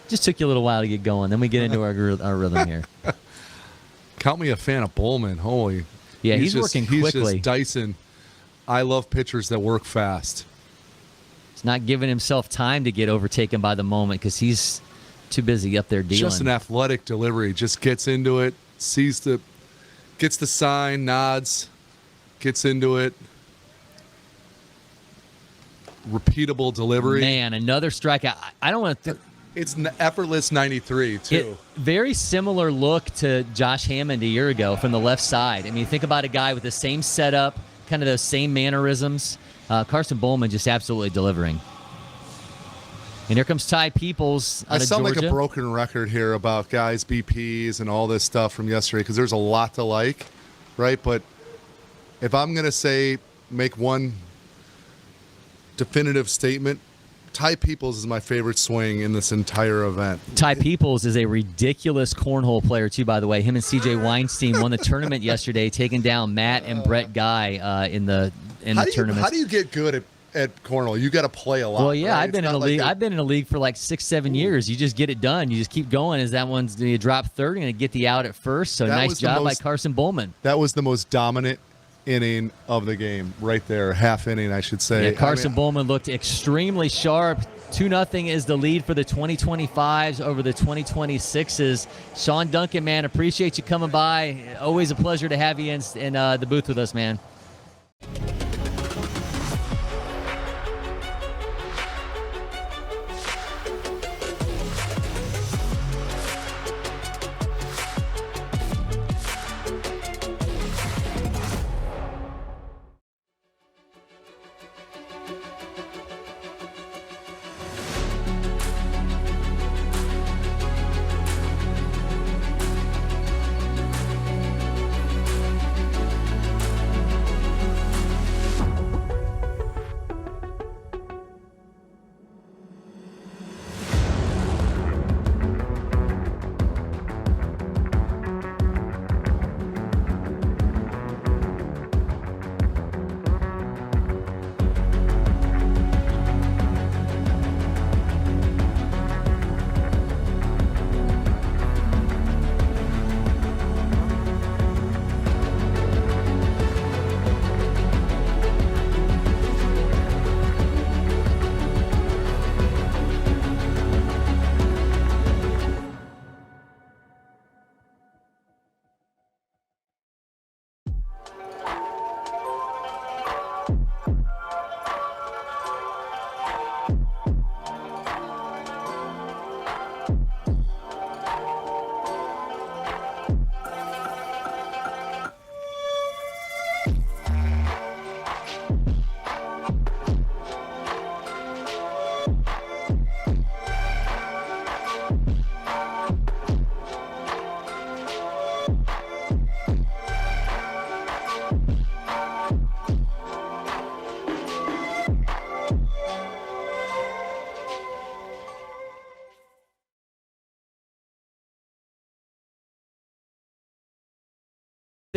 Just took you a little while to get going. Then we get into our rhythm here. Count me a fan of Bowman. Holy. Yeah, he's working quickly. He's just Dyson. I love pitchers that work fast. He's not giving himself time to get overtaken by the moment because he's too busy up there dealing. Just an athletic delivery. Just gets into it, gets the sign, nods, gets into it. Repeatable delivery. Man, another strikeout. I don't want to... It's an effortless 93, too. Very similar look to Josh Hammond a year ago from the left side. I mean, think about a guy with the same setup, kind of those same mannerisms. Carson Bowman just absolutely delivering. And here comes Ty Peoples out I of sound Georgia. like a broken record here about guys' BPs and all this stuff from yesterday because there's a lot to like, right? But if I'm going to make one definitive statement, Ty Peoples is my favorite swing in this entire event. Ty Peoples is a ridiculous cornhole player, too, by the way. Him and C.J. Weinstein won the tournament yesterday, taking down Matt and Brett Guy in the tournament. How do you get good at cornhole? You got to play a lot. Well, yeah, right? I've been in a league. I've been in a league for like 6-7 years. You just get it done. You just keep going. As that one's you drop third, and get the out at first. So nice job by Carson Bowman. That was the most dominant inning of the game right there, half inning, I should say. Yeah, Carson Bowman looked extremely sharp. 2-0 is the lead for the 2025s over the 2026s. Sean Duncan, man, appreciate you coming by. Always a pleasure to have you in the booth with us, man.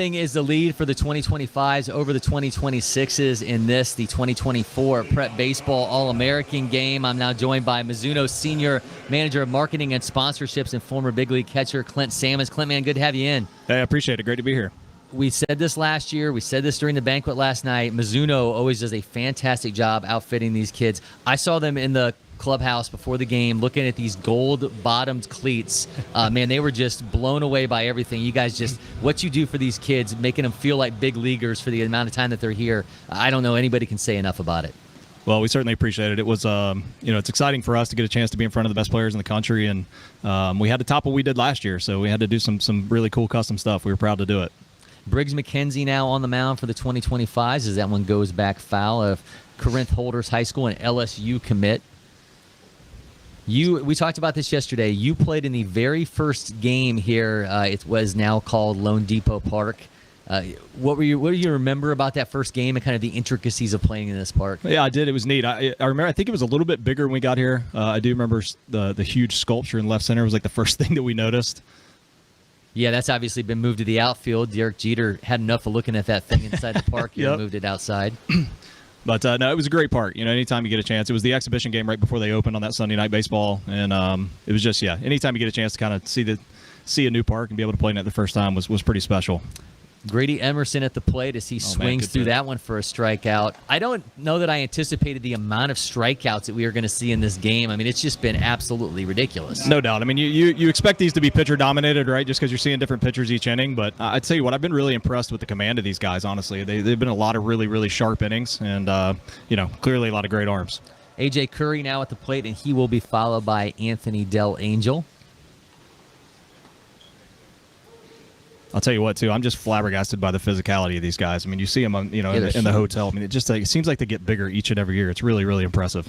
Is the lead for the 2025s over the 2026s in this, the 2024 Prep Baseball All-American game. I'm now joined by Mizuno Senior Manager of Marketing and Sponsorships and former big league catcher Clint Sammons. Clint, man, good to have you in. Hey, I appreciate it. Great to be here. We said this last year. We said this during the banquet last night. Mizuno always does a fantastic job outfitting these kids. I saw them in the clubhouse before the game looking at these gold-bottomed cleats. Man, they were just blown away by everything. You guys just, what you do for these kids, making them feel like big leaguers for the amount of time that they're here. I don't know anybody can say enough about it. Well, we certainly appreciate it. It was, it's exciting for us to get a chance to be in front of the best players in the country, and we had to top what we did last year, so we had to do some really cool custom stuff. We were proud to do it. Briggs McKenzie now on the mound for the 2025s as that one goes back foul of Corinth Holders High School and LSU commit. We talked about this yesterday. You played in the very first game here. It was now called LoanDepot Park. What do you remember about that first game and kind of the intricacies of playing in this park? Yeah, I did. It was neat. I remember. I think it was a little bit bigger when we got here. I do remember the huge sculpture in left center was like the first thing that we noticed. Yeah, that's obviously been moved to the outfield. Derek Jeter had enough of looking at that thing inside the park and moved it outside. But no, it was a great park. Anytime you get a chance. It was the exhibition game right before they opened on that Sunday Night Baseball, and it was just anytime you get a chance to kind of see a new park and be able to play in it the first time was pretty special. Grady Emerson at the plate as he swings through that one for a strikeout. I don't know that I anticipated the amount of strikeouts that we are going to see in this game. I mean, it's just been absolutely ridiculous. No doubt. I mean, you expect these to be pitcher dominated, right? Just because you're seeing different pitchers each inning. But I'd tell you what, I've been really impressed with the command of these guys. Honestly, they've been a lot of really, really sharp innings, and clearly a lot of great arms. AJ Curry now at the plate, and he will be followed by Anthony Del Angel. I'll tell you what, too. I'm just flabbergasted by the physicality of these guys. I mean, you see them, in the hotel. I mean, it seems like they get bigger each and every year. It's really, really impressive.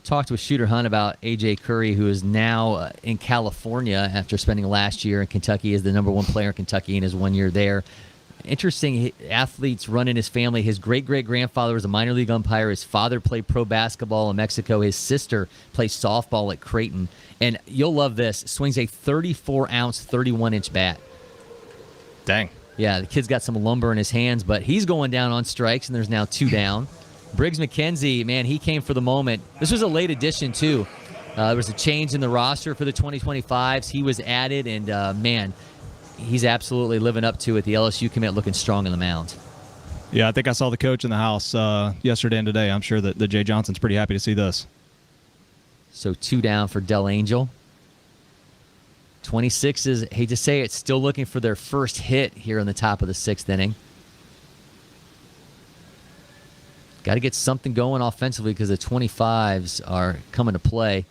Talked with Shooter Hunt about A.J. Curry, who is now in California after spending last year in Kentucky as the number one player in Kentucky in his 1 year there. Interesting athletes run in his family. His great-great-grandfather was a minor league umpire. His father played pro basketball in Mexico. His sister plays softball at Creighton. And you'll love this. Swings a 34-ounce, 31-inch bat. Dang. Yeah, the kid's got some lumber in his hands, but he's going down on strikes, and there's now 2 down. Briggs McKenzie, man, he came for the moment. This was a late addition, too. There was a change in the roster for the 2025s. He was added, and, man, he's absolutely living up to it. The LSU commit looking strong on the mound. Yeah, I think I saw the coach in the house yesterday and today. I'm sure that Jay Johnson's pretty happy to see this. So 2 down for Del Angel. 26s, hate to say it, still looking for their first hit here in the top of the 6th inning. Got to get something going offensively because the 25s are coming to play.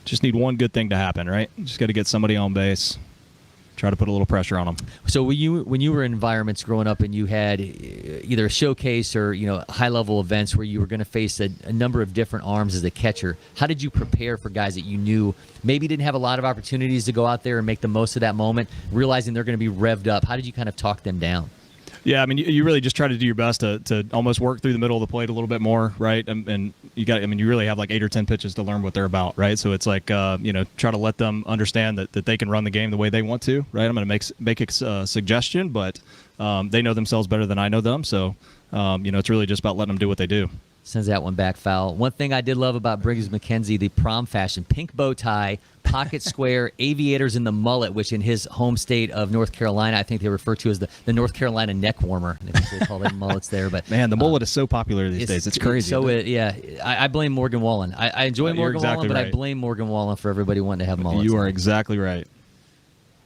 Just need one good thing to happen, right? Just got to get somebody on base. Try to put a little pressure on them. So when you were in environments growing up and you had either a showcase or high-level events where you were going to face a number of different arms as a catcher, how did you prepare for guys that you knew maybe didn't have a lot of opportunities to go out there and make the most of that moment, realizing they're going to be revved up? How did you kind of talk them down? Yeah, I mean, you really just try to do your best to almost work through the middle of the plate a little bit more, right? And you really have like 8 or 10 pitches to learn what they're about, right? So it's like, try to let them understand that they can run the game the way they want to, right? I'm going to make a suggestion, but they know themselves better than I know them. So, it's really just about letting them do what they do. Sends that one back foul. One thing I did love about Briggs McKenzie, the prom fashion, pink bow tie, pocket square, aviators in the mullet, which in his home state of North Carolina, I think they refer to as the North Carolina neck warmer. I think they call them mullets there. But man, the mullet is so popular these days. It's crazy. I blame Morgan Wallen. I enjoy Morgan Wallen, but I blame Morgan Wallen for everybody wanting to have mullets. You are exactly right.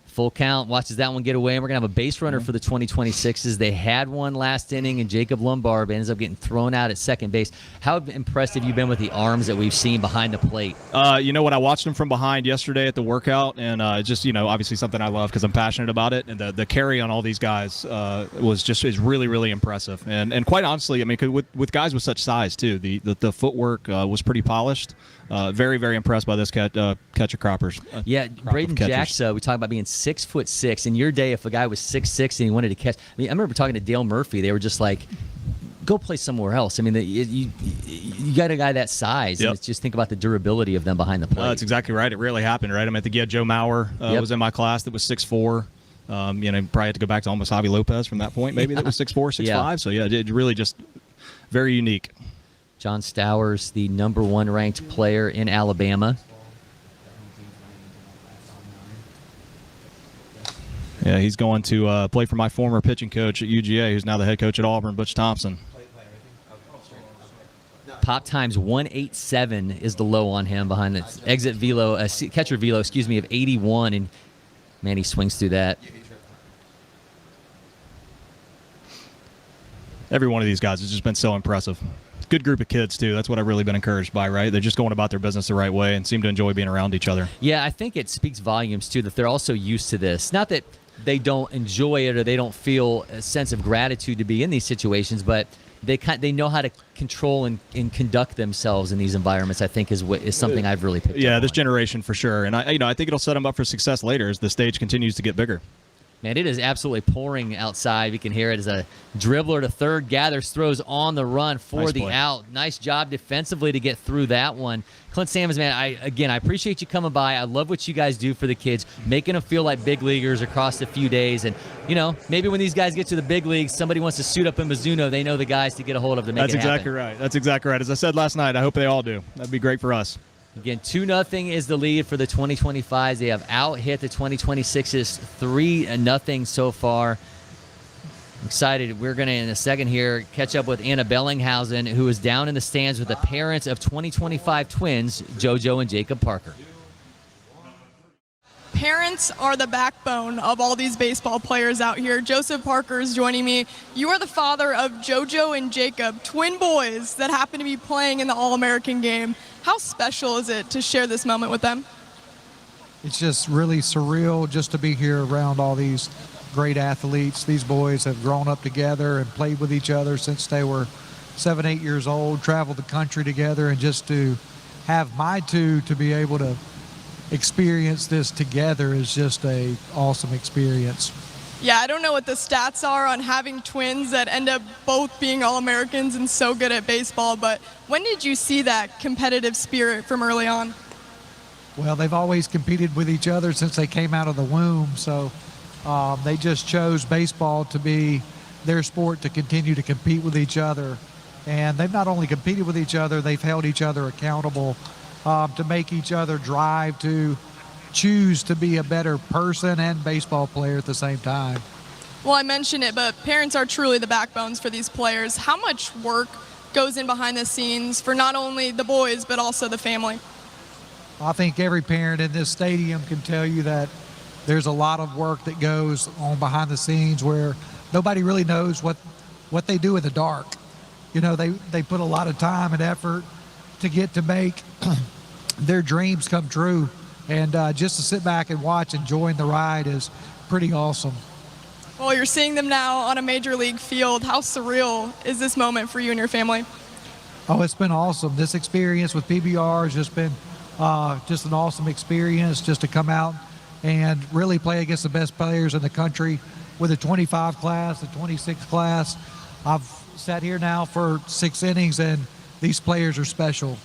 Full count, watches that one get away, and we're going to have a base runner for the 2026s. They had one last inning, and Jacob Lombard ends up getting thrown out at second base. How impressed have you been with the arms that we've seen behind the plate? You know what? I watched him from behind yesterday at the workout, and just, obviously something I love because I'm passionate about it. And the carry on all these guys is really, really impressive. And quite honestly, I mean, with guys with such size, too, the footwork was pretty polished. Very, very impressed by this catcher croppers. Braden Jacks, we talk about being 6'6". In your day, if a guy was 6'6" and he wanted to catch, I remember talking to Dale Murphy. They were just like, "Go play somewhere else." I mean, you got a guy that size. Yep. And just think about the durability of them behind the plate. That's exactly right. It rarely happened, right? I mean, I think Joe Mauer was in my class that was 6'4". Probably had to go back to almost Javi Lopez from that point, maybe that was 6'4", 6'5". So it really just very unique. John Stowers, the number 1 ranked player in Alabama. Yeah, he's going to play for my former pitching coach at UGA, who's now the head coach at Auburn, Butch Thompson. Pop times 187 is the low on him behind the catcher velo, of 81, and man, he swings through that. Every one of these guys has just been so impressive. good group of kids too. That's what I've really been encouraged by. Right, they're just going about their business the right way and seem to enjoy being around each other. Yeah, I think it speaks volumes too that they're also used to this. Not that they don't enjoy it or they don't feel a sense of gratitude to be in these situations, but they know how to control and conduct themselves in these environments. I think is something I've really picked up. Yeah, this generation for sure, and I think it'll set them up for success later as the stage continues to get bigger. Man, it is absolutely pouring outside. We can hear it as a dribbler to third gathers, throws on the run for Nice the play. out. Nice job defensively to get through that one. Clint Sammons, man, I appreciate you coming by. I love what you guys do for the kids, making them feel like big leaguers across a few days. And, maybe when these guys get to the big leagues, somebody wants to suit up in Mizuno. They know the guys to get a hold of to make That's it happen. exactly right. That's exactly right. As I said last night, I hope they all do. That'd be great for us. Again, 2-0 is the lead for the 2025s. They have out-hit the 2026s 3-0 so far. I'm excited. We're going to, in a second here, catch up with Anna Bellinghausen, who is down in the stands with the parents of 2025 twins, JoJo and Jacob Parker. Parents are the backbone of all these baseball players out here. Joseph Parker is joining me. You are the father of JoJo and Jacob, twin boys that happen to be playing in the All-American game. How special is it to share this moment with them? It's just really surreal just to be here around all these great athletes. These boys have grown up together and played with each other since they were 7, 8 years old, traveled the country together, and just to have my two to be able to experience this together is just a awesome experience. Yeah, I don't know what the stats are on having twins that end up both being All-Americans and so good at baseball, but when did you see that competitive spirit from early on? Well, they've always competed with each other since they came out of the womb, so they just chose baseball to be their sport to continue to compete with each other. And they've not only competed with each other, they've held each other accountable to make each other drive to choose to be a better person and baseball player at the same time. Well, I mentioned it, but parents are truly the backbones for these players. How much work goes in behind the scenes for not only the boys, but also the family? I think every parent in this stadium can tell you that there's a lot of work that goes on behind the scenes where nobody really knows what they do in the dark. They put a lot of time and effort to get to make their dreams come true. And just to sit back and watch enjoying the ride is pretty awesome. Well, you're seeing them now on a major league field. How surreal is this moment for you and your family? Oh, it's been awesome. This experience with PBR has just been just an awesome experience just to come out and really play against the best players in the country with the 25 class, the 26 class. I've sat here now for 6 innings, and these players are special.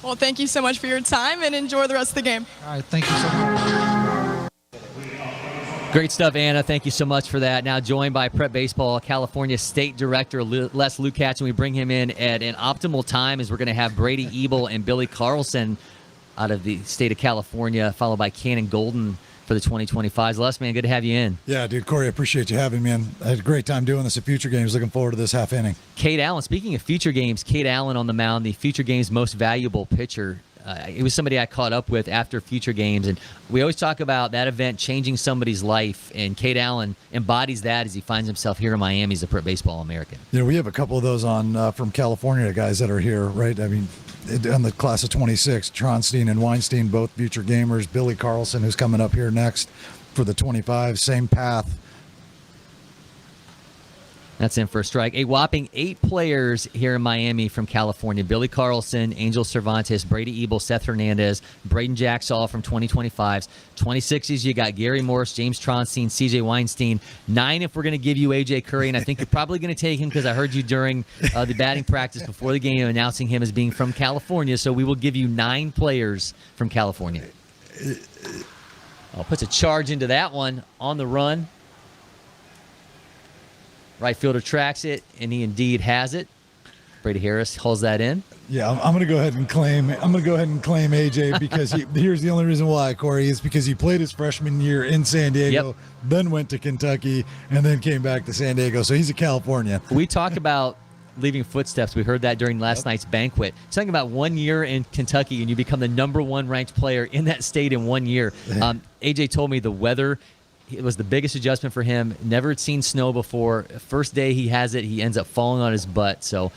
Well, thank you so much for your time, and enjoy the rest of the game. All right, thank you so much. Great stuff, Anna. Thank you so much for that. Now joined by Prep Baseball California State Director Les Lukács, and we bring him in at an optimal time as we're going to have Brady Ebel and Billy Carlson out of the state of California, followed by Cannon Golden for the 2025s. Les, man, good to have you in. Yeah, dude, Corey, I appreciate you having me, and I had a great time doing this at Future Games. Looking forward to this half inning. Kate Allen, speaking of Future Games, Kate Allen on the mound, the Future Games most valuable pitcher. It was somebody I caught up with after Future Games, and we always talk about that event changing somebody's life, and Kate Allen embodies that as he finds himself here in Miami as a Prep Baseball American. We have a couple of those on from California, guys that are here, right? I mean, on the class of 26, Tronstein and Weinstein, both future gamers. Billy Carlson, who's coming up here next for the 25, same path. That's in for a strike. A whopping 8 players here in Miami from California. Billy Carlson, Angel Cervantes, Brady Ebel, Seth Hernandez, Braden Jacksaw from 2025s. 26s, you got Gary Morris, James Tronstein, CJ Weinstein. 9 if we're going to give you AJ Curry, and I think you're probably going to take him because I heard you during the batting practice before the game announcing him as being from California, so we will give you 9 players from California. Puts a charge into that one on the run. Right fielder tracks it, and he indeed has it. Brady Harris holds that in. Yeah, I'm going to go ahead and claim. I'm going to go ahead and claim AJ because here's the only reason why, Corey, is because he played his freshman year in San Diego, then went to Kentucky, and then came back to San Diego. So he's a Californian. We talk about leaving footsteps. We heard that during last night's banquet. Talking about 1 year in Kentucky, and you become the #1 ranked player in that state in 1 year. AJ told me the weather. It was the biggest adjustment for him. Never had seen snow before. First day he has it, he ends up falling on his butt. So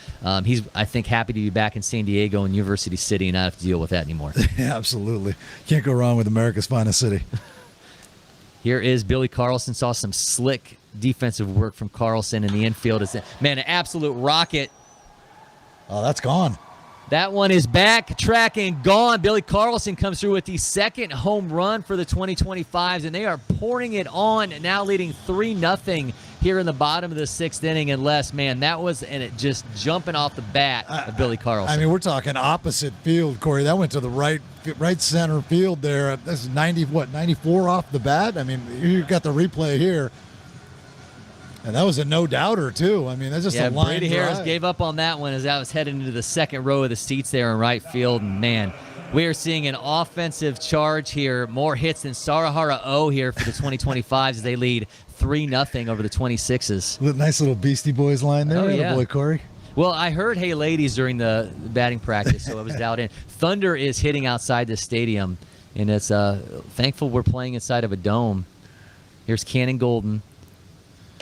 he's, I think, happy to be back in San Diego and University City and not have to deal with that anymore. Yeah, absolutely. Can't go wrong with America's finest city. Here is Billy Carlson. Saw some slick defensive work from Carlson in the infield. Man, an absolute rocket. Oh, that's gone. That one is back, track, and gone. Billy Carlson comes through with the second home run for the 2025s, and they are pouring it on, now leading 3-0 here in the bottom of the 6th inning. And Les, man, that was it just jumping off the bat of Billy Carlson. I mean, we're talking opposite field, Corey. That went to the right center field there. This is 94 off the bat. I mean, you got the replay here. And that was a no-doubter, too. I mean, that's just a line Brady Harris drive. gave up on that one as that was headed into the second row of the seats there in right field. And, man, we are seeing an offensive charge here. More hits than Sarahara O here for the 2025s as they lead 3-0 over the 26s. Nice little Beastie Boys line there. Oh, yeah. Boy, Corey. Well, I heard Hey Ladies during the batting practice, so I was dialed in. Thunder is hitting outside the stadium, and it's thankful we're playing inside of a dome. Here's Cannon Golden.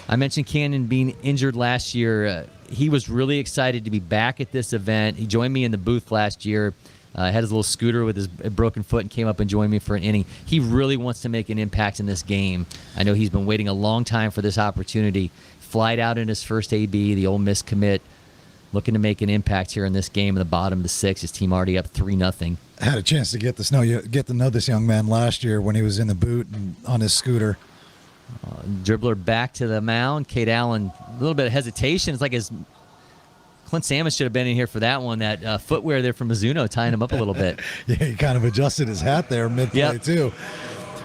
I mentioned Cannon being injured last year. He was really excited to be back at this event. He joined me in the booth last year, had his little scooter with his broken foot and came up and joined me for an inning. He really wants to make an impact in this game. I know he's been waiting a long time for this opportunity. Flied out in his first AB, the Ole Miss commit, looking to make an impact here in this game in the bottom of the 6th. His team already up 3-0. I had a chance to get to know this young man last year when he was in the boot and on his scooter. Dribbler back to the mound. Cade Allen, a little bit of hesitation. It's like Clint Samus should have been in here for that one. That footwear there from Mizuno tying him up a little bit. Yeah, he kind of adjusted his hat there mid-play, too.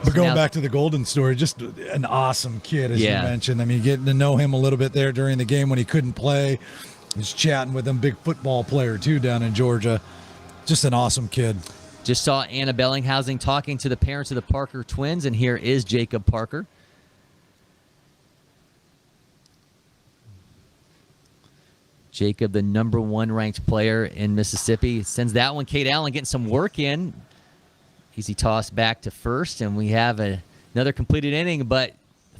But going back to the Golden story, just an awesome kid, as you mentioned. I mean, getting to know him a little bit there during the game when he couldn't play. He's chatting with him, big football player, too, down in Georgia. Just an awesome kid. Just saw Anna Bellinghausen talking to the parents of the Parker twins, and here is Jacob Parker. Jacob, the number 1 ranked player in Mississippi, sends that one. Cade Allen getting some work in. Easy toss back to first, and we have another completed inning, but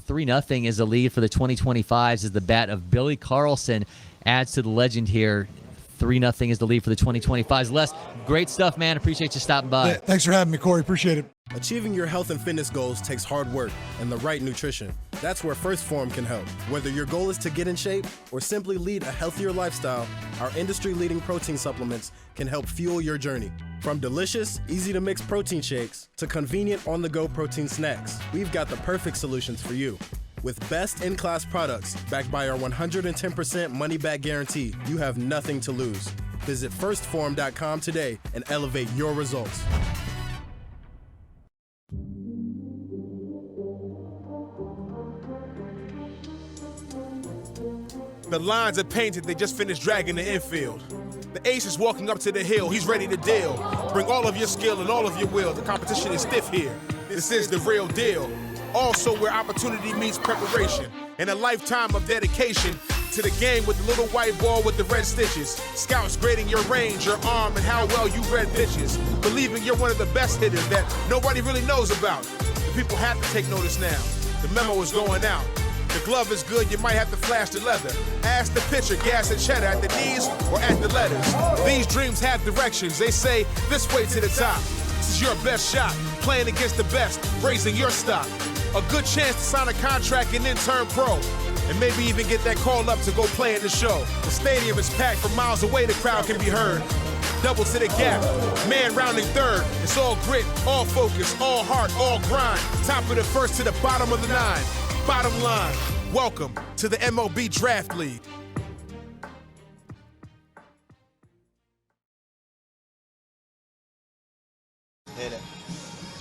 3-0 is the lead for the 2025s as the bat of Billy Carlson adds to the legend here. 3-0 is the lead for the 2025s. Les, great stuff, man. Appreciate you stopping by. Yeah, thanks for having me, Corey. Appreciate it. Achieving your health and fitness goals takes hard work and the right nutrition. That's where First Form can help. Whether your goal is to get in shape or simply lead a healthier lifestyle, our industry-leading protein supplements can help fuel your journey. From delicious, easy-to-mix protein shakes to convenient on-the-go protein snacks, we've got the perfect solutions for you. With best-in-class products backed by our 110% money-back guarantee, you have nothing to lose. Visit firstform.com today and elevate your results. The lines are painted, they just finished dragging the infield. The ace is walking up to the hill, he's ready to deal. Bring all of your skill and all of your will, the competition is stiff here. This is the real deal. Also where opportunity meets preparation, and a lifetime of dedication to the game with the little white ball with the red stitches. Scouts grading your range, your arm, and how well you read pitches. Believing you're one of the best hitters that nobody really knows about. The people have to take notice now. The memo is going out. The glove is good, you might have to flash the leather. Ask the pitcher, gas and cheddar at the knees or at the letters. These dreams have directions, they say this way to the top. This is your best shot, playing against the best, raising your stock. A good chance to sign a contract and then turn pro. And maybe even get that call up to go play in the show. The stadium is packed from miles away, the crowd can be heard. Double to the gap, man rounding third. It's all grit, all focus, all heart, all grind. Top of the first to the bottom of the 9. Bottom line, welcome to the MLB Draft League.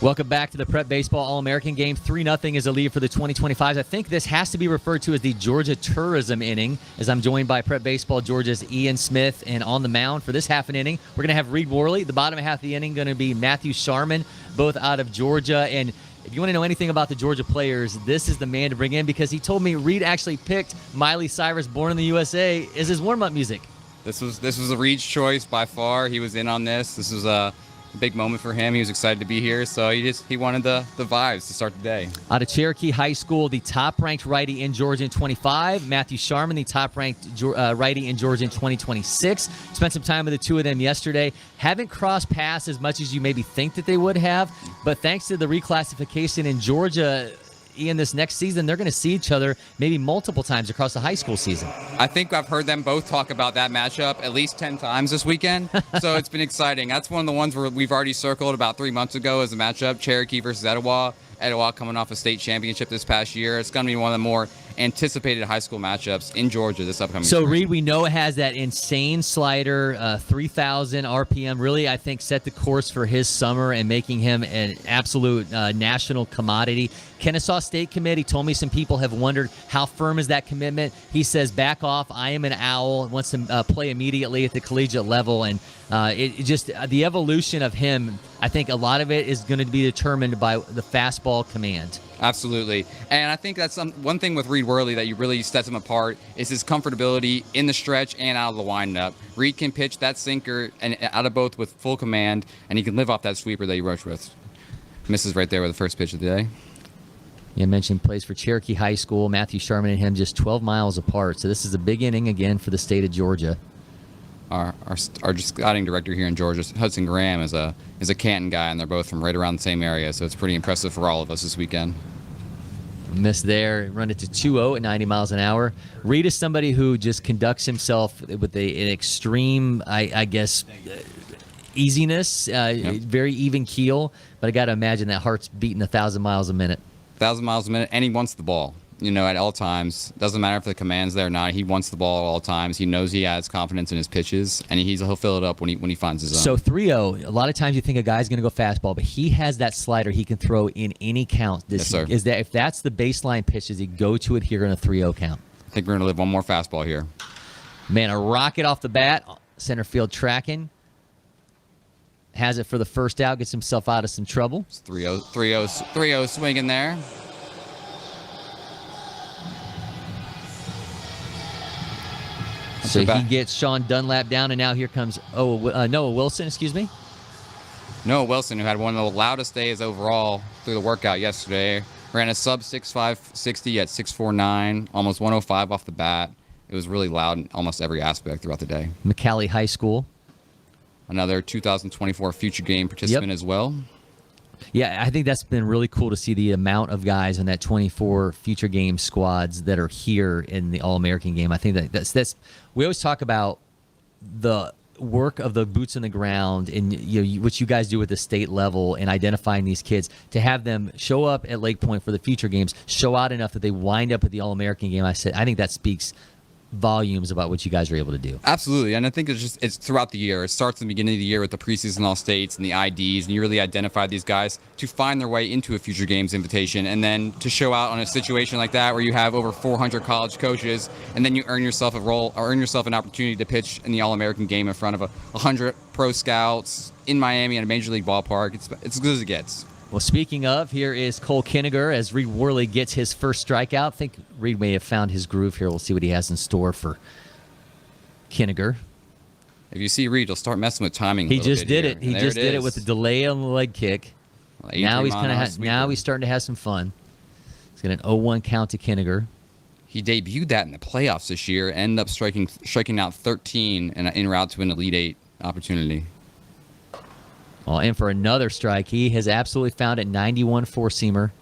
Welcome back to the Prep Baseball All-American Game. 3-0 is the lead for the 2025s. I think this has to be referred to as the Georgia Tourism inning, as I'm joined by Prep Baseball Georgia's Ian Smith. And on the mound for this half an inning, we're going to have Reed Worley. The bottom half of the inning going to be Matthew Sharman, both out of Georgia. And if you want to know anything about the Georgia players, this is the man to bring in, because he told me Reed actually picked Miley Cyrus' Born in the USA as his warm-up music. This was a Reed's choice by far. He was in on this. This was big moment for him. He was excited to be here, so he wanted the vibes to start the day. Out of Cherokee High School, the top-ranked righty in Georgia in 25. Matthew Sharman, the top-ranked righty in Georgia in 2026. Spent some time with the two of them yesterday. Haven't crossed paths as much as you maybe think that they would have, but thanks to the reclassification in Georgia, Ian, this next season, they're going to see each other maybe multiple times across the high school season. I think I've heard them both talk about that matchup at least 10 times this weekend, so it's been exciting. That's one of the ones where we've already circled about 3 months ago as a matchup, Cherokee versus Etowah. Etowah coming off a state championship this past year. It's going to be one of the more anticipated high school matchups in Georgia this upcoming So, spring. Reed, we know it has that insane slider, 3,000 RPM. Really, I think, set the course for his summer and making him an absolute national commodity. Kennesaw State Committee told me some people have wondered how firm is that commitment. He says, back off. I am an owl. Wants to play immediately at the collegiate level. And it just the evolution of him, I think a lot of it is going to be determined by the fastball command. Absolutely. And I think that's one thing with Reed Worley that really sets him apart is his comfortability in the stretch and out of the windup. Reed can pitch that sinker and out of both with full command, and he can live off that sweeper that he rushed with. Misses right there with the first pitch of the day. You mentioned plays for Cherokee High School. Matthew Sharman and him just 12 miles apart. So this is a big inning again for the state of Georgia. Our scouting director here in Georgia, Hudson Graham, is a Canton guy, and they're both from right around the same area. So it's pretty impressive for all of us this weekend. Miss there, run it to 2-0 at 90 miles an hour. Reed is somebody who just conducts himself with an extreme, I guess, easiness, very even keel. But I got to imagine that heart's beating 1,000 miles a minute. 1,000 miles a minute, and he wants the ball, at all times. Doesn't matter if the command's there or not. He wants the ball at all times. He knows he has confidence in his pitches, and he'll fill it up when he finds his So zone. 3-0, a lot of times you think a guy's going to go fastball, but he has that slider he can throw in any count. Yes, sir. If that's the baseline pitch, does he go to it here in a 3-0 count? I think we're going to live one more fastball here. Man, a rocket off the bat, center field tracking. Has it for the first out, gets himself out of some trouble. It's 3-0 swinging there. So he gets Sean Dunlap down, and now here comes Noah Wilson, Noah Wilson, who had one of the loudest days overall through the workout yesterday. Ran a sub 6.5 60 at 6.49, almost 105 off the bat. It was really loud in almost every aspect throughout the day. McCallie High School. Another 2024 future game participant as well. Yeah, I think that's been really cool to see the amount of guys in that 24 future game squads that are here in the All-American game. I think that's we always talk about the work of the boots on the ground and what you guys do at the state level and identifying these kids to have them show up at Lake Point for the future games, show out enough that they wind up at the All-American game. I think that speaks volumes about what you guys are able to do. Absolutely, and I think it's throughout the year. It starts at the beginning of the year with the preseason all states and the IDs, and you really identify these guys to find their way into a future games invitation, and then to show out on a situation like that where you have over 400 college coaches, and then you earn yourself a role or earn yourself an opportunity to pitch in the All-American game in front of 100 pro scouts in Miami at a major league ballpark. It's as good as it gets. Well, speaking of, here is Cole Kinniger as Reed Worley gets his first strikeout. I think Reed may have found his groove here. We'll see what he has in store for Kinniger. If you see Reed, he'll start messing with timing. He just did it. He just did it with the delay on the leg kick. Now he's now he's starting to have some fun. He's got an 0-1 count to Kinniger. He debuted that in the playoffs this year. Ended up striking out 13 and en route to an Elite Eight opportunity. Well, and for another strike, he has absolutely found it. 91 four-seamer.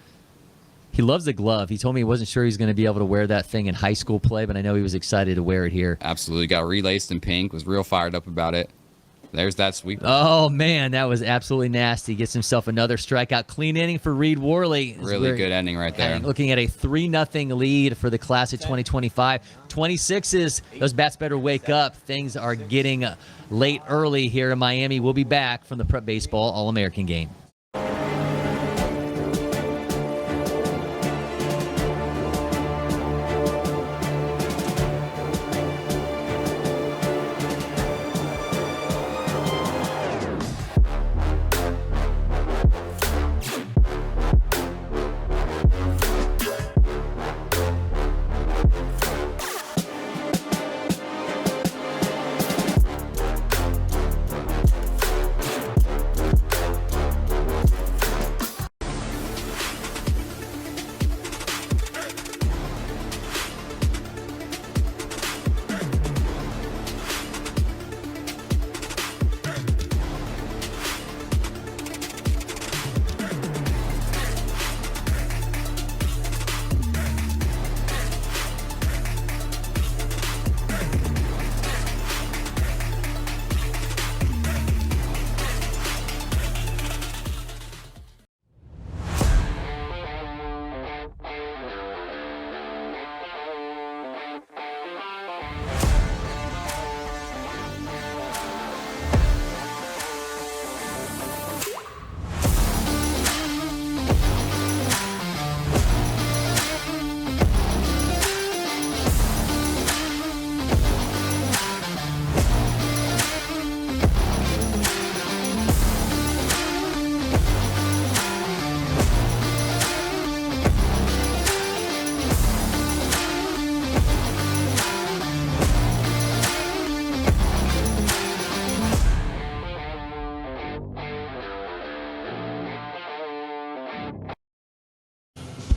He loves the glove. He told me he wasn't sure he was going to be able to wear that thing in high school play, but I know he was excited to wear it here. Absolutely. Got relaced in pink. Was real fired up about it. There's that sweep. Oh, man, that was absolutely nasty. Gets himself another strikeout. Clean inning for Reed Worley. Really good ending right there. Looking at a 3-0 lead for the class of 2025. 26s, those bats better wake up. Things are getting late early here in Miami. We'll be back from the Prep Baseball All-American game.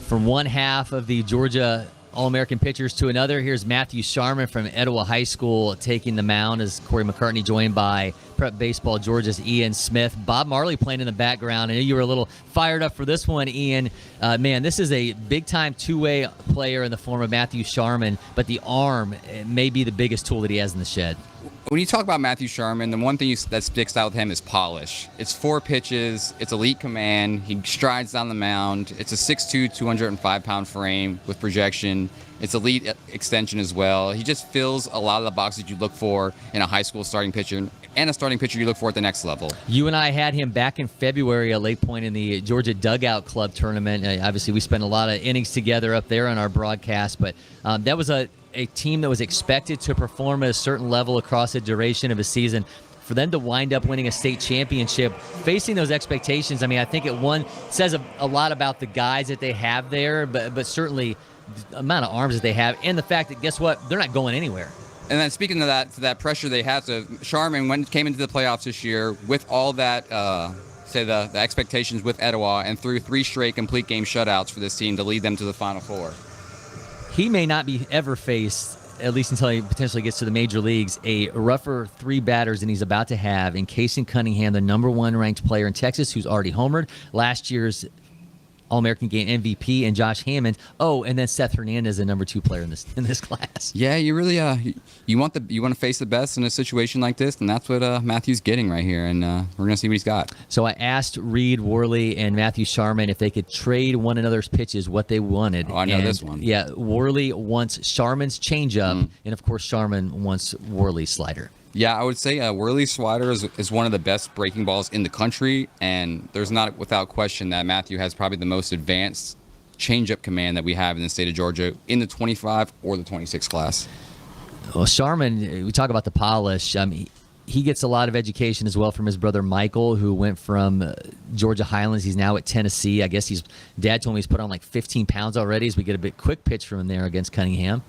From one half of the Georgia All-American pitchers to another, here's Matthew Sharman from Etowah High School taking the mound as Corey McCartney joined by Prep Baseball Georgia's Ian Smith. Bob Marley playing in the background. I know you were a little fired up for this one, Ian. Man, this is a big-time two-way player in the form of Matthew Sharman, but the arm may be the biggest tool that he has in the shed. When you talk about Matthew Sharman, the one thing that sticks out with him is polish. It's 4 pitches. It's elite command. He strides down the mound. It's a 6'2", 205-pound frame with projection. It's elite extension as well. He just fills a lot of the boxes you look for in a high school starting pitcher and a starting pitcher you look for at the next level. You and I had him back in February at Lake Point in the Georgia Dugout Club tournament. Obviously, we spent a lot of innings together up there on our broadcast, but that was a team that was expected to perform at a certain level across the duration of a season. For them to wind up winning a state championship, facing those expectations, I mean, I think it says a lot about the guys that they have there, but certainly the amount of arms that they have, and the fact that, guess what, they're not going anywhere. And then speaking of that pressure they have, so Sharman came into the playoffs this year with all that, the expectations with Etowah, and threw 3 straight complete game shutouts for this team to lead them to the Final Four. He may not be ever faced, at least until he potentially gets to the major leagues, a rougher 3 batters than he's about to have in Casey Cunningham, the #1 ranked player in Texas, who's already homered, last year's All-American Game MVP, and Josh Hammond. Oh, and then Seth Hernandez, the #2 player in this class. Yeah, you really you want to face the best in a situation like this, and that's what Matthew's getting right here, and we're gonna see what he's got. So I asked Reed Worley and Matthew Sharman if they could trade one another's pitches, what they wanted. Oh, I know this one. Yeah, Worley wants Sharman's changeup, and of course Sharman wants Worley's slider. Yeah, I would say Worley's slider is one of the best breaking balls in the country, and there's not without question that Matthew has probably the most advanced changeup command that we have in the state of Georgia in the 25 or the 26 class. Well, Sharman, we talk about the polish. He gets a lot of education as well from his brother Michael, who went from Georgia Highlands. He's now at Tennessee. I guess Dad told me he's put on like 15 pounds already as we get a bit quick pitch from him there against Cunningham.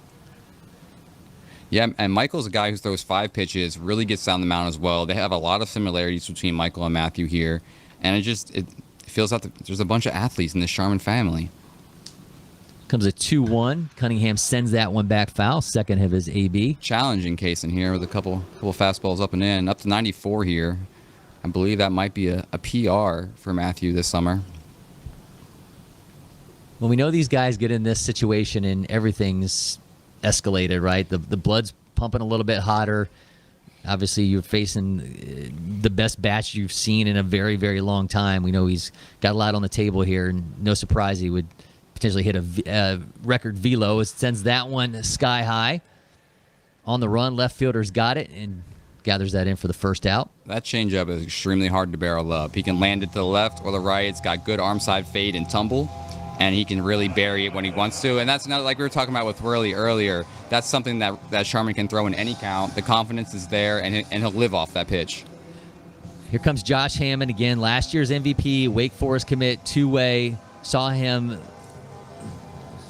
Yeah, and Michael's a guy who throws 5 pitches, really gets down the mound as well. They have a lot of similarities between Michael and Matthew here, and it feels like there's a bunch of athletes in the Sharman family. Comes a 2-1. Cunningham sends that one back foul. Second of his AB. Challenging case in here with a couple fastballs up and in, up to 94 here. I believe that might be a PR for Matthew this summer. Well, we know these guys get in this situation and everything's escalated, right? The blood's pumping a little bit hotter. Obviously, you're facing the best batch you've seen in a very, very long time. We know he's got a lot on the table here, and no surprise he would potentially hit a record velo. It sends that one sky high. On the run, left fielder's got it and gathers that in for the first out. That changeup is extremely hard to barrel up. He can land it to the left or the right. It's got good arm side fade and tumble, and he can really bury it when he wants to. And that's not like we were talking about with Worley earlier. That's something that Sharman can throw in any count. The confidence is there, and he'll live off that pitch. Here comes Josh Hammond again, last year's MVP, Wake Forest commit, two-way. Saw him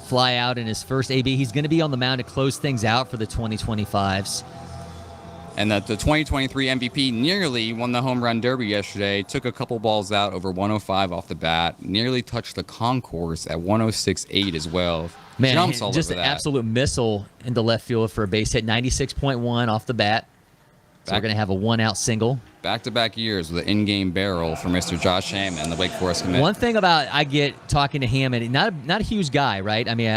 fly out in his first AB. He's going to be on the mound to close things out for the 2025s. And the 2023 MVP nearly won the home run derby yesterday. Took a couple balls out over 105 off the bat. Nearly touched the concourse at 106.8 as well. Man, jumps all just over an that. absolute missile into left field for a base hit. 96.1 off the bat. So we're going to have a one-out single. Back-to-back years with an in-game barrel for Mr. Josh Hammond and the Wake Forest commit. One thing I get talking to Hammond, not a huge guy, right? I mean,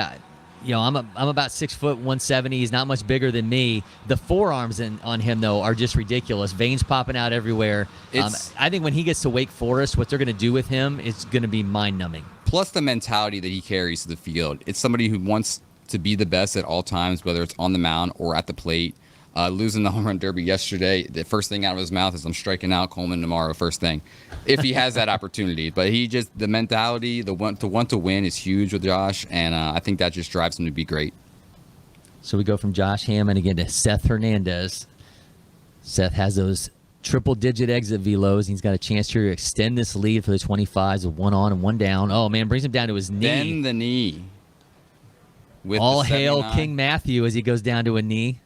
I'm about 6 foot 170. He's not much bigger than me. The forearms on him though are just ridiculous. Veins popping out everywhere. I think when he gets to Wake Forest, what they're going to do with him is going to be mind-numbing. Plus the mentality that he carries to the field. It's somebody who wants to be the best at all times, whether it's on the mound or at the plate. Losing the home run derby yesterday, the first thing out of his mouth is, "I'm striking out Coleman tomorrow," first thing, if he has that opportunity. But the mentality, the want to win is huge with Josh, and I think that just drives him to be great. So we go from Josh Hammond again to Seth Hernandez. Seth has those triple-digit exit velos. He's got a chance here to extend this lead for the 25s with one on and one down. Oh, man, brings him down to his knee. Bend the knee. With all the hail 79. King Matthew as he goes down to a knee.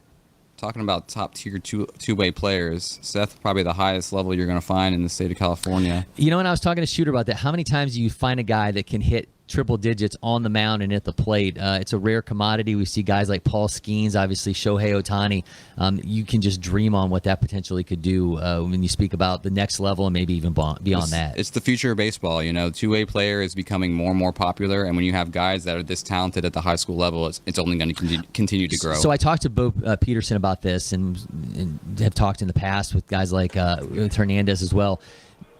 Talking about top-tier two-way players, Seth probably the highest level you're going to find in the state of California. You know, when I was talking to Shooter about that, how many times do you find a guy that can hit triple digits on the mound and at the plate. It's a rare commodity. We see guys like Paul Skeens, obviously Shohei Ohtani. You can just dream on what that potentially could do when you speak about the next level and maybe even beyond that. It's the future of baseball. Two-way player is becoming more and more popular, and when you have guys that are this talented at the high school level, it's only going to continue to grow. So I talked to Bo Peterson about this and have talked in the past with guys like with Hernandez as well.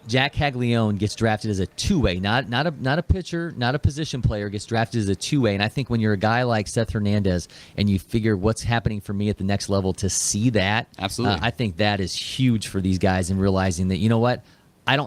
Jack Caglione gets drafted as a two-way, not a pitcher, not a position player, gets drafted as a two-way. And I think when you're a guy like Seth Hernandez and you figure what's happening for me at the next level to see that, absolutely, I think that is huge for these guys and realizing that, you know what,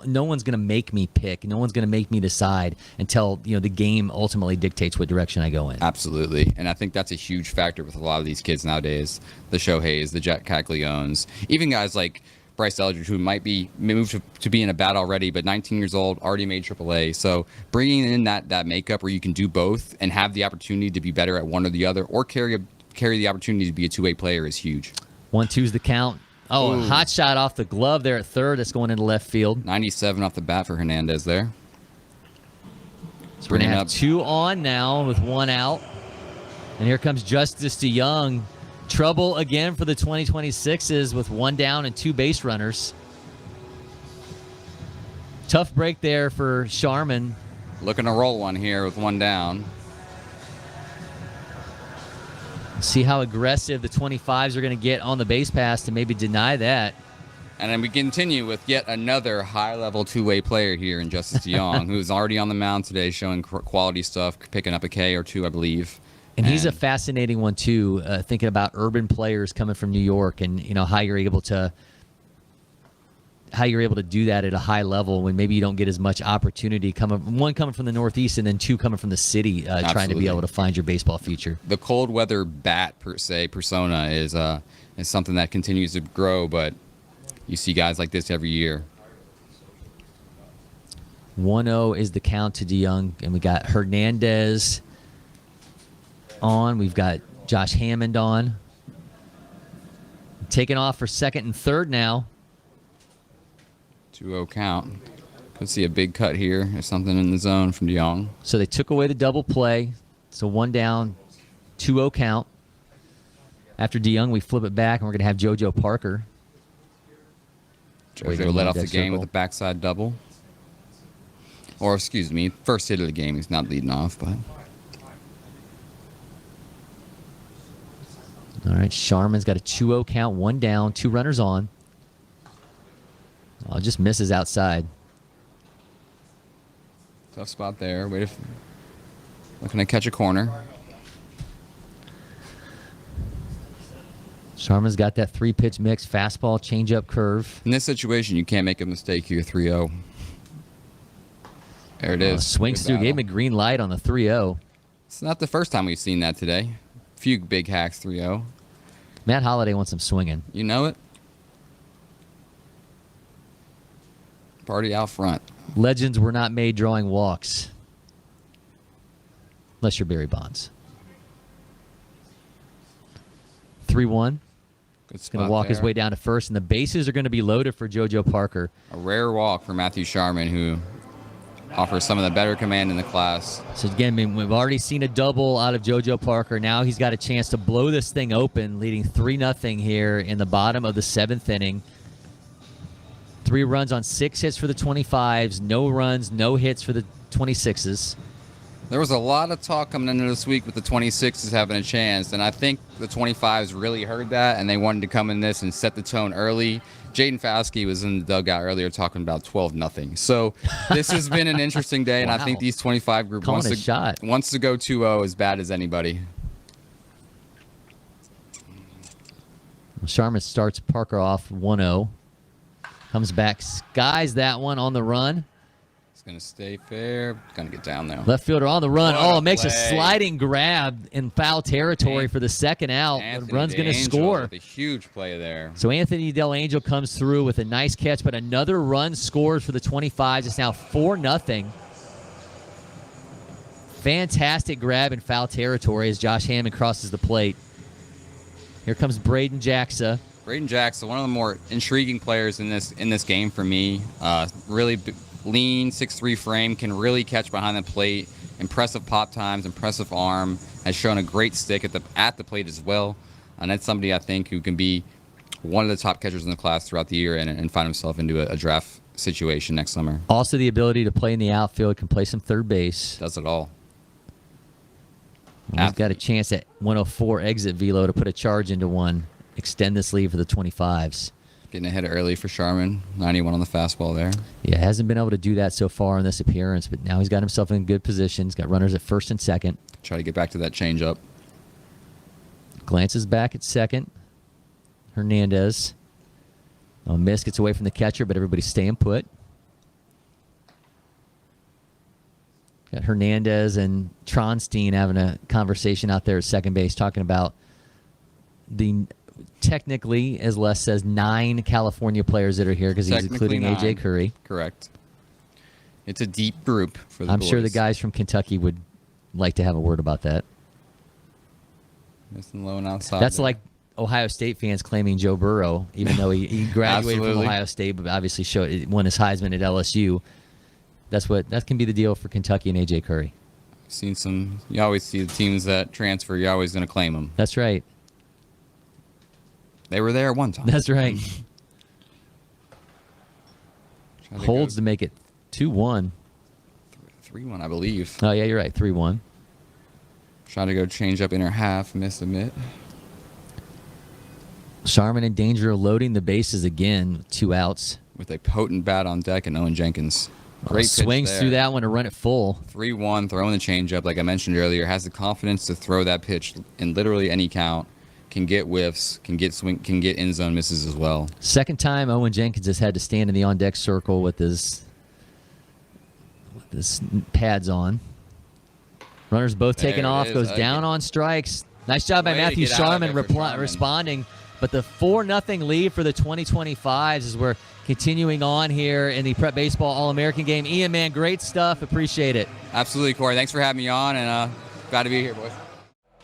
no one's going to make me pick, no one's going to make me decide until the game ultimately dictates what direction I go in. Absolutely, and I think that's a huge factor with a lot of these kids nowadays. The Shoheis, the Jack Cagliones, even guys like Bryce Eldridge, who might be moved to be in a bat already, but 19 years old, already made AAA. So bringing in that makeup where you can do both and have the opportunity to be better at one or the other, or carry the opportunity to be a two-way player is huge. 1-2's the count. Oh, a hot shot off the glove there at third. That's going into left field. 97 off the bat for Hernandez there. So we're going to have 2 on now with 1 out. And here comes Justice DeYoung. Trouble again for the 2026s with 1 down and 2 base runners. Tough break there for Sharman. Looking to roll one here with 1 down. See how aggressive the 25s are going to get on the base pass to maybe deny that. And then we continue with yet another high-level two-way player here in Justice DeYoung, who's already on the mound today showing quality stuff, picking up a K or 2, I believe. And he's a fascinating one, too, thinking about urban players coming from New York and, how you're able to do that at a high level when maybe you don't get as much opportunity coming from the Northeast and then 2 coming from the city, trying to be able to find your baseball future. The cold weather bat persona is something that continues to grow, but you see guys like this every year. 1-0 is the count to DeYoung, and we got Hernandez on. We've got Josh Hammond on. Taking off for second and third now. 2-0 count. Could see a big cut here or something in the zone from DeYoung. So they took away the double play. So 1 down, 2-0 count. After DeYoung, we flip it back, and we're going to have JoJo Parker. JoJo led off the game with a backside double. Or, excuse me, first hit of the game. He's not leading off, but... All right, Sharman's got a 2-0 count, 1 down, 2 runners on. Oh, just misses outside. Tough spot there. Looking to catch a corner. Sharman's got that 3-pitch mix, fastball, changeup, curve. In this situation, you can't make a mistake here, 3-0. There it is. Swings through, gave him a green light on the 3-0. It's not the first time we've seen that today. Few big hacks, 3-0. Matt Holliday wants him swinging. You know it. Party out front. Legends were not made drawing walks. Unless you're Barry Bonds. 3-1. Good spot. Going to walk his way down to first, and the bases are going to be loaded for JoJo Parker. A rare walk for Matthew Sharman, who offers some of the better command in the class. So again, we've already seen a double out of JoJo Parker. Now he's got a chance to blow this thing open, leading 3-0 here in the bottom of the 7th inning. 3 runs on 6 hits for the 25s. No runs, no hits for the 26s. There was a lot of talk coming into this week with the 26s having a chance, and I think the 25s really heard that, and they wanted to come in this and set the tone early. Jaden Fauske was in the dugout earlier talking about 12-0. So this has been an interesting day, and I think these 25 group wants to go 2-0 as bad as anybody. Sharman starts Parker off 1-0. Comes back, skies that one on the run. It's going to stay fair. Going to get down there. Left fielder on the run. Makes a sliding grab in foul territory for the second out. The run's going to score. With a huge play there. So Anthony Del Angel comes through with a nice catch, but another run scores for the 25s. It's now 4-0. Fantastic grab in foul territory as Josh Hammond crosses the plate. Here comes Braden Jackson. Braden Jackson, one of the more intriguing players in this game for me. Really lean, 6'3" frame, can really catch behind the plate impressive pop times, impressive arm, has shown a great stick at the plate as well. And that's somebody I think who can be one of the top catchers in the class throughout the year and find himself into a draft situation next summer. Also the ability to play in the outfield, can play some third base. Does it all. He's got a chance at 104 exit velo to put a charge into one, extend this lead for the 25s. Getting ahead early for Sharman, 91 on the fastball there. Yeah, hasn't been able to do that so far in this appearance, but now he's got himself in good position. He's got runners at first and second. Try to get back to that changeup. Glances back at second. Hernandez. A miss, gets away from the catcher, but everybody's staying put. Got Hernandez and Tronstein having a conversation out there at second base, talking about the technically, as Les says, 9 California players that are here because he's including A.J. Curry. Correct. It's a deep group for the I'm boys. sure the guys from Kentucky would like to have a word about that. Missing low and outside. That's there. like Ohio State fans claiming Joe Burrow, even though he graduated from Absolutely. Ohio State, but obviously won his Heisman at LSU. That can be the deal for Kentucky and A.J. Curry. Seen some. You always see the teams that transfer. You're always going to claim them. That's right. They were there at one time. That's right. Holds to make it 2-1. 3-1, I believe. Oh, yeah, you're right. 3-1. Trying to go change up inner half. Missed a mitt. Sharman in danger of loading the bases again. 2 outs. With a potent bat on deck and Owen Jenkins. Great pitch swings there. through that one to run it full. 3-1, throwing the changeup, like I mentioned earlier, has the confidence to throw that pitch in literally any count. Can get whiffs, can get end zone misses as well. Second time Owen Jenkins has had to stand in the on deck circle with his pads on. Runners both taking off, goes down on strikes. Nice job by Matthew Sharman responding. But the 4-0 lead for the 2025s as we're continuing on here in the Prep Baseball All-American game. Ian, man, great stuff. Appreciate it. Absolutely, Corey. Thanks for having me on, and glad to be here, boys.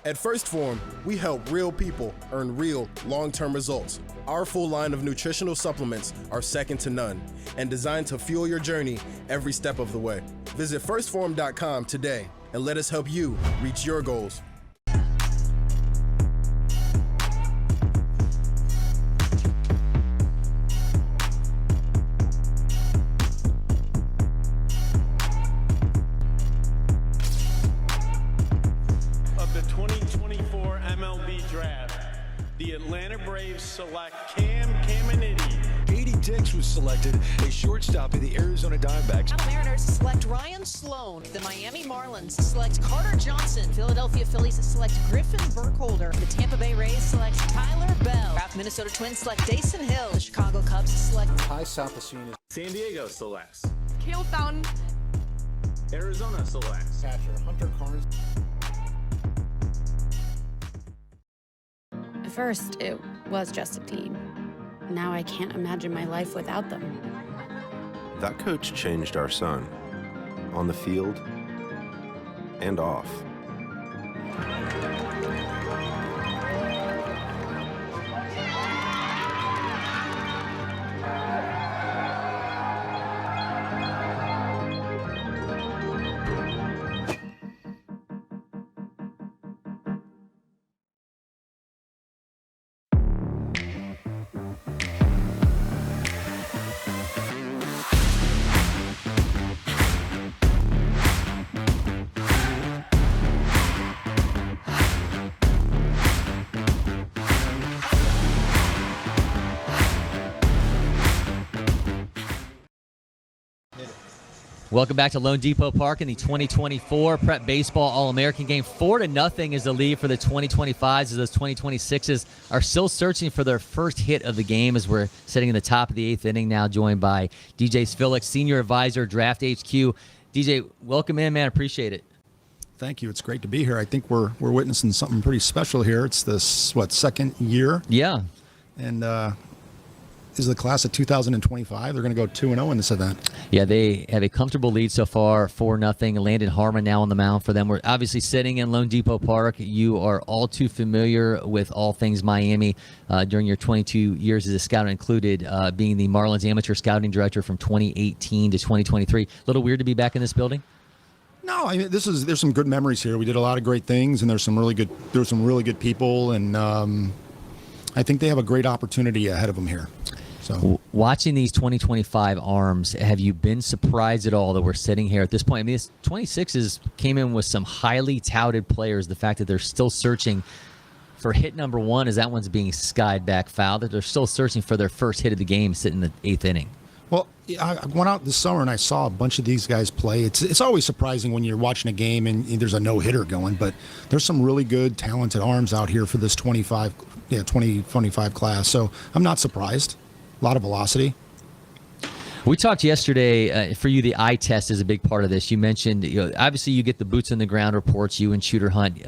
At First Form, we help real people earn real, long-term results. Our full line of nutritional supplements are second to none and designed to fuel your journey every step of the way. Visit firstform.com today and let us help you reach your goals. The Atlanta Braves select Cam Caminiti. J.D. Dix was selected a shortstop of the Arizona Diamondbacks. Seattle Mariners select Ryan Sloan. The Miami Marlins select Carter Johnson. Philadelphia Phillies select Griffin Burkholder. The Tampa Bay Rays select Tyler Bell. Minnesota Twins select Dason Hill. The Chicago Cubs select High South Assume. San Diego selects. Kale Fountain. Arizona selects. Catcher Hunter Carnes. At first, it was just a team. Now I can't imagine my life without them. That coach changed our son. On the field and off. Welcome back to LoanDepot Park in the 2024 Prep Baseball All-American game. 4-0 is the lead for the 2025s as those 2026s are still searching for their first hit of the game as we're sitting in the top of the 8th inning now, joined by DJ Svilik, Senior Advisor, Draft HQ. DJ, welcome in, man. Appreciate it. Thank you. It's great to be here. I think we're witnessing something pretty special here. It's this, second year? Yeah. And this is the class of 2025. They're going to go 2-0 in this event. Yeah, they have a comfortable lead so far, 4-0. Landon Harmon now on the mound for them. We're obviously sitting in LoanDepot Park. You are all too familiar with all things Miami during your 22 years as a scout, included being the Marlins amateur scouting director from 2018 to 2023. A little weird to be back in this building? No, I mean there's some good memories here. We did a lot of great things, and there's some really good people, and I think they have a great opportunity ahead of them here. So watching these 2025 arms, have you been surprised at all that we're sitting here at this point? I mean, this 26s came in with some highly touted players. The fact that they're still searching for hit number one as that one's being skied back foul, that they're still searching for their first hit of the game sitting in the 8th inning. Well, I went out this summer and I saw a bunch of these guys play. It's always surprising when you're watching a game and there's a no-hitter going, but there's some really good, talented arms out here for this 2025 class. So I'm not surprised. A lot of velocity. We talked yesterday, for you, the eye test is a big part of this. You mentioned, obviously you get the boots on the ground reports, you and Shooter Hunt,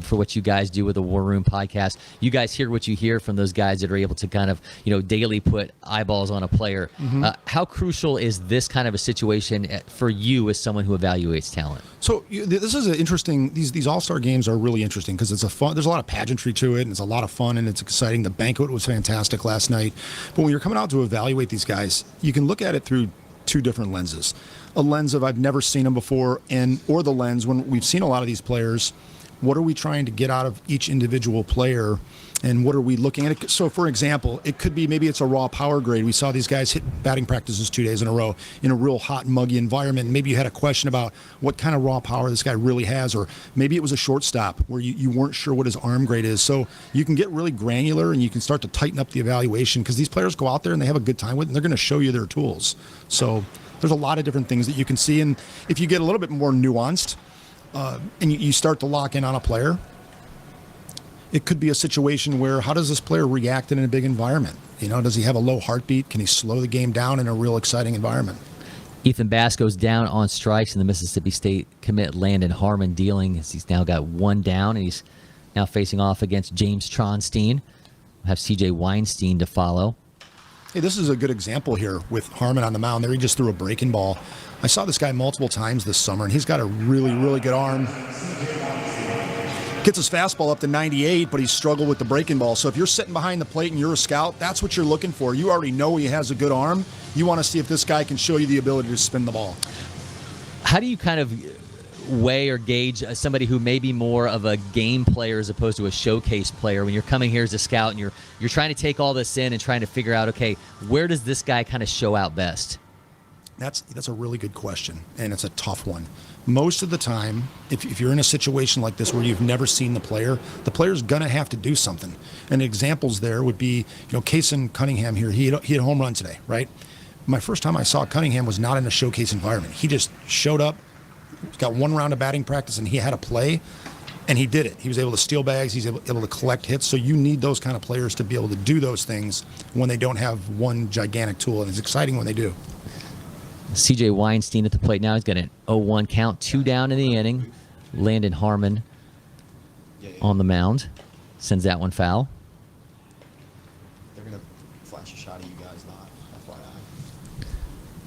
for what you guys do with the War Room podcast. You guys hear what you hear from those guys that are able to kind of, daily put eyeballs on a player. Mm-hmm. How crucial is this kind of a situation for you as someone who evaluates talent? So this is an interesting. These All-Star games are really interesting because there's a lot of pageantry to it, and it's a lot of fun, and it's exciting. The banquet was fantastic last night. But when you're coming out to evaluate these guys, you can look at it through two different lenses. A lens of I've never seen them before, or the lens when we've seen a lot of these players, what are we trying to get out of each individual player, and what are we looking at? So, for example, it could be maybe it's a raw power grade. We saw these guys hit batting practices 2 days in a row in a real hot, muggy environment. Maybe you had a question about what kind of raw power this guy really has, or maybe it was a shortstop where you weren't sure what his arm grade is. So you can get really granular and you can start to tighten up the evaluation because these players go out there and they have a good time with it, and they're going to show you their tools. So there's a lot of different things that you can see. And if you get a little bit more nuanced and you start to lock in on a player, it could be a situation where how does this player react in a big environment? Does he have a low heartbeat? Can he slow the game down in a real exciting environment? Ethan Bass goes down on strikes, and the Mississippi State commit Landon Harmon dealing as he's now got one down, and he's now facing off against James Tronstein. We'll have C.J. Weinstein to follow. Hey, this is a good example here with Harmon on the mound. There he just threw a breaking ball. I saw this guy multiple times this summer, and he's got a really, really good arm. Gets his fastball up to 98, but he's struggled with the breaking ball. So if you're sitting behind the plate and you're a scout, that's what you're looking for. You already know he has a good arm. You want to see if this guy can show you the ability to spin the ball. How do you kind of weigh or gauge somebody who may be more of a game player as opposed to a showcase player when you're coming here as a scout and you're trying to take all this in and trying to figure out, okay, where does this guy kind of show out best? That's a really good question, and it's a tough one. Most of the time, if you're in a situation like this where you've never seen the player's going to have to do something. And examples there would be, Kason Cunningham here, he hit a home run today, right? My first time I saw Cunningham was not in a showcase environment. He just showed up, got one round of batting practice, and he had a play, and he did it. He was able to steal bags, he's able to collect hits, so you need those kind of players to be able to do those things when they don't have one gigantic tool, and it's exciting when they do. C.J. Weinstein at the plate now. He's got an 0-1 count, 2 down in the inning. Landon Harmon on the mound. Sends that one foul. They're going to flash a shot at you guys, not FYI.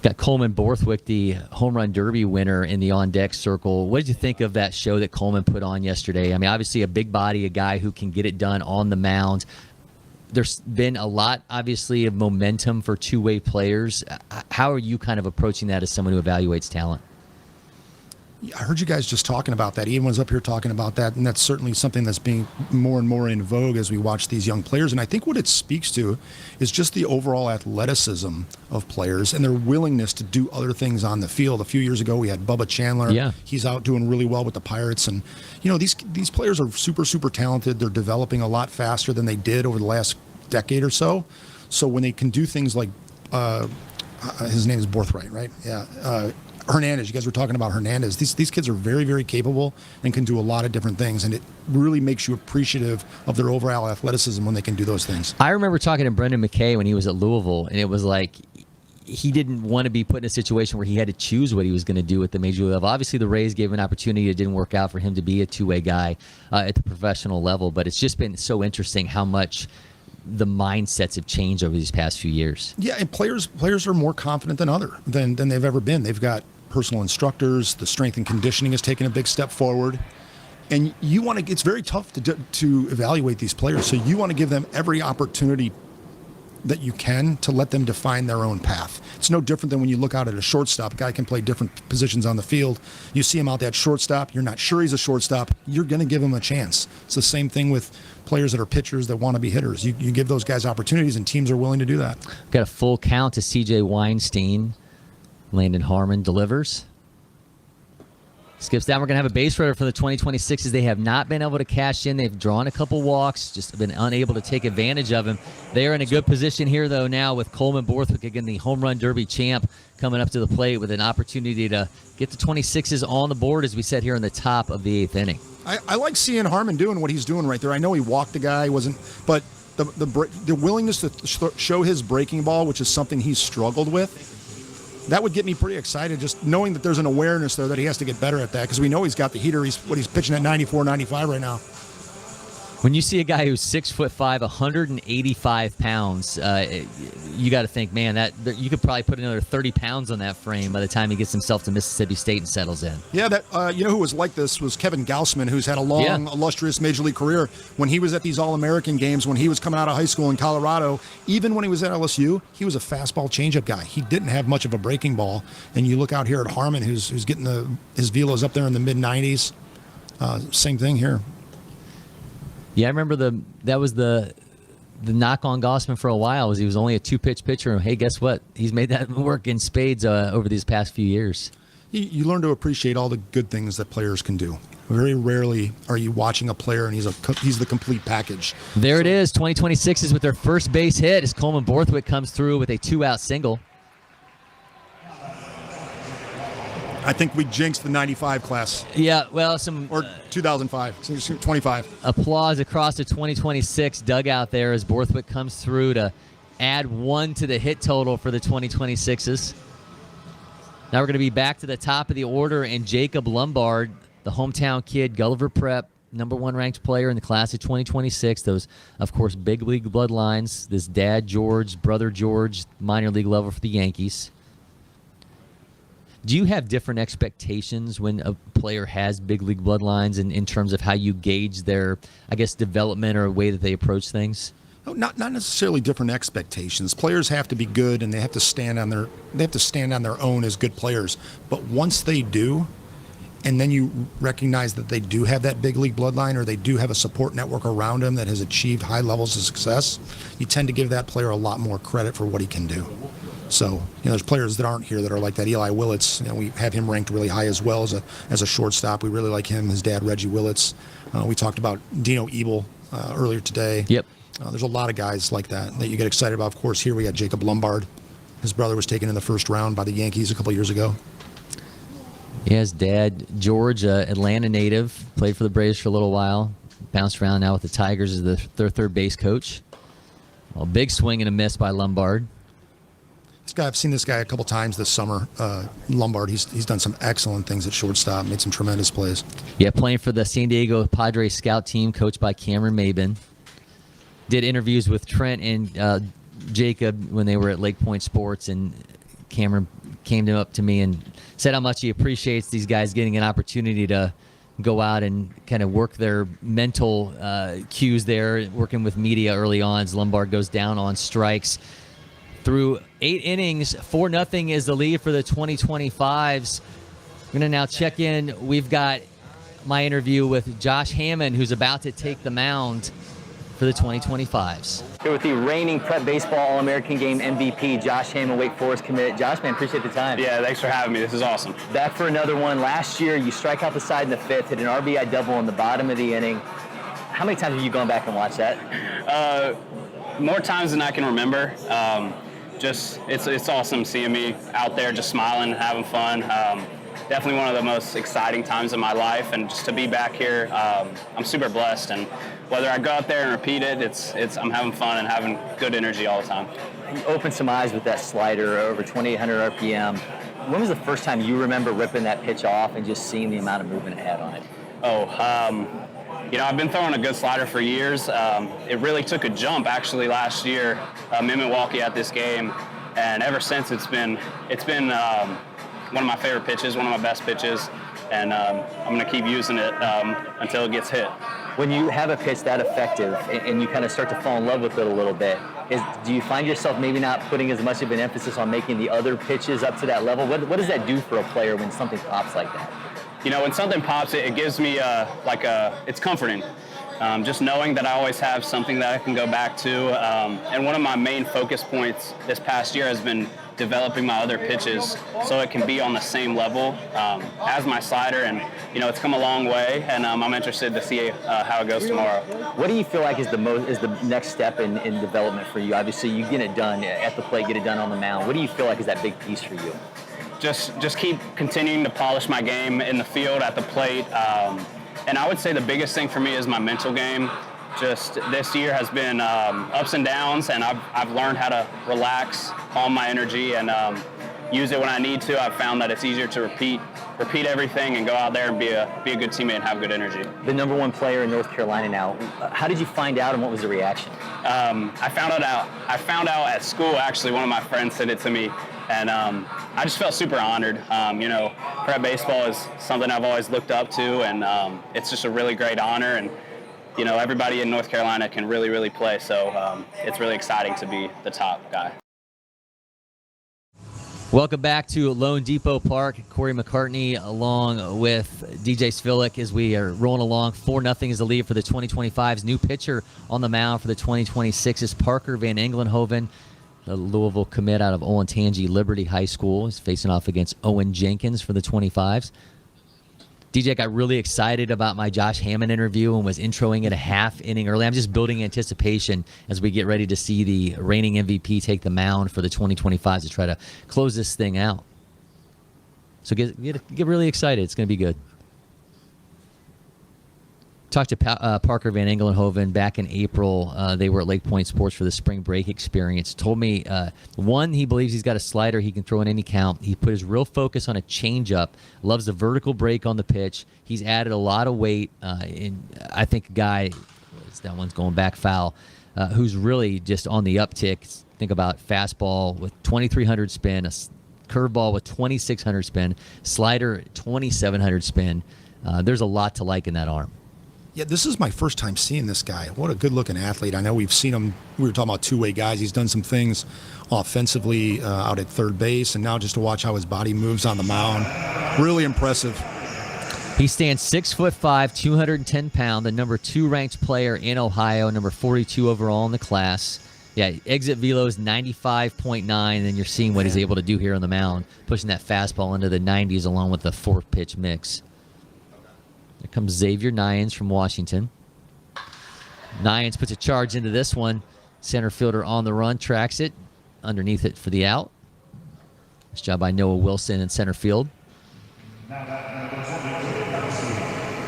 Got Coleman Borthwick, the home run derby winner, in the on-deck circle. What did you think of that show that Coleman put on yesterday? I mean, obviously a big body, a guy who can get it done on the mound. There's been a lot, obviously, of momentum for two-way players. How are you kind of approaching that as someone who evaluates talent? I heard you guys just talking about that. Ian was up here talking about that, and that's certainly something that's being more and more in vogue as we watch these young players. And I think what it speaks to is just the overall athleticism of players and their willingness to do other things on the field. A few years ago, we had Bubba Chandler. Yeah. He's out doing really well with the Pirates. And, these players are super, super talented. They're developing a lot faster than they did over the last decade or so. So when they can do things like, his name is Borthright, right? Yeah. Hernandez, you guys were talking about Hernandez. These kids are very, very capable and can do a lot of different things, and it really makes you appreciative of their overall athleticism when they can do those things. I remember talking to Brendan McKay when he was at Louisville, and it was like he didn't want to be put in a situation where he had to choose what he was going to do at the major league level. Obviously, the Rays gave him an opportunity. It didn't work out for him to be a two-way guy at the professional level, but it's just been so interesting how much the mindsets have changed over these past few years. Yeah, and players are more confident than they've ever been. They've got personal instructors. The strength and conditioning has taken a big step forward. And you want to, it's very tough to evaluate these players. So you want to give them every opportunity that you can to let them define their own path. It's no different than when you look out at a shortstop. A guy can play different positions on the field. You see him out that shortstop, you're not sure he's a shortstop, you're going to give him a chance. It's the same thing with players that are pitchers that want to be hitters. You give those guys opportunities, and teams are willing to do that. Got a full count to C.J. Weinstein. Landon Harmon delivers. Skips down. We're going to have a base runner for the 2026s. They have not been able to cash in. They've drawn a couple walks, just been unable to take advantage of him. They are in a good position here, though, now with Coleman Borthwick, again, the home run derby champ, coming up to the plate with an opportunity to get the 26s on the board, as we said here in the top of the 8th inning. I like seeing Harmon doing what he's doing right there. I know he walked the guy, but the willingness to show his breaking ball, which is something he's struggled with, that would get me pretty excited, just knowing that there's an awareness there that he has to get better at that, because we know he's got the heater. He's pitching at 94, 95 right now. When you see a guy who's 6'5", 185 pounds, you got to think, man, that you could probably put another 30 pounds on that frame by the time he gets himself to Mississippi State and settles in. Yeah, you know who was like this was Kevin Gausman, who's had a long, illustrious Major League career. When he was at these All-American games, when he was coming out of high school in Colorado, even when he was at LSU, he was a fastball changeup guy. He didn't have much of a breaking ball. And you look out here at Harmon, who's getting his velos up there in the mid-90s. Same thing here. Yeah, I remember that was the knock on Gausman for a while, was he was only a 2-pitch pitcher. And hey, guess what? He's made that work in spades over these past few years. You learn to appreciate all the good things that players can do. Very rarely are you watching a player and he's the complete package. There it is, 2026s with their first base hit as Coleman Borthwick comes through with a 2-out single. I think we jinxed the 95 class. Yeah, well, or 2005, 25. Applause across the 2026 dugout there as Borthwick comes through to add 1 to the hit total for the 2026s. Now we're going to be back to the top of the order, and Jacob Lombard, the hometown kid, Gulliver Prep, #1 ranked player in the class of 2026. Those, of course, big league bloodlines. This dad, George, brother, George, minor league level for the Yankees. Do you have different expectations when a player has big league bloodlines in terms of how you gauge their, I guess, development or a way that they approach things? No, not necessarily different expectations. Players have to be good, and they have to stand on their own as good players. But once they do, and then you recognize that they do have that big league bloodline, or they do have a support network around them that has achieved high levels of success, you tend to give that player a lot more credit for what he can do. So, there's players that aren't here that are like that. Eli Willits, we have him ranked really high as well as a shortstop. We really like him. His dad, Reggie Willits. We talked about Dino Ebel earlier today. Yep. There's a lot of guys like that you get excited about. Of course, here we got Jacob Lombard. His brother was taken in the first round by the Yankees a couple years ago. Yeah, his dad, George, Atlanta native, played for the Braves for a little while. Bounced around now with the Tigers as their third base coach. Well, big swing and a miss by Lombard. I've seen this guy a couple times this summer. Lombard, he's done some excellent things at shortstop, made some tremendous plays. Yeah, playing for the San Diego Padres scout team, coached by Cameron Maben. Did interviews with Trent and Jacob when they were at Lake Point Sports, and Cameron came up to me and said how much he appreciates these guys getting an opportunity to go out and kind of work their mental cues there, working with media early on as Lombard goes down on strikes. Through 8 innings, 4-0 is the lead for the 2025s. We're going to now check in. We've got my interview with Josh Hammond, who's about to take the mound for the 2025s. Here with the reigning prep baseball All-American Game MVP, Josh Hammond, Wake Forest commit. Josh, man, appreciate the time. Yeah, thanks for having me. This is awesome. Back for another one. Last year, you strike out the side in the 5th, hit an RBI double in the bottom of the inning. How many times have you gone back and watched that? More times than I can remember. It's awesome seeing me out there just smiling and having fun. Definitely one of the most exciting times of my life, and just to be back here, I'm super blessed. And whether I go out there and repeat it, I'm having fun and having good energy all the time. You opened some eyes with that slider over 2,800 RPM. When was the first time you remember ripping that pitch off and just seeing the amount of movement it had on it? I've been throwing a good slider for years. It really took a jump actually last year in Milwaukee at this game, and ever since it's been one of my favorite pitches, one of my best pitches, and I'm going to keep using it until it gets hit. When you have a pitch that effective and you kind of start to fall in love with it a little bit, do you find yourself maybe not putting as much of an emphasis on making the other pitches up to that level? What does that do for a player when something pops like that? You know, when something pops, it gives me it's comforting. Just knowing that I always have something that I can go back to. And one of my main focus points this past year has been developing my other pitches so it can be on the same level as my slider. And, you know, it's come a long way, and I'm interested to see how it goes tomorrow. What do you feel like is the next step in development for you? Obviously, you get it done at the plate, get it done on the mound. What do you feel like is that big piece for you? Just keep continuing to polish my game in the field, at the plate. And I would say the biggest thing for me is my mental game. Just this year has been ups and downs, and I've learned how to relax, calm my energy, and use it when I need to. I've found that it's easier to repeat everything and go out there and be a good teammate and have good energy. The number one player in North Carolina now. How did you find out, and what was the reaction? I found out at school. Actually, one of my friends sent it to me, and I just felt super honored. You know, prep baseball is something I've always looked up to, and it's just a really great honor. And you know, everybody in North Carolina can really, really play, so it's really exciting to be the top guy. Welcome back to LoanDepot Park. Corey McCartney along with DJ Svilik as we are rolling along. 4-0 is the lead for the 2025's. New pitcher on the mound for the 2026 is Parker Van Engelenhoven, the Louisville commit out of Olentangy Liberty High School. He's facing off against Owen Jenkins for the 25s. DJ got really excited about my Josh Hammond interview and was introing it a half inning early. I'm just building anticipation as we get ready to see the reigning MVP take the mound for the 2025s to try to close this thing out. So get really excited. It's going to be good. Talked to Parker Van Engelenhoven back in April. They were at Lake Point Sports for the spring break experience. Told me, one, he believes he's got a slider he can throw in any count. He put his real focus on a changeup. Loves the vertical break on the pitch. He's added a lot of weight. I think a guy, that one's going back foul, who's really just on the uptick. Think about fastball with 2,300 spin, a curveball with 2,600 spin, slider 2,700 spin. There's a lot to like in that arm. Yeah, this is my first time seeing this guy. What a good-looking athlete. I know we've seen him. We were talking about two-way guys. He's done some things offensively out at third base, and now just to watch how his body moves on the mound, really impressive. He stands 6'5", 210 pound, the number 2 ranked player in Ohio, number 42 overall in the class. Yeah, exit velo is 95.9, and then you're seeing what he's able to do here on the mound, pushing that fastball into the 90s along with the 4-pitch mix. Here comes Xavier Nyans from Washington. Nyans puts a charge into this one. Center fielder on the run, tracks it, underneath it for the out. Nice job by Noah Wilson in center field.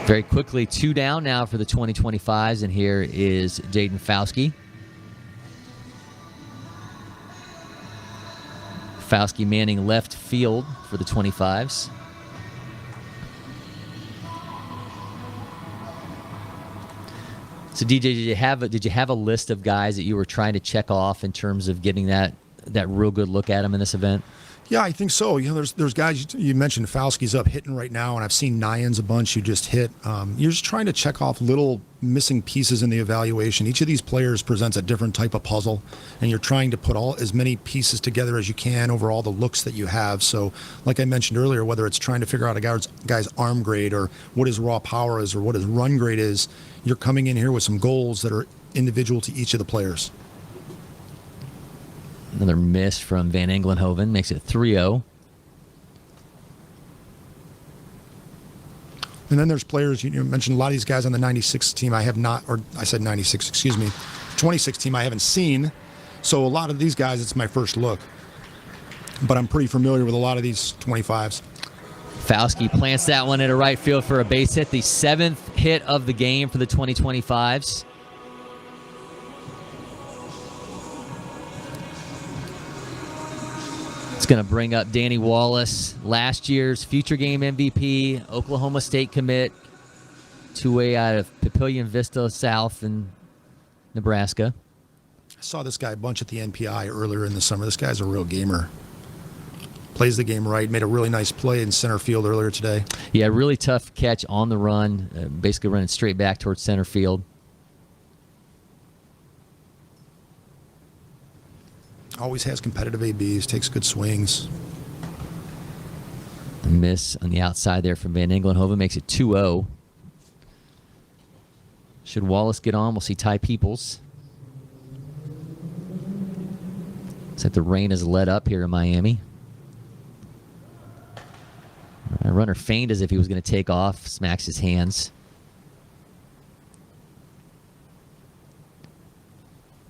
Very quickly, 2 down now for the 2025s, and here is Jaden Fauske. Fauske manning left field for the 25s. So DJ, did you have a list of guys that you were trying to check off in terms of getting that real good look at them in this event? Yeah, I think so. You know, there's guys, you mentioned Fauski's up hitting right now, and I've seen Nyans a bunch who just hit. You're just trying to check off little missing pieces in the evaluation. Each of these players presents a different type of puzzle, and you're trying to put as many pieces together as you can over all the looks that you have. So, like I mentioned earlier, whether it's trying to figure out a guy's arm grade or what his raw power is or what his run grade is, you're coming in here with some goals that are individual to each of the players. Another miss from Van Engelenhoven makes it 3-0. And then there's players, you mentioned a lot of these guys on the 96 team I have not, or I said 96, excuse me, 26 team I haven't seen. So a lot of these guys, it's my first look. But I'm pretty familiar with a lot of these 25s. Fauske plants that one into right field for a base hit, the 7th hit of the game for the 2025s. It's going to bring up Danny Wallace, last year's future game MVP, Oklahoma State commit, 2-way out of Papillion Vista South in Nebraska. I saw this guy a bunch at the NPI earlier in the summer. This guy's a real gamer. plays the game right. Made a really nice play in center field earlier today. Yeah, really tough catch on the run, basically running straight back towards center field. Always has competitive ABs, takes good swings. A miss on the outside there from Van Englenhoven makes it 2-0. Should Wallace get on, we'll see Ty Peoples. Looks like the rain has let up here in Miami. A runner feigned as if he was going to take off, smacks his hands.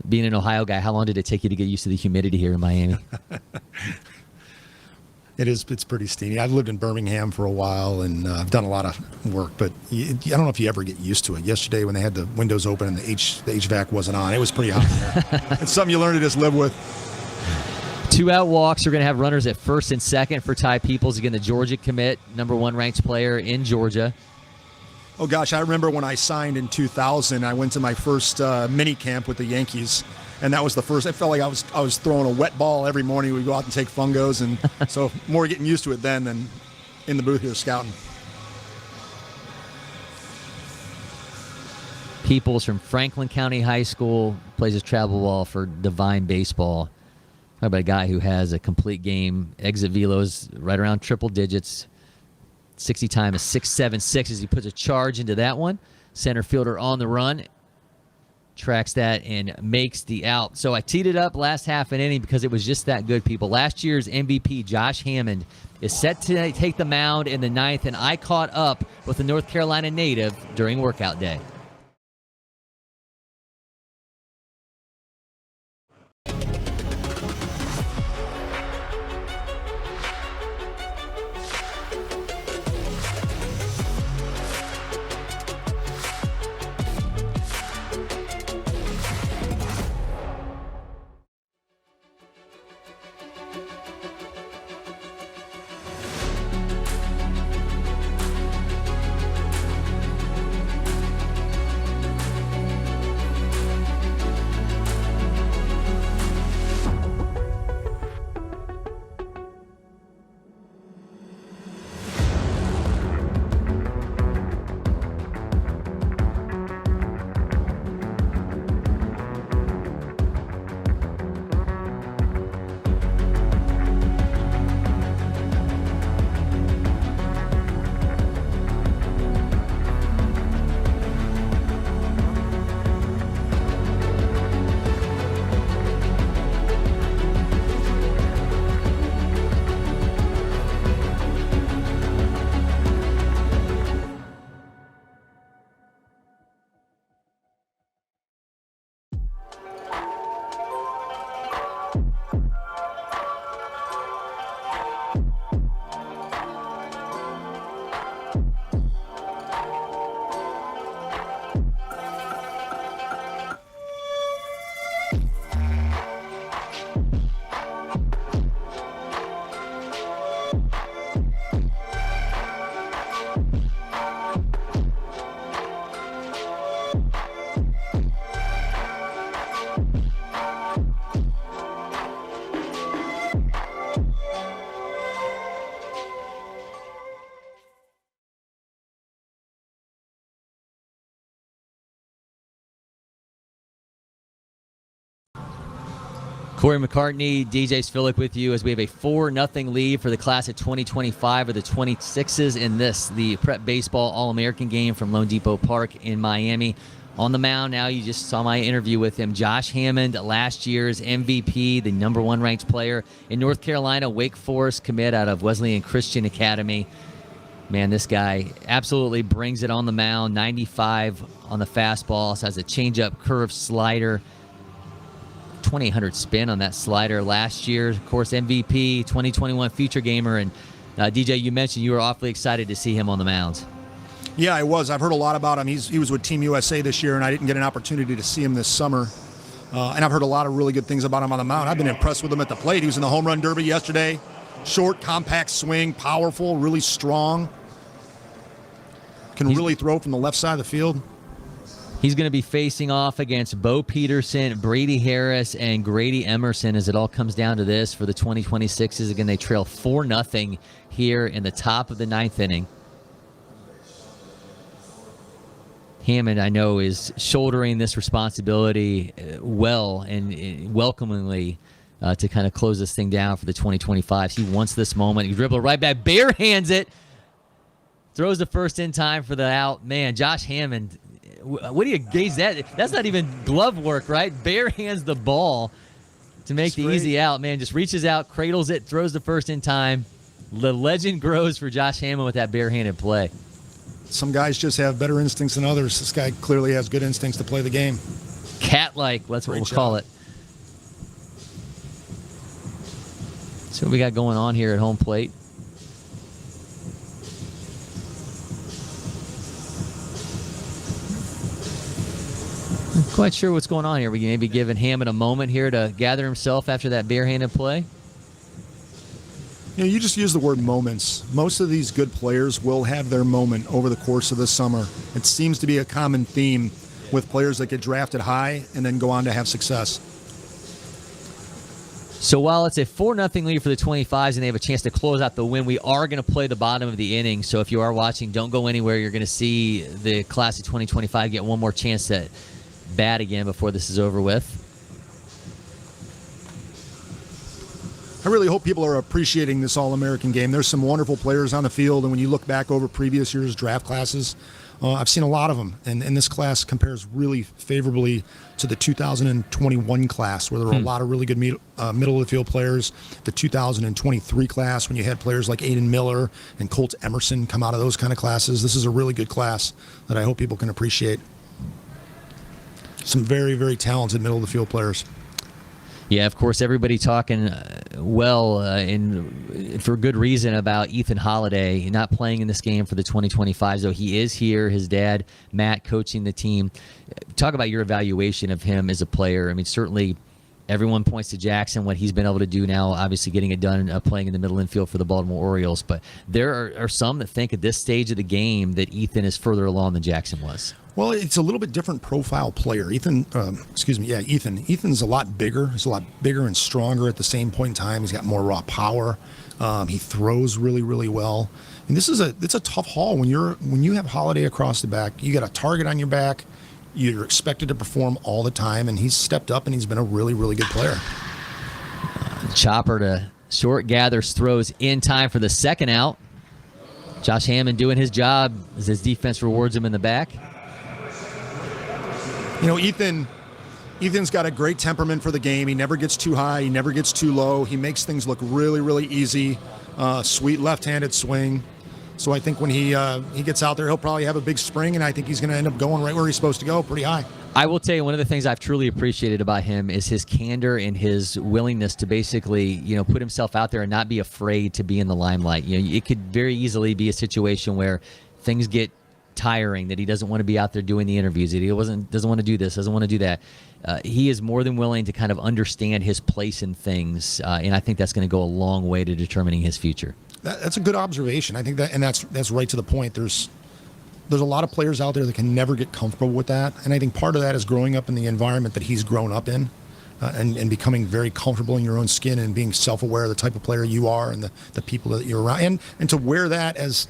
Being an Ohio guy, how long did it take you to get used to the humidity here in Miami? It's pretty steamy. I've lived in Birmingham for a while, and I've done a lot of work, but I don't know if you ever get used to it. Yesterday, when they had the windows open and the HVAC wasn't on, it was pretty hot in there. It's something you learn to just live with. 2 out walks. We're going to have runners at first and second for Ty Peoples. Again, the Georgia commit, #1 ranked player in Georgia. Oh, gosh, I remember when I signed in 2000, I went to my first mini camp with the Yankees, and that was the first. It felt like I was throwing a wet ball every morning. We'd go out and take fungos, and so more getting used to it then than in the booth here scouting. Peoples from Franklin County High School plays his travel ball for Divine Baseball. Talk about a guy who has a complete game, exit velos right around triple digits. 60 time is 6.76 as he puts a charge into that one. Center fielder on the run. Tracks that and makes the out. So I teed it up last half an inning because it was just that good, people. Last year's MVP, Josh Hammond, is set to take the mound in the 9th, and I caught up with the North Carolina native during workout day. Corey McCartney, DJ Svilik with you as we have a 4-0 lead for the class of 2025 or the 26s in this, the Prep Baseball All-American game from LoanDepot Park in Miami. On the mound now, you just saw my interview with him. Josh Hammond, last year's MVP, the #1 ranked player in North Carolina, Wake Forest commit out of Wesleyan Christian Academy. Man, this guy absolutely brings it on the mound. 95 on the fastball, so has a changeup, curve, slider. 2,800 spin on that slider last year. Of course, MVP, 2021 Future Gamer. And DJ, you mentioned you were awfully excited to see him on the mound. Yeah, I was. I've heard a lot about him. He was with Team USA this year, and I didn't get an opportunity to see him this summer. And I've heard a lot of really good things about him on the mound. I've been impressed with him at the plate. He was in the home run derby yesterday. Short, compact swing, powerful, really strong. Can really throw from the left side of the field. He's going to be facing off against Bo Peterson, Brady Harris, and Grady Emerson as it all comes down to this for the 2026s. Again, they trail 4-0 here in the top of the 9th inning. Hammond, I know, is shouldering this responsibility well and welcomingly to kind of close this thing down for the 2025s. He wants this moment. He dribbled right back, bare hands it, throws the first in time for the out. Man, Josh Hammond, what do you gauge that? That's not even glove work, right? Bare hands the ball to make the easy out. Man, just reaches out, cradles it, throws the first in time. The legend grows for Josh Hammond with that barehanded play. Some guys just have better instincts than others. This guy clearly has good instincts to play the game. Cat-like, that's what we'll call it. So what we got going on here at home plate. I'm quite sure what's going on here. We may be giving Hammond a moment here to gather himself after that barehanded play. You know, you just use the word moments. Most of these good players will have their moment over the course of the summer. It seems to be a common theme with players that get drafted high and then go on to have success. So while it's a 4-0 lead for the 25s and they have a chance to close out the win, we are going to play the bottom of the inning. So if you are watching, don't go anywhere. You're going to see the class of 2025 get one more chance to bat again before this is over with. I really hope people are appreciating this All-American game. There's some wonderful players on the field, and when you look back over previous years' draft classes, I've seen a lot of them, and this class compares really favorably to the 2021 class, where there were a lot of really good middle of the field players. The 2023 class, when you had players like Aiden Miller and Colt Emerson come out of those kind of classes. This is a really good class that I hope people can appreciate. Some very, very talented middle of the field players. Yeah, of course, everybody talking and for good reason about Ethan Holiday not playing in this game for the 2025s, though he is here. His dad, Matt, coaching the team. Talk about your evaluation of him as a player. I mean, certainly everyone points to Jackson, what he's been able to do now, obviously getting it done playing in the middle infield for the Baltimore Orioles. But there are some that think at this stage of the game that Ethan is further along than Jackson was. Well, it's a little bit different profile player. Ethan. Ethan's a lot bigger. He's a lot bigger and stronger at the same point in time. He's got more raw power. He throws really, really well. And it's a tough haul when you have Holiday across the back. You got a target on your back. You're expected to perform all the time, and he's stepped up and he's been a really, really good player. Chopper to short, gathers, throws in time for the second out. Josh Hammond doing his job as his defense rewards him in the back. You know, Ethan's got a great temperament for the game. He never gets too high. He never gets too low. He makes things look really, really easy. Sweet left-handed swing. So I think when he gets out there, he'll probably have a big spring, and I think he's going to end up going right where he's supposed to go, pretty high. I will tell you, one of the things I've truly appreciated about him is his candor and his willingness to basically, put himself out there and not be afraid to be in the limelight. It could very easily be a situation where things get tiring, that he doesn't want to be out there doing the interviews, that he doesn't want to do this, doesn't want to do that. He is more than willing to kind of understand his place in things, and I think that's going to go a long way to determining his future. That's a good observation. I think that's right to the point. There's a lot of players out there that can never get comfortable with that, and I think part of that is growing up in the environment that he's grown up in, and becoming very comfortable in your own skin and being self-aware of the type of player you are and the people that you're around, and to wear that as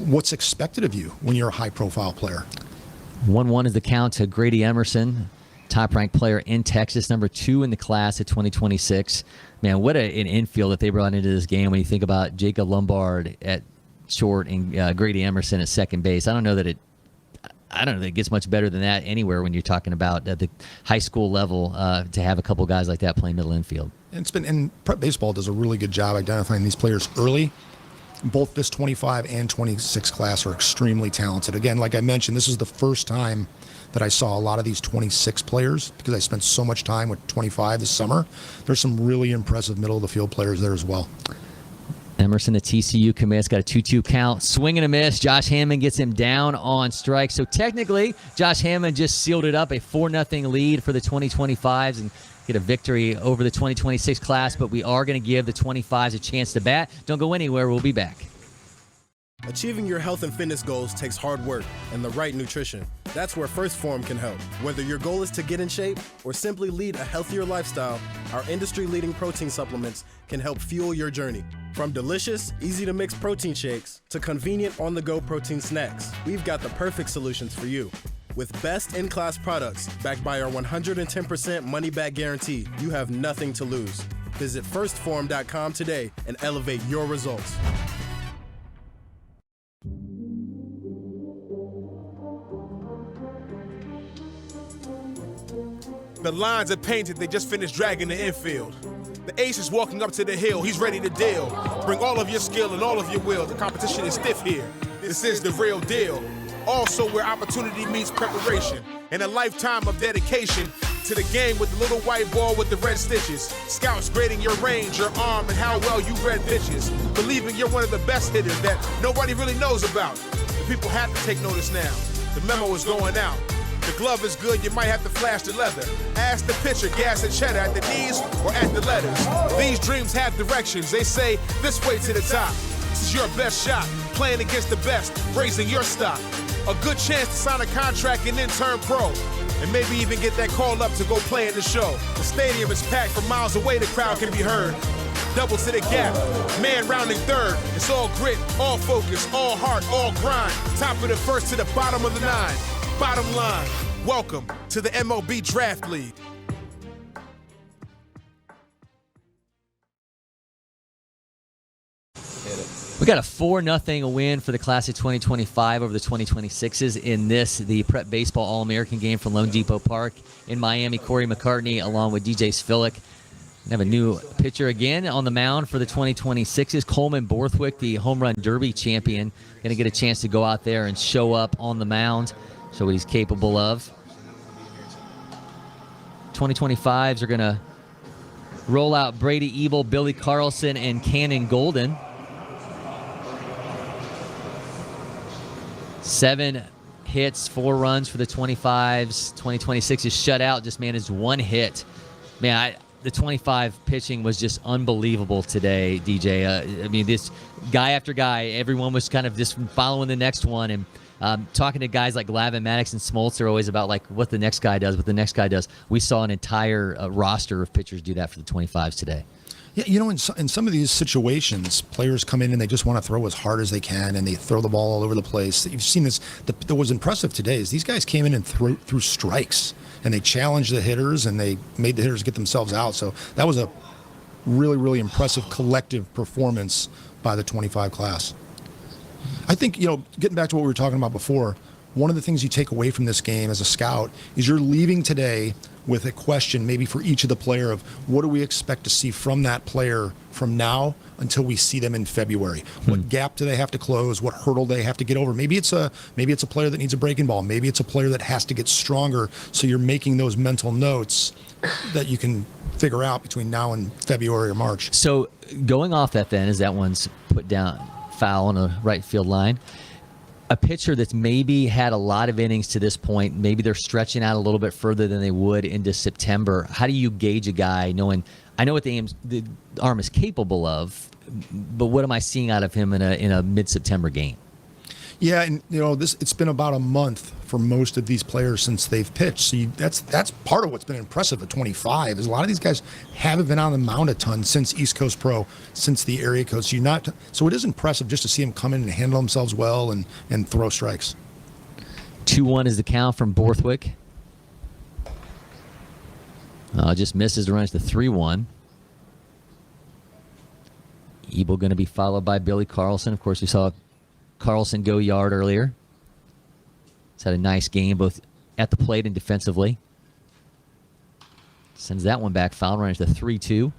what's expected of you when you're a high-profile player. 1-1 is the count to Grady Emerson, top-ranked player in Texas, number 2 in the class of 2026. Man, what an infield that they brought into this game when you think about Jacob Lombard at short and Grady Emerson at second base. I don't know that it gets much better than that anywhere when you're talking about at the high school level to have a couple guys like that playing middle infield. And prep baseball does a really good job identifying these players early. Both this 25 and 26 class are extremely talented. Again, like I mentioned, this is the first time that I saw a lot of these 26 players because I spent so much time with 25 this summer. There's some really impressive middle of the field players there as well. Emerson, the TCU commit, got a 2-2 count. Swing and a miss. Josh Hammond gets him down on strike. So technically, Josh Hammond just sealed it up, a 4-0 lead for the 2025s and get a victory over the 2026 class. But we are going to give the 25s a chance to bat. Don't go anywhere. We'll be back. Achieving your health and fitness goals takes hard work and the right nutrition. That's where First Form can help. Whether your goal is to get in shape or simply lead a healthier lifestyle, our industry-leading protein supplements can help fuel your journey. From delicious, easy-to-mix protein shakes to convenient on-the-go protein snacks, we've got the perfect solutions for you. With best-in-class products backed by our 110% money-back guarantee, you have nothing to lose. Visit firstform.com today and elevate your results. The lines are painted, they just finished dragging the infield. The ace is walking up to the hill, he's ready to deal. Bring all of your skill and all of your will, the competition is stiff here. This is the real deal. Also where opportunity meets preparation, and a lifetime of dedication to the game with the little white ball with the red stitches. Scouts grading your range, your arm, and how well you read pitches. Believing you're one of the best hitters that nobody really knows about. The people have to take notice now. The memo is going out. The glove is good, you might have to flash the leather. Ask the pitcher, gas and cheddar at the knees or at the letters. These dreams have directions, they say this way to the top. This is your best shot, playing against the best, raising your stock. A good chance to sign a contract and then turn pro. And maybe even get that call up to go play in the show. The stadium is packed from miles away, the crowd can be heard. Double to the gap, man rounding third. It's all grit, all focus, all heart, all grind. Top of the first to the bottom of the nine. Bottom line, welcome to the MLB Draft League. We got a 4-0 win for the class of 2025 over the 2026s in the Prep Baseball All-American game from LoanDepot Park in Miami. Corey McCartney along with DJ Svilick. We have a new pitcher again on the mound for the 2026s. Coleman Borthwick, the home run derby champion, going to get a chance to go out there and show up on the mound, show what he's capable of. 2025s are going to roll out Brady Ebel, Billy Carlson, and Cannon Golden. 7 hits, 4 runs for the 25s. 2026 is shut out, just managed 1 hit. Man, the 25 pitching was just unbelievable today, DJ. I mean, this guy after guy, everyone was kind of just following the next one. And talking to guys like Glavin, Maddox, and Smoltz are always about like what the next guy does, We saw an entire roster of pitchers do that for the 25s today. Yeah, you know, in some of these situations, players come in and they just want to throw as hard as they can, and they throw the ball all over the place. You've seen this. That was impressive today is these guys came in and threw strikes, and they challenged the hitters, and they made the hitters get themselves out. So that was a really, really impressive collective performance by the 25 class. I think, you know, getting back to what we were talking about before, one of the things you take away from this game as a scout is you're leaving today with a question maybe for each of the player of what do we expect to see from that player from now until we see them in February. What gap do they have to close? What hurdle do they have to get over? Maybe it's a player that needs a breaking ball. Maybe it's a player that has to get stronger. So you're making those mental notes that you can figure out between now and February or March. So going off that then, as that one's put down foul on the right field line, a pitcher that's maybe had a lot of innings to this point, maybe they're stretching out a little bit further than they would into September. How do you gauge a guy knowing, I know what the arm is capable of, but what am I seeing out of him in a mid-September game? Yeah, and you know, it's been about a month for most of these players since they've pitched. So that's part of what's been impressive at 25 is a lot of these guys haven't been on the mound a ton since East Coast Pro, since the area code. So it is impressive just to see them come in and handle themselves well and throw strikes. 2-1 is the count from Borthwick. Just misses the runs to 3-1. Ebel going to be followed by Billy Carlson. Of course, we saw Carlson go yard earlier. He's had a nice game both at the plate and defensively. Sends that one back. Foul runs to 3-2.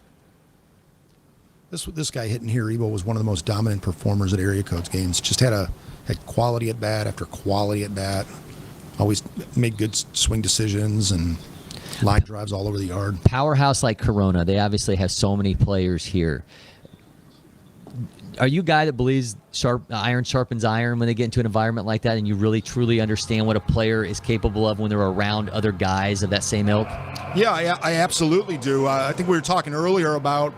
This guy hitting here, Ebel, was one of the most dominant performers at area codes games. Just had quality at bat after quality at bat. Always made good swing decisions and line drives all over the yard. Powerhouse like Corona. They obviously have so many players here. Are you a guy that believes iron sharpens iron when they get into an environment like that, and you really truly understand what a player is capable of when they're around other guys of that same ilk? Yeah, I absolutely do. I think we were talking earlier about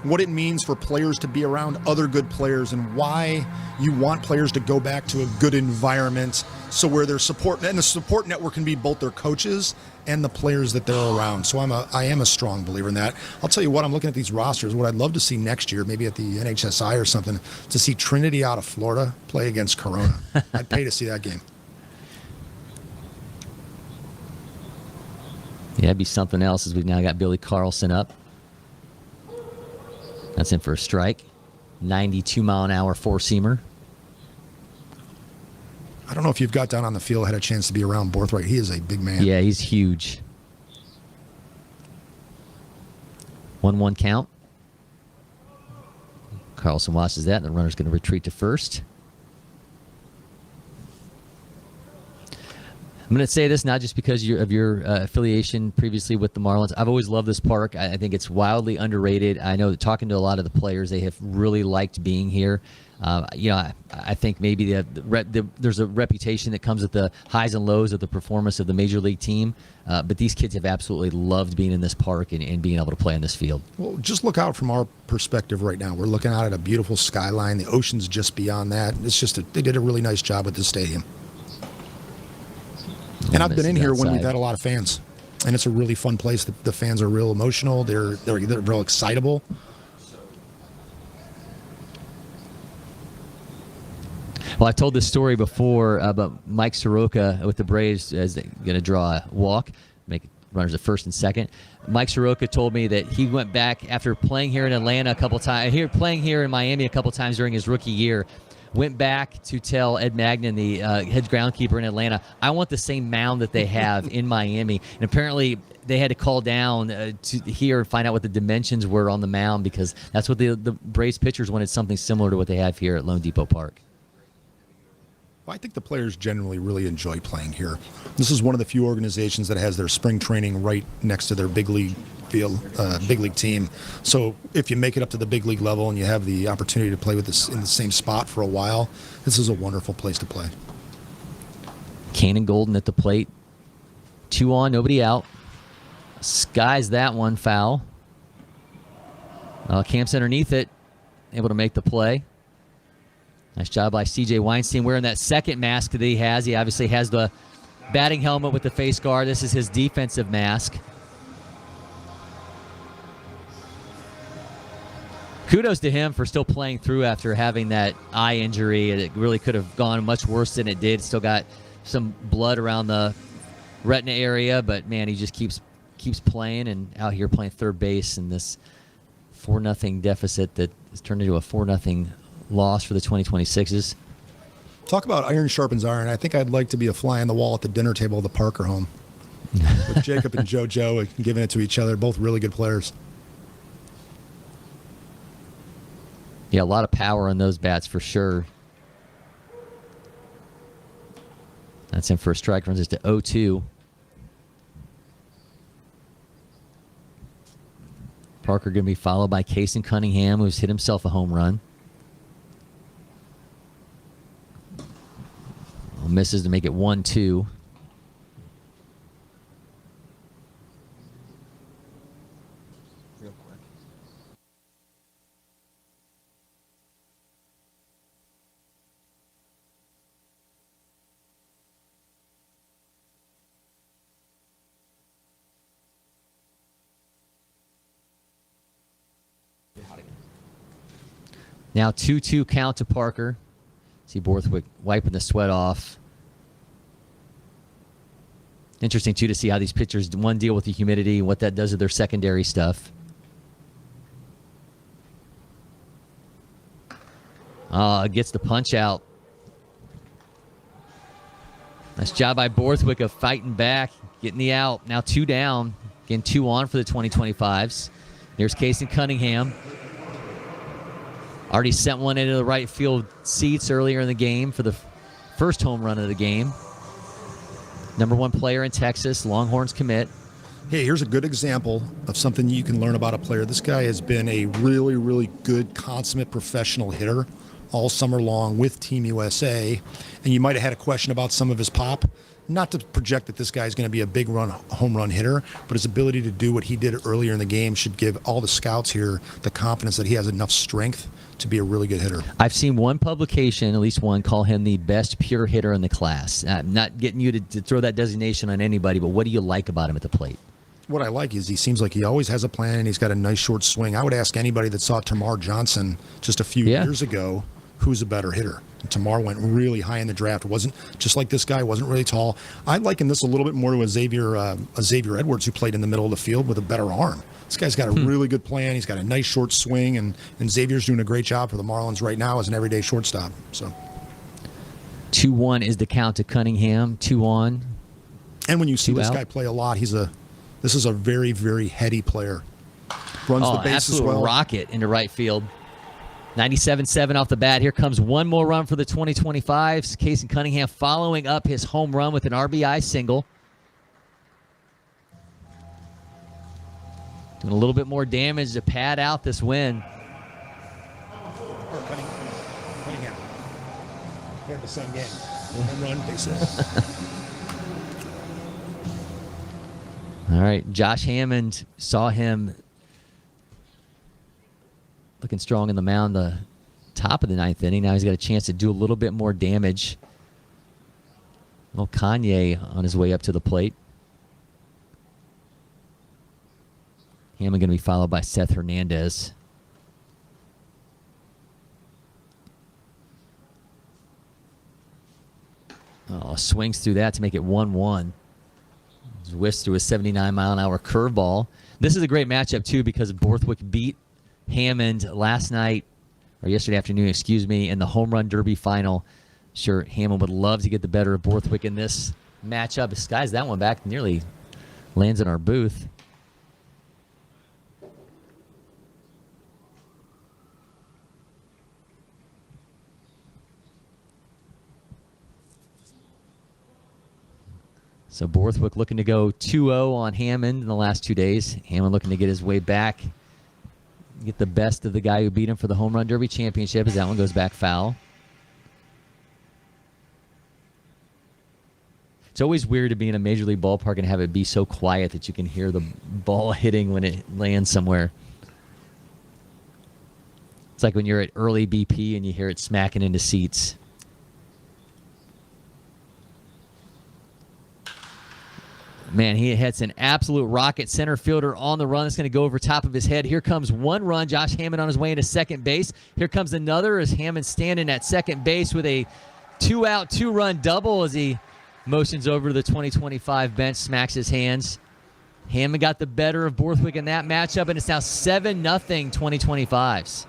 what it means for players to be around other good players and why you want players to go back to a good environment, so where their support, and the support network can be both their coaches and the players that they're around. So I am a strong believer in that. I'll tell you what, I'm looking at these rosters. What I'd love to see next year, maybe at the NHSI or something, to see Trinity out of Florida play against Corona. I'd pay to see that game. Yeah, that'd be something else, as we've now got Billy Carlson up. That's in for a strike. 92-mile-an-hour four-seamer. I don't know if you've got down on the field, had a chance to be around Borthwight. He is a big man. Yeah, he's huge. 1-1 count. Carlson watches that, and the runner's going to retreat to first. I'm going to say this not just because of your affiliation previously with the Marlins. I've always loved this park. I think it's wildly underrated. I know that talking to a lot of the players, they have really liked being here. I think maybe there's a reputation that comes with the highs and lows of the performance of the major league team. But these kids have absolutely loved being in this park and being able to play in this field. Well, just look out from our perspective right now. We're looking out at a beautiful skyline. The ocean's just beyond that. It's just they did a really nice job with the stadium. And I've been in here when we've had a lot of fans, and it's a really fun place. The fans are real emotional. They're real excitable. Well, I told this story before about Mike Soroka with the Braves as they're going to draw a walk, make runners at first and second. Mike Soroka told me that he went back after playing here in Atlanta a couple times, playing here in Miami a couple times during his rookie year. Went back to tell Ed Magnan, the head groundskeeper in Atlanta, I want the same mound that they have in Miami. And apparently they had to call down to here and find out what the dimensions were on the mound, because that's what the Braves pitchers wanted, something similar to what they have here at LoanDepot Park. Well, I think the players generally really enjoy playing here. This is one of the few organizations that has their spring training right next to their big league field, big league team. So if you make it up to the big league level and you have the opportunity to play with this in the same spot for a while, this is a wonderful place to play. Cannon Golden at the plate. 2 on, nobody out. Skies that one foul. Camps underneath it, able to make the play. Nice job by C.J. Weinstein wearing that second mask that he has. He obviously has the batting helmet with the face guard. This is his defensive mask. Kudos to him for still playing through after having that eye injury. It really could have gone much worse than it did. Still got some blood around the retina area, but man, he just keeps playing and out here playing third base in this 4-0 deficit that has turned into a 4-0 loss for the 2026s. Talk about iron sharpens iron. I think I'd like to be a fly on the wall at the dinner table of the Parker home with Jacob and JoJo and giving it to each other. Both really good players. Yeah, a lot of power on those bats for sure. That's in for a strike. Runs it to 0-2. Parker going to be followed by Kason Cunningham, who's hit himself a home run. Misses to make it 1-2. Real quick. Now 2-2 count to Parker. See Borthwick wiping the sweat off. Interesting, too, to see how these pitchers, one, deal with the humidity and what that does to their secondary stuff. Gets the punch out. Nice job by Borthwick of fighting back, getting the out. Now 2 down. Again, 2 on for the 2025s. There's Kason Cunningham. Already sent one into the right field seats earlier in the game for the first home run of the game. Number 1 player in Texas, Longhorns commit. Hey, here's a good example of something you can learn about a player. This guy has been a really, really good, consummate professional hitter all summer long with Team USA, and you might have had a question about some of his pop. Not to project that this guy is going to be a big home run hitter, but his ability to do what he did earlier in the game should give all the scouts here the confidence that he has enough strength to be a really good hitter. I've seen one publication, at least one, call him the best pure hitter in the class. I'm not getting you to throw that designation on anybody, but what do you like about him at the plate? What I like is he seems like he always has a plan, and he's got a nice short swing. I would ask anybody that saw Tamar Johnson just a few years ago, who's a better hitter? And Tamar went really high in the draft. Wasn't just like this guy, wasn't really tall. I liken this a little bit more to a Xavier Edwards, who played in the middle of the field with a better arm. This guy's got a really good plan. He's got a nice short swing, and Xavier's doing a great job for the Marlins right now as an everyday shortstop. So 2-1 is the count to Cunningham. 2 on. And when you see this out. guy play a lot, this is a very, very heady player. Runs the bases absolute well. rocket into right field. 97-7 off the bat. Here comes one more run for the 2025s. Casey Cunningham following up his home run with an RBI single. Doing a little bit more damage to pad out this win. Cunningham. They have the same game. Home run, they said. All right, Josh Hammond saw him looking strong in the mound the top of the 9th inning. Now he's got a chance to do a little bit more damage. Little Kanye on his way up to the plate. Hammond going to be followed by Seth Hernandez. Swings through that to make it 1-1. Whiffs through a 79-mile-an-hour curveball. This is a great matchup, too, because Borthwick beat Hammond last night, or yesterday afternoon, in the Home Run Derby final. Sure, Hammond would love to get the better of Borthwick in this matchup. Skies that one back, nearly lands in our booth. So Borthwick looking to go 2-0 on Hammond in the last 2 days. Hammond looking to get his way back, get the best of the guy who beat him for the Home Run Derby championship as that one goes back foul. It's always weird to be in a major league ballpark and have it be so quiet that you can hear the ball hitting when it lands somewhere. It's like when you're at early BP and you hear it smacking into seats. Man, he hits an absolute rocket. Center fielder on the run. It's going to go over top of his head. Here comes one run. Josh Hammond on his way into second base. Here comes another as Hammond standing at second base with a 2-out, 2-run double as he motions over to the 2025 bench, smacks his hands. Hammond got the better of Borthwick in that matchup, and it's now 7-0 2025s.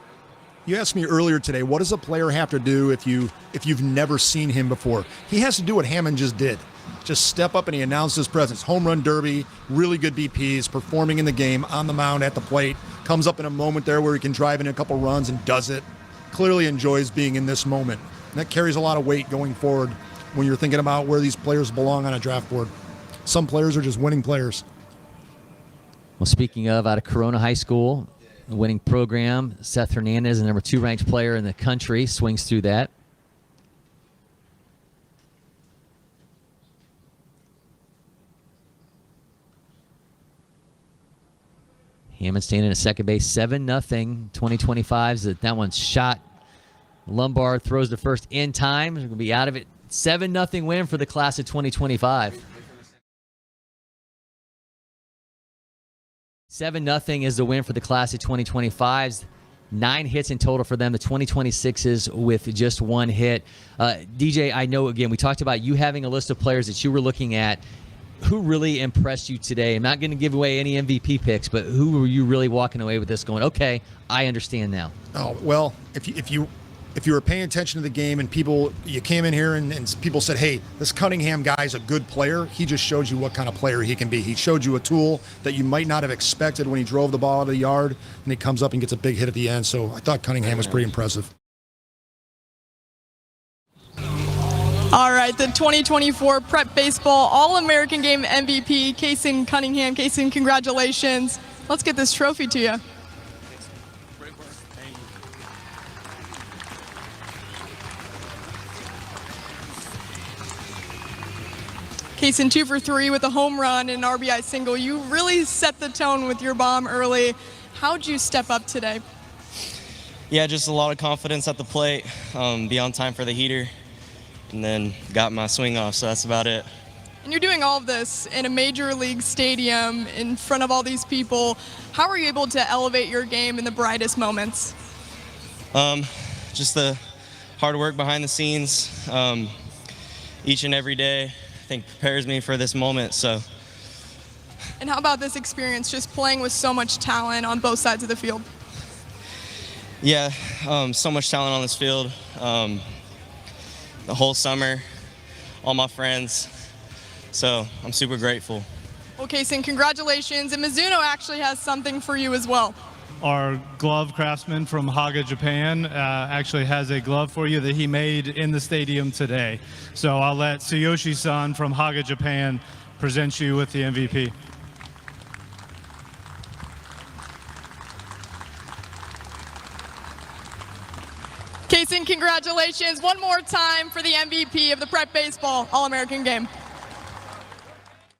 You asked me earlier today, what does a player have to do if you've never seen him before? He has to do what Hammond just did. Just step up and he announced his presence. Home run derby, really good BPs, performing in the game, on the mound, at the plate. Comes up in a moment there where he can drive in a couple runs and does it. Clearly enjoys being in this moment. And that carries a lot of weight going forward when you're thinking about where these players belong on a draft board. Some players are just winning players. Well, speaking of, out of Corona High School, a winning program, Seth Hernandez, the number 2 ranked player in the country, swings through that. Hammond standing at second base, 7-0 2025s. That one's shot. Lombard throws the first in time. He's going to be out of it. 7-0 win for the class of 2025. 7-0 is the win for the class of 2025s. 9 hits in total for them. The 2026s with just 1 hit. DJ, I know, again, we talked about you having a list of players that you were looking at. Who really impressed you today? I'm not going to give away any MVP picks, but who were you really walking away with this going, okay, I understand now? Oh, well, if you were paying attention to the game and you came in here and people said, hey, this Cunningham guy is a good player, he just showed you what kind of player he can be. He showed you a tool that you might not have expected when he drove the ball out of the yard, and he comes up and gets a big hit at the end. So I thought Cunningham was pretty impressive. All right, the 2024 Prep Baseball All-American Game MVP, Casey Cunningham. Casey, congratulations. Let's get this trophy to you. Kaysen 2 for 3 with a home run and an RBI single. You really set the tone with your bomb early. How'd you step up today? Yeah, just a lot of confidence at the plate, be on time for the heater, and then got my swing off, so that's about it. And you're doing all of this in a major league stadium in front of all these people. How are you able to elevate your game in the brightest moments? Just the hard work behind the scenes, each and every day, I think prepares me for this moment, so. And how about this experience, just playing with so much talent on both sides of the field? Yeah, so much talent on this field. The whole summer, all my friends. So I'm super grateful. Well, Kaysen, congratulations. And Mizuno actually has something for you as well. Our glove craftsman from Haga, Japan, actually has a glove for you that he made in the stadium today. So I'll let Tsuyoshi-san from Haga, Japan, present you with the MVP. Kaysen, congratulations one more time for the MVP of the Prep Baseball All-American Game.